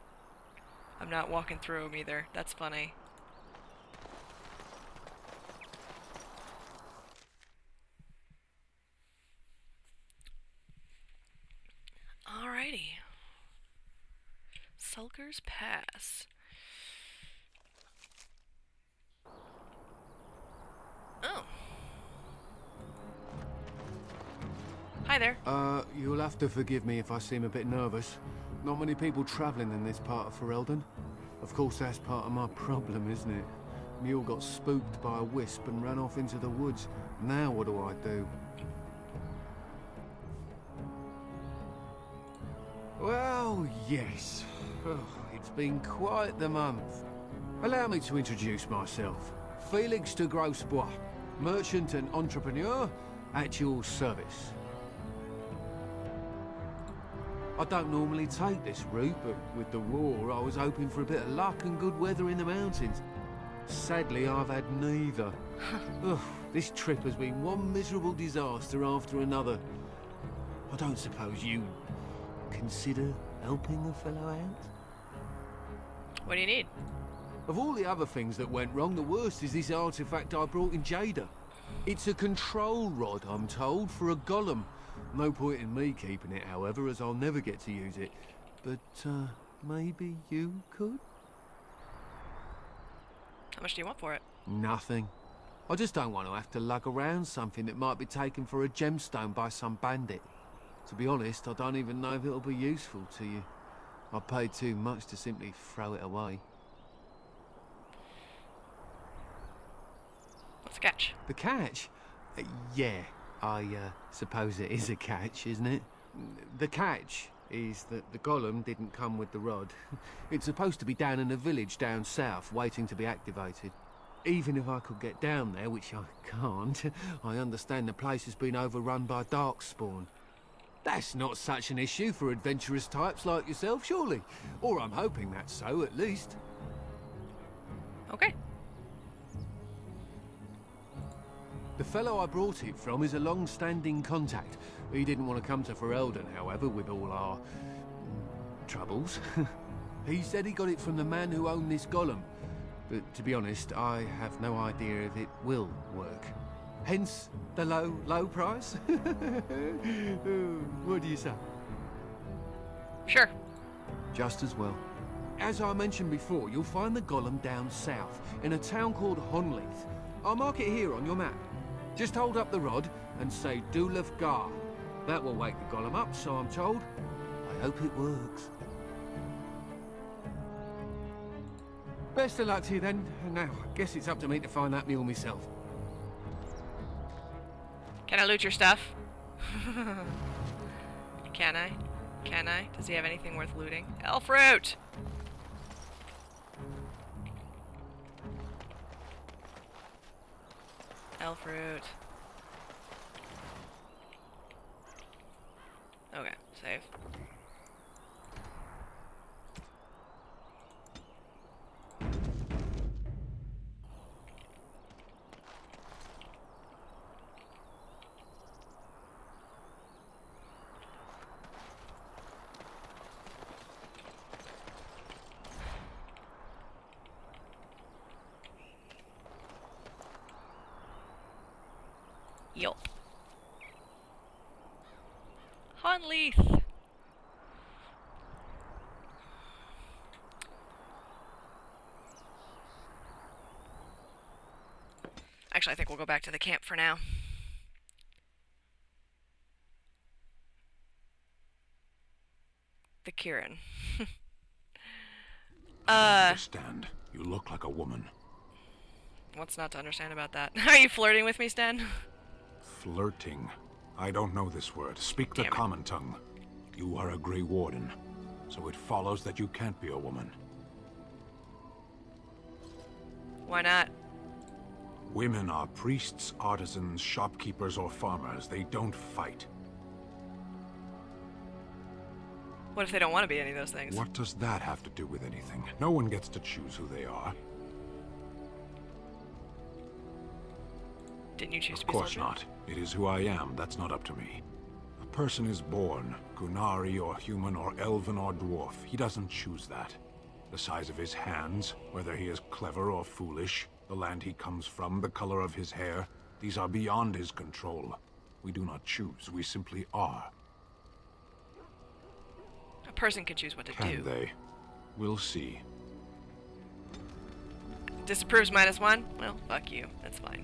walking through them either. That's funny. Alrighty. Sulker's Pass. Oh. Hi there. You'll have to forgive me if I seem a bit nervous. Not many people travelling in this part of Ferelden. Of course, that's part of my problem, isn't it? Mule got spooked by a wisp and ran off into the woods. Now what do I do? Well, yes. Oh, it's been quite the month. Allow me to introduce myself. Felix de Grosbois, merchant and entrepreneur at your service. I don't normally take this route, but with the war, I was hoping for a bit of luck and good weather in the mountains. Sadly, I've had neither. Ugh, this trip has been one miserable disaster after another. I don't suppose you consider helping a fellow out? What do you need? Of all the other things that went wrong, the worst is this artifact I brought in Jada. It's a control rod, I'm told, for a golem. No point in me keeping it, however, as I'll never get to use it. But, maybe you could? How much do you want for it? Nothing. I just don't want to have to lug around something that might be taken for a gemstone by some bandit. To be honest, I don't even know if it'll be useful to you. I paid too much to simply throw it away. What's the catch? The catch? Yeah, I suppose it is a catch, isn't it? The catch is that the golem didn't come with the rod. It's supposed to be down in a village down south, waiting to be activated. Even if I could get down there, which I can't, I understand the place has been overrun by darkspawn. That's not such an issue for adventurous types like yourself, surely? Or I'm hoping that's so, at least. Okay. The fellow I brought it from is a long-standing contact. He didn't want to come to Ferelden, however, with all our troubles. He said he got it from the man who owned this golem. But to be honest, I have no idea if it will work. Hence the low price. What do you say? Sure. Just as well. As I mentioned before, you'll find the golem down south, in a town called Honleith. I'll mark it here on your map. Just hold up the rod and say Dulaf Gar. That will wake the golem up, so I'm told. I hope it works. Best of luck to you then. Now, I guess it's up to me to find that mule myself. Can I loot your stuff? Can I? Can I? Does he have anything worth looting? Elfroot! Elfroot. Okay, save. Yup. Honleith. Actually, I think we'll go back to the camp for now. The Kieran. Understand. You look like a woman. What's not to understand about that? Are you flirting with me, Sten? Flirting. I don't know this word. Speak the common tongue. You are a Grey Warden, so it follows that you can't be a woman. Why not? Women are priests, artisans, shopkeepers, or farmers. They don't fight. What if they don't want to be any of those things? What does that have to do with anything? No one gets to choose who they are. Didn't you choose to Of be course soldier? not. It is who I am. That's not up to me. A person is born, Gunari or human or elven or dwarf. He doesn't choose that. The size of his hands, whether he is clever or foolish, the land he comes from, the color of his hair, these are beyond his control. We do not choose, we simply are. A person can choose what to Can do. they? We'll see. Disapproves -1? Well, fuck you. That's fine.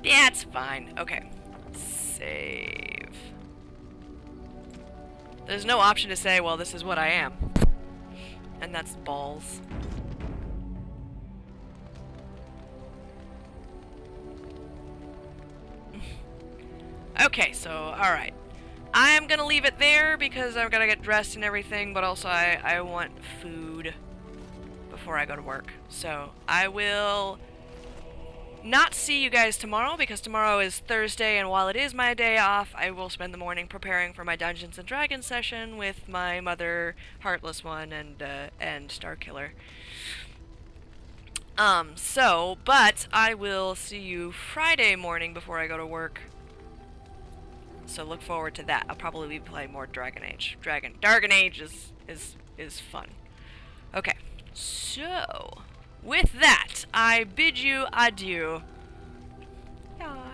Yeah, it's fine. Okay. Save. There's no option to say, well, this is what I am. And that's balls. Okay, so, alright. I am gonna leave it there because I'm gonna get dressed and everything, but also I want food before I go to work. So, I will not see you guys tomorrow because tomorrow is Thursday, and while it is my day off, I will spend the morning preparing for my Dungeons and Dragons session with my mother, Heartless One, and Starkiller. But I will see you Friday morning before I go to work. So look forward to that. I'll probably be playing more Dragon Age. Dragon Age is fun. Okay, so with that, I bid you adieu. Yeah.